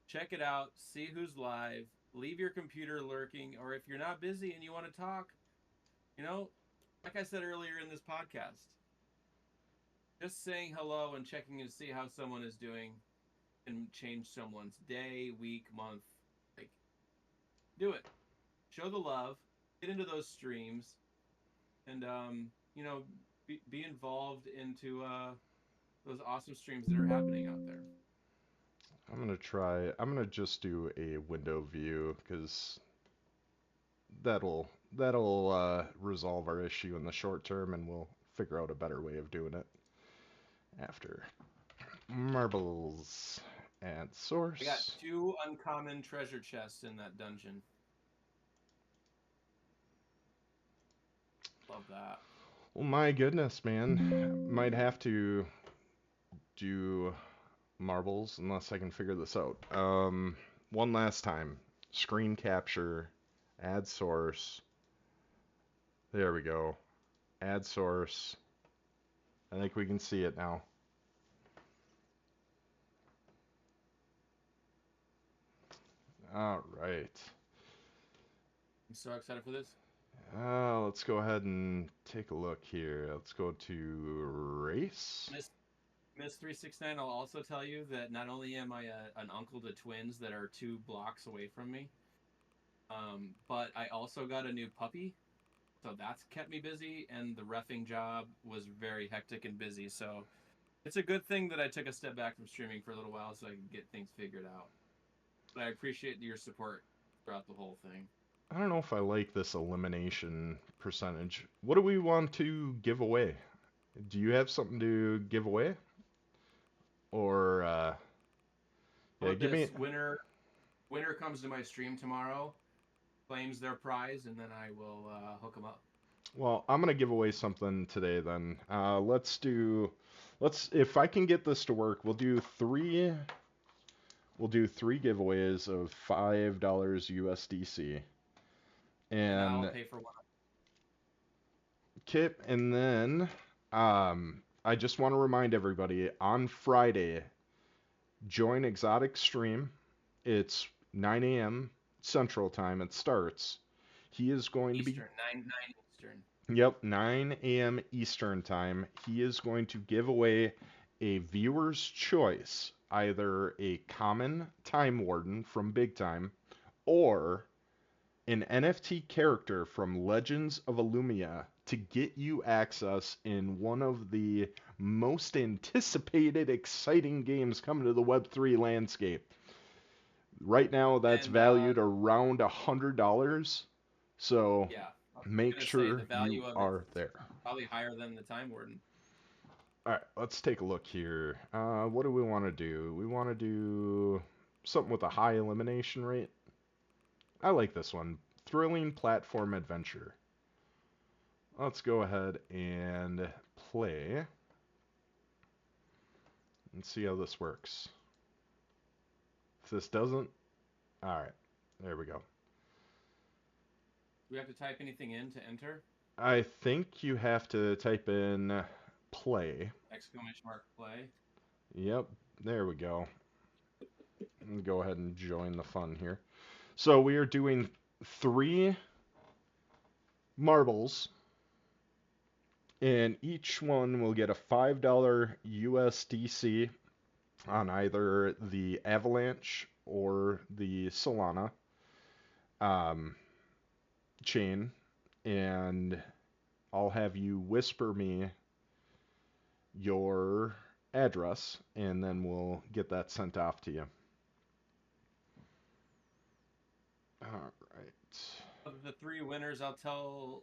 Check it out, see who's live, leave your computer lurking, or if you're not busy and you want to talk, like I said earlier in this podcast, just saying hello and checking to see how someone is doing can change someone's day, week, month. Like, do it. Show the love. Get into those streams, and be involved into those awesome streams that are happening out there.
I'm gonna just do a window view because that'll resolve our issue in the short term, and we'll figure out a better way of doing it after. Marbles and source.
I got 2 uncommon treasure chests in that dungeon. Love that.
Well, my goodness, man. Might have to do marbles unless I can figure this out. One last time. Screen capture, add source. There we go. Add source. I think we can see it now. All right.
I'm so excited for this.
Let's go ahead and take a look here. Let's go to race.
Miss 369, I'll also tell you that not only am I an uncle to twins that are 2 blocks away from me, but I also got a new puppy, so that's kept me busy, and the reffing job was very hectic and busy, so it's a good thing that I took a step back from streaming for a little while so I could get things figured out. But I appreciate your support throughout the whole thing.
I don't know if I like this elimination percentage. What do we want to give away? Do you have something to give away? Or, yeah, give me...
Winner comes to my stream tomorrow, claims their prize, and then I will hook them up.
Well, I'm gonna give away something today then. If I can get this to work, we'll do three giveaways of $5 USDC. And
I'll pay for one.
Kip, and then I just want to remind everybody, on Friday, join Exotic stream. It's 9 a.m. Central Time. It starts. He is going to be...
9 Eastern.
Yep, 9 a.m. Eastern Time. He is going to give away a viewer's choice, either a common Time Warden from Big Time, or an NFT character from Legends of Illumia to get you access in one of the most anticipated, exciting games coming to the Web3 landscape. Right now, that's valued around $100. So
yeah,
make sure you are there.
Probably higher than the Time Warden.
All right, let's take a look here. What do we want to do? We want to do something with a high elimination rate. I like this one. Thrilling platform adventure. Let's go ahead and play and see how this works. If this doesn't, all right, there we go.
Do we have to type anything in to enter?
I think you have to type in play.
!play.
Yep, there we go. Go ahead and join the fun here. So we are doing 3 marbles, and each one will get a $5 USDC on either the Avalanche or the Solana chain, and I'll have you whisper me your address, and then we'll get that sent off to you. All right.
Of the 3 winners, I'll tell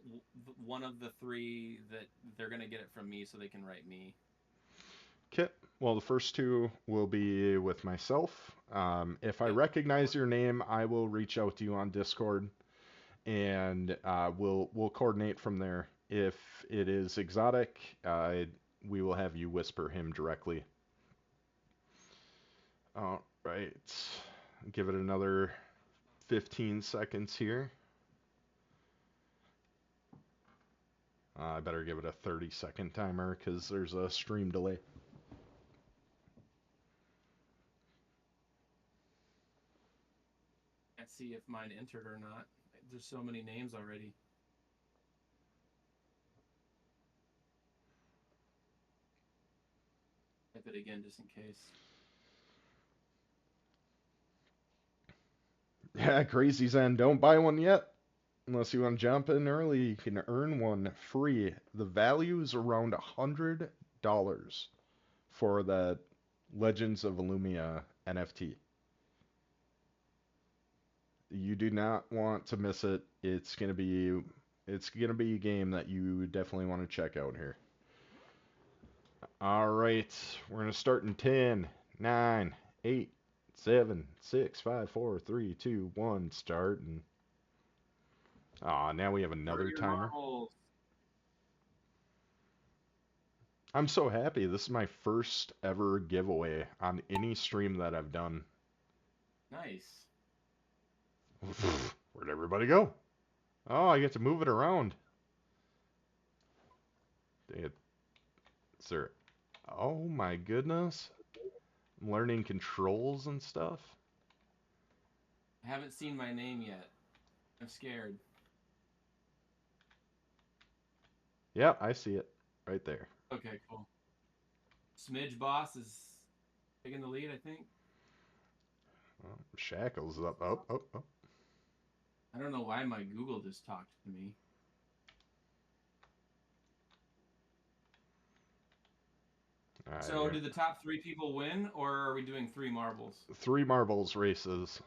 one of the 3 that they're going to get it from me so they can write me.
Okay. Well, the first 2 will be with myself. If I recognize your name, I will reach out to you on Discord, and we'll coordinate from there. If it is Exotic, we will have you whisper him directly. All right. Give it another 15 seconds here. I better give it a 30-second timer because there's a stream delay.
Can't see if mine entered or not. There's so many names already. Type it again just in case.
Yeah, Crazy Zen, don't buy one yet. Unless you want to jump in early, you can earn one free. The value is around $100 for that Legends of Illumia NFT. You do not want to miss it. It's gonna be a game that you definitely want to check out here. All right, we're gonna start in 10, 9, 8, 7, 6, 5, 4, 3, 2, 1, start. And now we have another timer.
Marbles.
I'm so happy. This is my first ever giveaway on any stream that I've done.
Nice.
Where'd everybody go? Oh, I get to move it around. Dang it. Sir. Oh my goodness. I'm learning controls and stuff.
I haven't seen my name yet. I'm scared.
Yep, I see it. Right there.
Okay, cool. Smidge Boss is taking the lead, I think.
Shackles up, up, up, up.
I don't know why my Google just talked to me.
Right,
So,
here.
do the top 3 people win, or are we doing 3 marbles?
3 marbles races.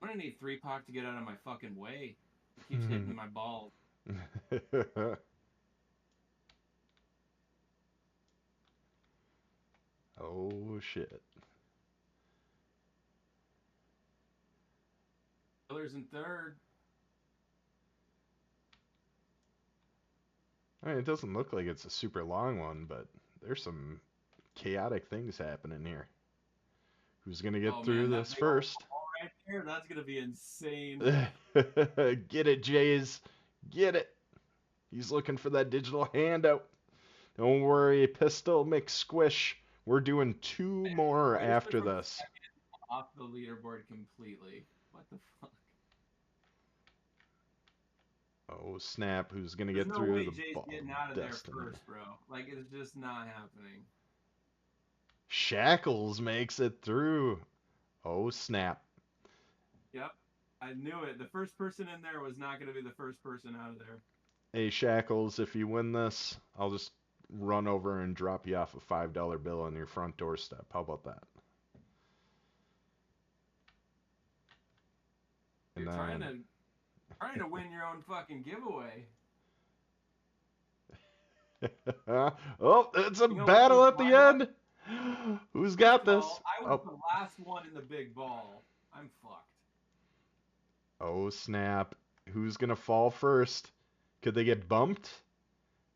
I'm gonna need 3-Pac to get out of my fucking way. He keeps hitting my balls.
Oh shit.
Killer's in 3rd.
I mean, it doesn't look like it's a super long one, but there's some chaotic things happening here. Who's gonna get through this first?
Right there, that's gonna be insane.
Get it, Jays. Get it. He's looking for that digital handout. Don't worry, Pistol McSquish. We're doing 2 more after this.
Off the leaderboard completely. What the fuck?
Oh snap! Who's gonna
There's
get
no
through
way
the
Jay's
ball
getting out of
destiny?
there first, bro. Like, it's just not happening.
Shackles makes it through. Oh snap!
Yep, I knew it. The first person in there was not going to be the first person out of there.
Hey Shackles, if you win this, I'll just run over and drop you off a $5 bill on your front doorstep. How about that?
You're trying to win your own fucking giveaway.
Oh, it's a battle at the end. Who's got this?
I was the last one in the big ball. I'm fucked.
Oh snap! Who's gonna fall first? Could they get bumped?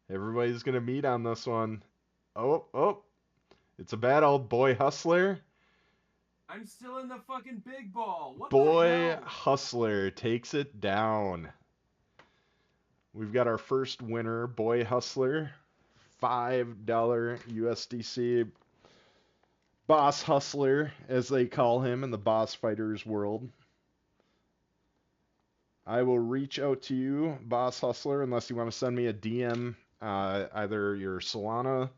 Everybody's gonna meet on this one. Oh! It's a battle, Boy Hustler.
I'm still in the fucking big ball. What
Boy
the hell?
Hustler takes it down. We've got our first winner, Boy Hustler. $5 USDC. Boss Hustler, as they call him in the boss fighters world. I will reach out to you, Boss Hustler, unless you want to send me a DM, either your Solana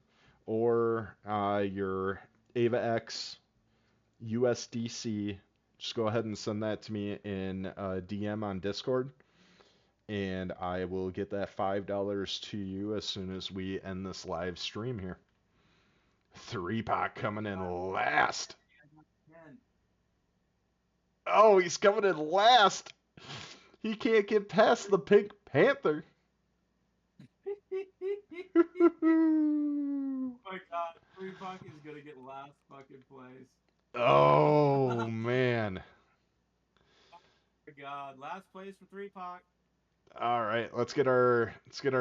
or your AvaX USDC. Just go ahead and send that to me in a DM on Discord, and I will get that $5 to you as soon as we end this live stream here. 3-Pac coming in last. Oh, he's coming in last. He can't get past the Pink Panther.
Oh my god, 3-Pac is gonna get last fucking place.
Oh man.
Oh my god, last place for 3-Pac.
All right, let's get our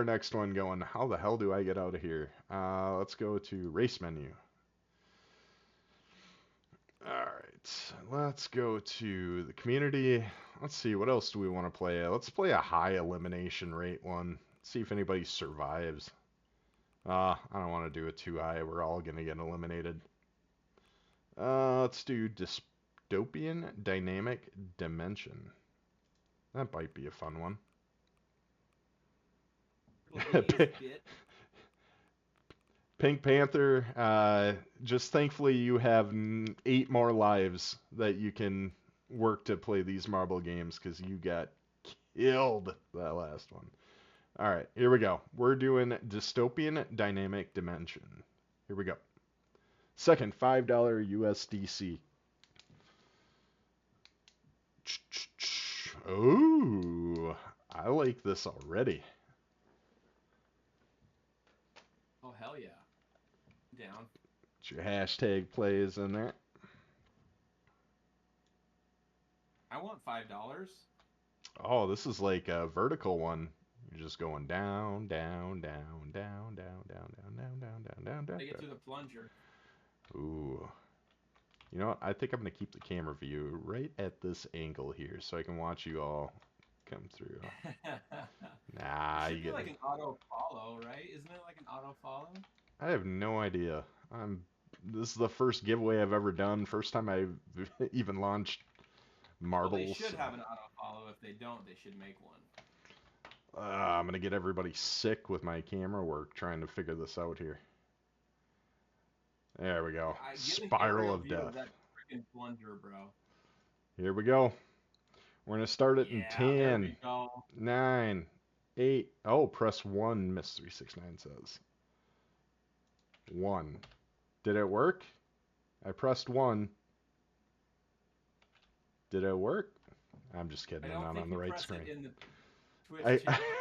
next one going. How the hell do I get out of here? Let's go to race menu. let's go to the community. Let's see, what else do we want to play? Let's play a high elimination rate one. See if anybody survives. I don't want to do it too high. We're all going to get eliminated. Let's do dystopian dynamic dimension. That might be a fun one. Pink Panther, just thankfully you have 8 more lives that you can work to play these marble games because you got killed that last one. All right, here we go. We're doing dystopian dynamic dimension. Here we go. Second $5 USDC. Oh, I like this already.
Oh, hell yeah. Down.
Get your hashtag plays in there.
I want $5.
Oh, this is like a vertical one. You're just going down, down, down, down, down, down, down, down, down, down, down, down.
They get to the plunger.
Ooh. You know what? I think I'm going to keep the camera view right at this angle here so I can watch you all come through. Nah,
it should
you
be
get
like an auto follow, right? Isn't it like an auto follow?
I have no idea. This is the first giveaway I've ever done. First time I've even launched marbles.
Well, they should have an auto follow. If they don't, they should make one.
I'm going to get everybody sick with my camera work trying to figure this out here. There we go. Spiral of death.
That freaking plunger, bro.
Here we go. We're going to start it in 10, 9, 8. Oh, press 1, Miss 369 says. 1. Did it work? I pressed 1. Did it work? I'm just kidding. I'm not on the right screen.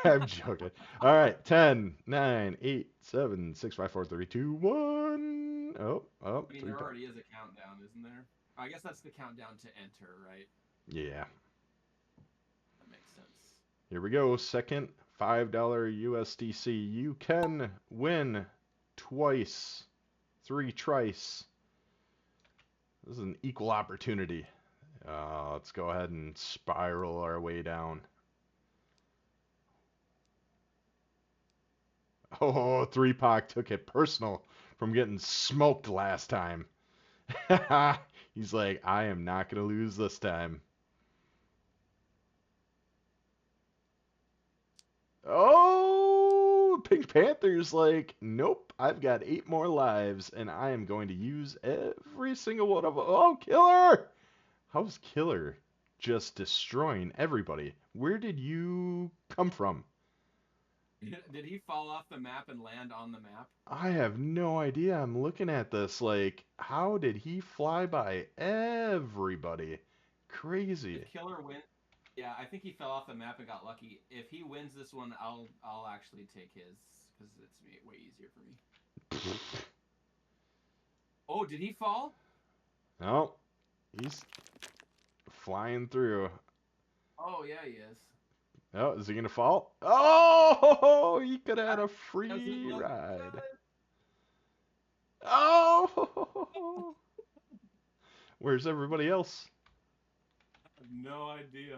I'm joking. All right. 10, 9, 8, 7, 6, 5, 4, 3, 2, 1. Oh.
I mean, there already is a countdown, isn't there? I guess that's the countdown to enter, right?
Yeah.
That makes sense.
Here we go. Second $5 USDC. You can win twice. 3 trice. This is an equal opportunity. Let's go ahead and spiral our way down. Oh, 3POC took it personal from getting smoked last time. He's like, I am not going to lose this time. Oh, Pink Panther's like, nope, I've got 8 more lives, and I am going to use every single one of them. Oh, Killer! How's Killer just destroying everybody? Where did you come from?
Did he fall off the map and land on the map?
I have no idea. I'm looking at this like, how did he fly by everybody? Crazy.
If Killer win, yeah, I think he fell off the map and got lucky. If he wins this one, I'll actually take his because it's way easier for me. Oh, did he fall?
No, he's flying through.
Oh yeah, he is.
Oh, is he gonna fall? Oh, he could have had a free ride. Oh, where's everybody else?
I have no idea.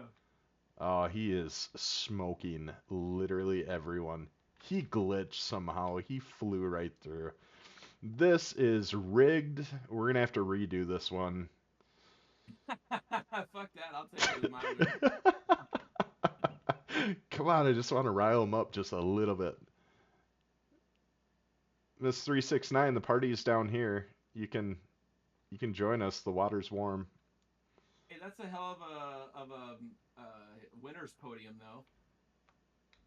Oh, he is smoking literally everyone. He glitched somehow. He flew right through. This is rigged. We're gonna have to redo this one.
Fuck that. I'll take it as my win.
Come on, I just want to rile him up just a little bit. Miss 369, the party is down here. You can join us. The water's warm.
Hey, that's a hell of a winner's podium, though.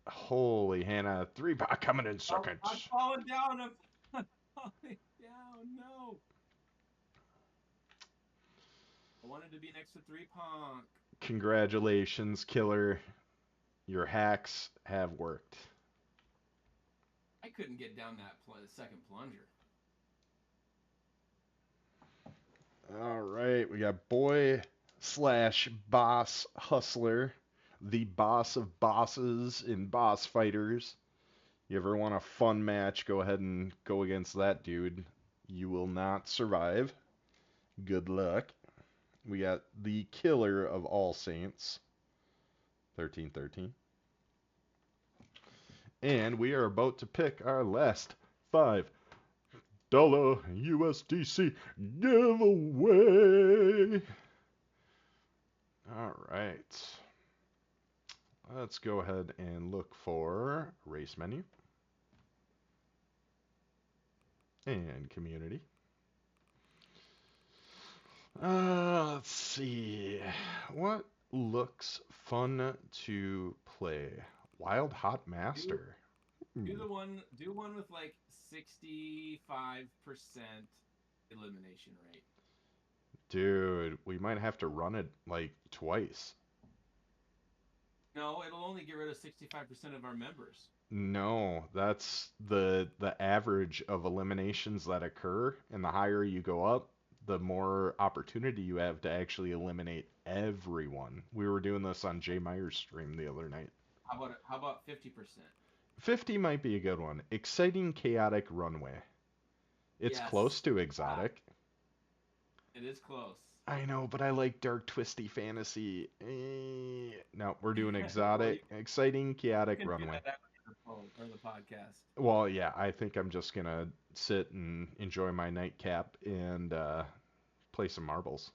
Holy Hannah, 3POC coming in second.
I'm falling down. I'm falling down. No. I wanted to be next to 3POC.
Congratulations, Killer. Your hacks have worked.
I couldn't get down that second plunger.
All right, we got boy/boss hustler, the boss of bosses in boss fighters. You ever want a fun match, go ahead and go against that dude. You will not survive. Good luck. We got the killer of all saints, 1313. And we are about to pick our last $5 USDC giveaway. All right. Let's go ahead and look for race menu and community. Let's see. What looks fun to play? Wild Hot Master.
Do one with like 65% elimination rate.
Dude, we might have to run it like twice.
No, it'll only get rid of 65% of our members.
No, that's the average of eliminations that occur, and the higher you go up, the more opportunity you have to actually eliminate everyone. We were doing this on Jay Meyer's stream the other night.
How about 50%?
50 might be a good one. Exciting Chaotic Runway. It's
Yes.
close to Exotic.
It is close.
I know, but I like Dark Twisty Fantasy. No, we're doing Exotic. Exciting Chaotic Runway.
Or the podcast.
Well, yeah, I think I'm just going to sit and enjoy my nightcap and play some marbles.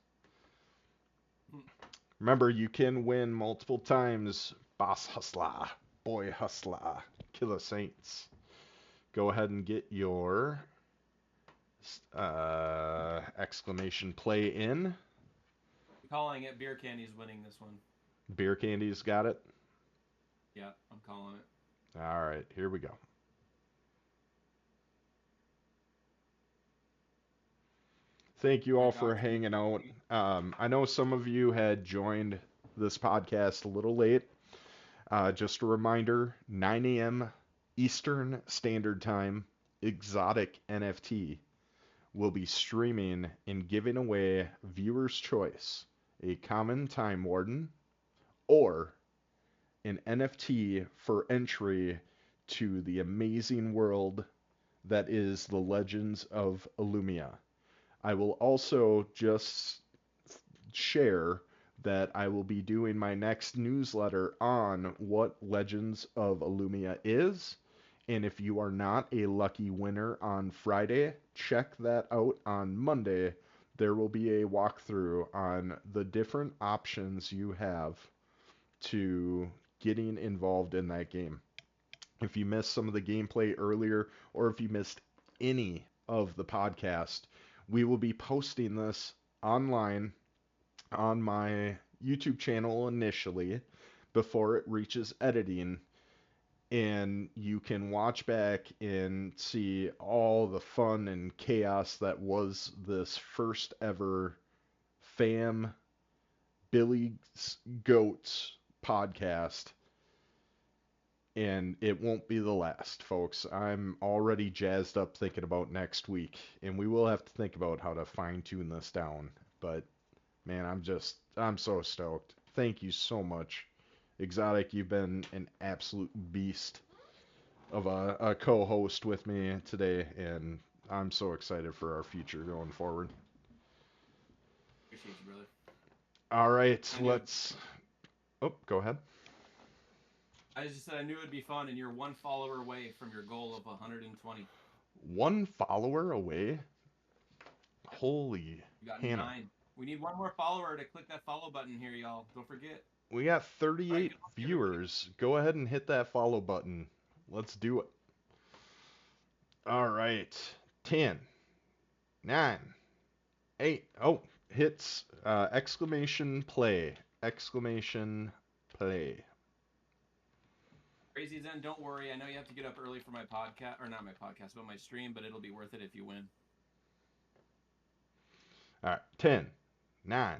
Remember, you can win multiple times. Boss Hustler, Boy Hustler, Killer Saints. Go ahead and get your exclamation play in.
I'm calling it. Beer Candy's winning this one.
Beer Candy's got it?
Yeah, I'm calling it.
All right, here we go. Thank you all for hanging out. I know some of you had joined this podcast a little late. Just a reminder, 9 a.m. Eastern Standard Time, ExoticNFT will be streaming and giving away viewer's choice, a common time warden, or an NFT for entry to the amazing world that is the Legends of Illumia. I will also just share that I will be doing my next newsletter on what Legends of Illumia is. And if you are not a lucky winner on Friday, check that out on Monday. There will be a walkthrough on the different options you have to getting involved in that game. If you missed some of the gameplay earlier, or if you missed any of the podcast, we will be posting this online on my YouTube channel initially before it reaches editing, and you can watch back and see all the fun and chaos that was this first ever Billi's Goats podcast. And it won't be the last, folks. I'm already jazzed up thinking about next week, and we will have to think about how to fine-tune this down. But, man, I'm so stoked. Thank you so much. Exotic, you've been an absolute beast of a co-host with me today, and I'm so excited for our future going forward.
Appreciate you, brother.
All right, let's... Oh, go ahead.
I just said I knew it'd be fun, and you're one follower away from your goal of 120.
One follower away? Holy
You got
Hannah.
9. We need one more follower to click that follow button here, y'all. Don't forget.
We got 38 viewers. Go ahead and hit that follow button. Let's do it. All right. 10, 9, 8. Oh, hits exclamation play. Exclamation play.
Crazy Zen, don't worry. I know you have to get up early for my podcast, or not my podcast, but my stream, but it'll be worth it if you win.
All right. 10, 9,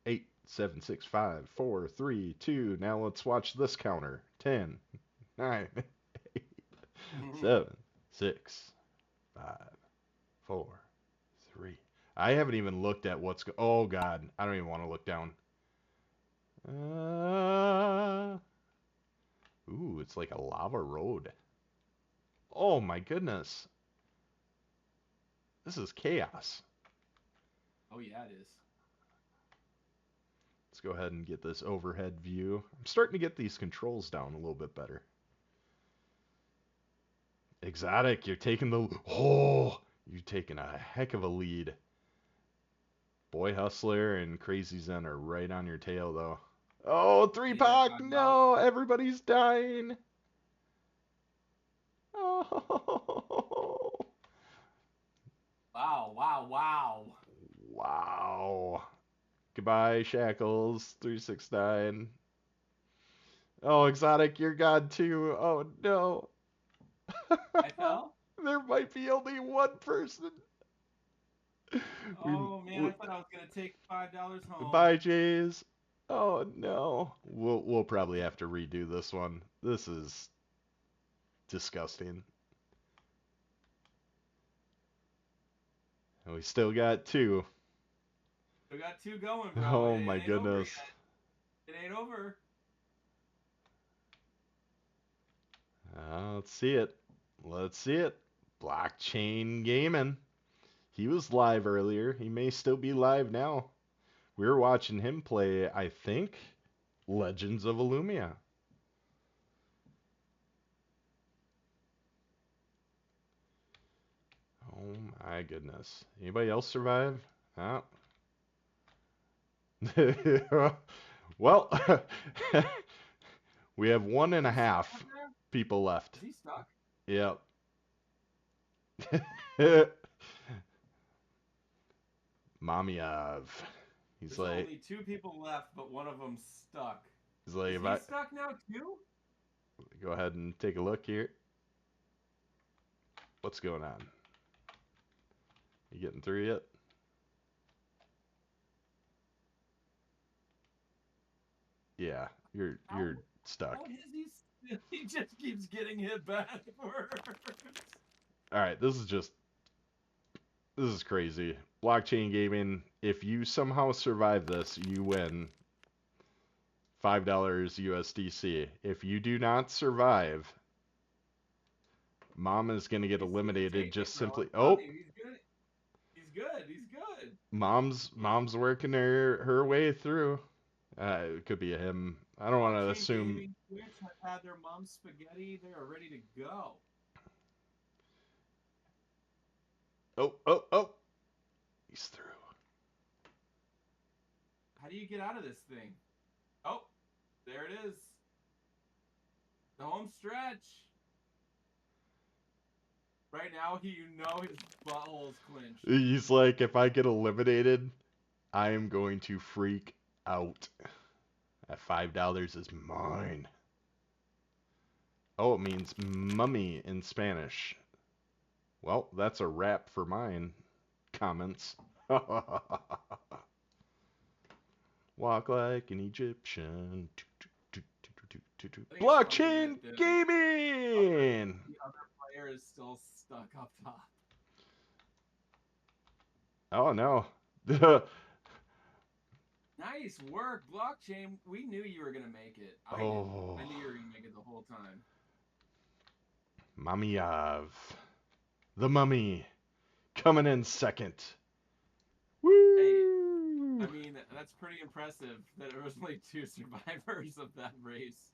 8, 7, 6, 5, 4, 3, 2. Now let's watch this counter. 10, 9, 8, 7, 6, 5, 4, 3. I haven't even looked at what's oh God, I don't even want to look down. Ooh, it's like a lava road. Oh my goodness. This is chaos.
Oh yeah, it is.
Let's go ahead and get this overhead view. I'm starting to get these controls down a little bit better. Exotic, you're taking the... Oh! You're taking a heck of a lead. Boy Hustler and Crazy Zen are right on your tail, though. Oh, 3-pack! No! Everybody's dying! Oh!
Wow, wow, wow.
Wow. Goodbye, Shackles. 369. Oh, Exotic, you're gone too. Oh, no.
I fell?
There might be only one person.
Oh, man, I thought I was going to take $5 home.
Bye, Jays. Oh, no. We'll probably have to redo this one. This is disgusting. And we still got two.
We got two going, bro.
Oh, my goodness.
It ain't over.
Let's see it. Let's see it. Blockchain Gaming. He was live earlier. He may still be live now. We were watching him play, I think, Legends of Illumia. Oh my goodness. Anybody else survive? Oh. Well, we have 1.5 people left.
Is he stuck?
Yep. Mamiev.
There's only 2 people left, but one of them's stuck.
He's like,
Is he stuck now too?
Go ahead and take a look here. What's going on? You getting through yet? Yeah, you're stuck.
How is he just keeps getting hit backwards.
All right, this is crazy. Blockchain Gaming, if you somehow survive this, you win $5 USDC. If you do not survive, Mom is going to get eliminated just simply. Oh,
He's good.
Mom's working her way through. It could be a him. I don't want to assume.
Twitch have had their mom's spaghetti. They are ready to go.
Oh. He's through.
How do you get out of this thing? Oh, there it is. The home stretch. Right now, his butthole is clenched.
He's like, if I get eliminated, I am going to freak out. That $5 is mine. Oh, it means mummy in Spanish. Well, that's a wrap for mine. Comments. Walk like an Egyptian. Blockchain Gaming!
The other player is still stuck up top.
Oh, no.
Nice work, Blockchain. We knew you were going to make it. I knew you were going to make it the whole time.
Mamiev. The Mummy. Coming in second. Woo!
Hey, I mean, that's pretty impressive that there was only 2 survivors of that race.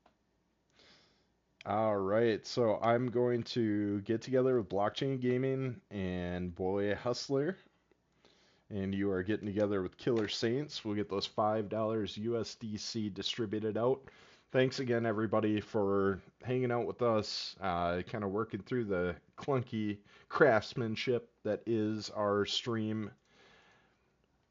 All right, so I'm going to get together with Blockchain Gaming and Boy Hustler, and you are getting together with Killer Saints. We'll get those $5 USDC distributed out. Thanks again, everybody, for hanging out with us, kind of working through the clunky craftsmanship that is our stream.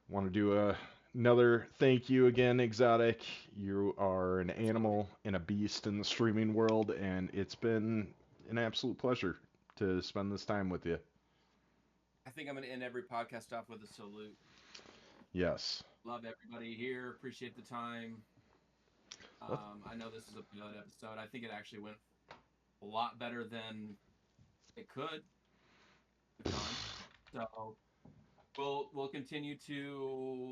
Want to do another thank you again, Exotic. You are an animal and a beast in the streaming world, and it's been an absolute pleasure to spend this time with you.
I think I'm going to end every podcast off with a salute.
Yes.
Love everybody here. Appreciate the time. I know this is a good episode. I think it actually went a lot better than it could. So we'll continue to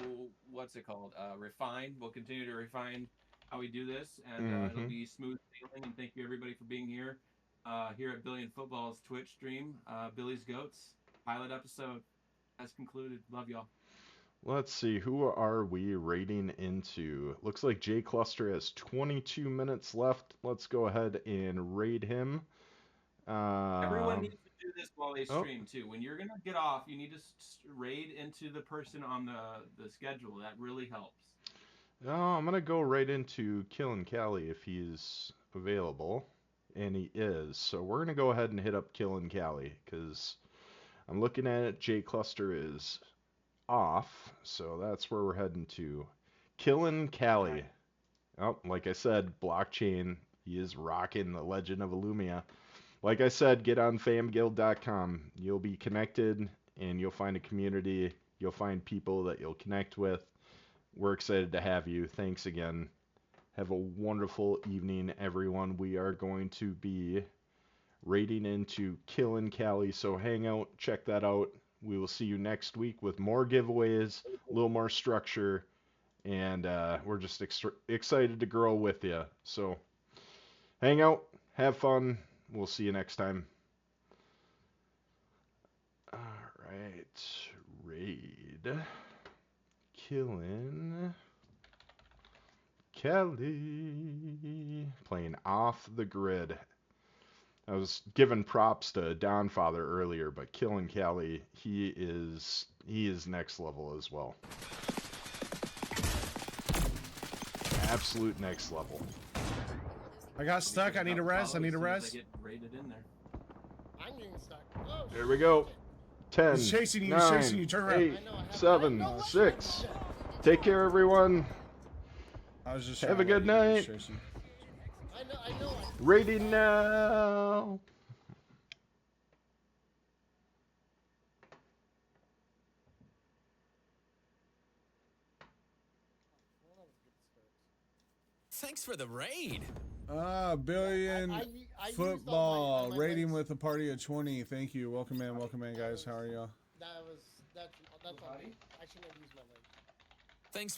refine. We'll continue to refine how we do this, and it'll be smooth sailing. And thank you everybody for being here. Here at Billi and Football's Twitch stream, Billy's Goats pilot episode has concluded. Love y'all.
Let's see, who are we raiding into? Looks like J Cluster has 22 minutes left. Let's go ahead and raid him.
Everyone needs to do this while they
Oh.
stream too. When you're gonna get off, you need to raid into the person on the schedule. That really helps.
Oh, I'm gonna go right into Killin' Callie if he's available, and he is. So we're gonna go ahead and hit up Killin' Callie because I'm looking at it. J Cluster is off, so that's where we're heading to. Killin' Callie. Oh, like I said, blockchain. He is rocking the Legend of Illumia. Like I said, get on famguild.com. You'll be connected, and you'll find a community. You'll find people that you'll connect with. We're excited to have you. Thanks again. Have a wonderful evening, everyone. We are going to be raiding into Killin' Callie, so hang out, check that out. We will see you next week with more giveaways, a little more structure, and we're just excited to grow with you. So hang out, have fun. We'll see you next time. All right, raid. Killin' Callie. Playing off the grid. I was giving props to Donfather earlier, but Killin' Callie, he is next level as well. Absolute next level.
I got stuck. I need a rest. I need a rest.
Get raided in there.
I'm getting stuck. Oh,
There we go. 10,
He's chasing you.
9,
He's chasing you. Turn around.
8, 7, 6. Take care, everyone.
I was just
Have a
trying to
good
let you
night.
chase you.
I know.
Raiding now.
Thanks for the raid.
Billion
I used
football
all my
rating
links.
with a party of 20. Thank you. Welcome in, guys. How are y'all?
That's all. I shouldn't have used my link.
Thanks for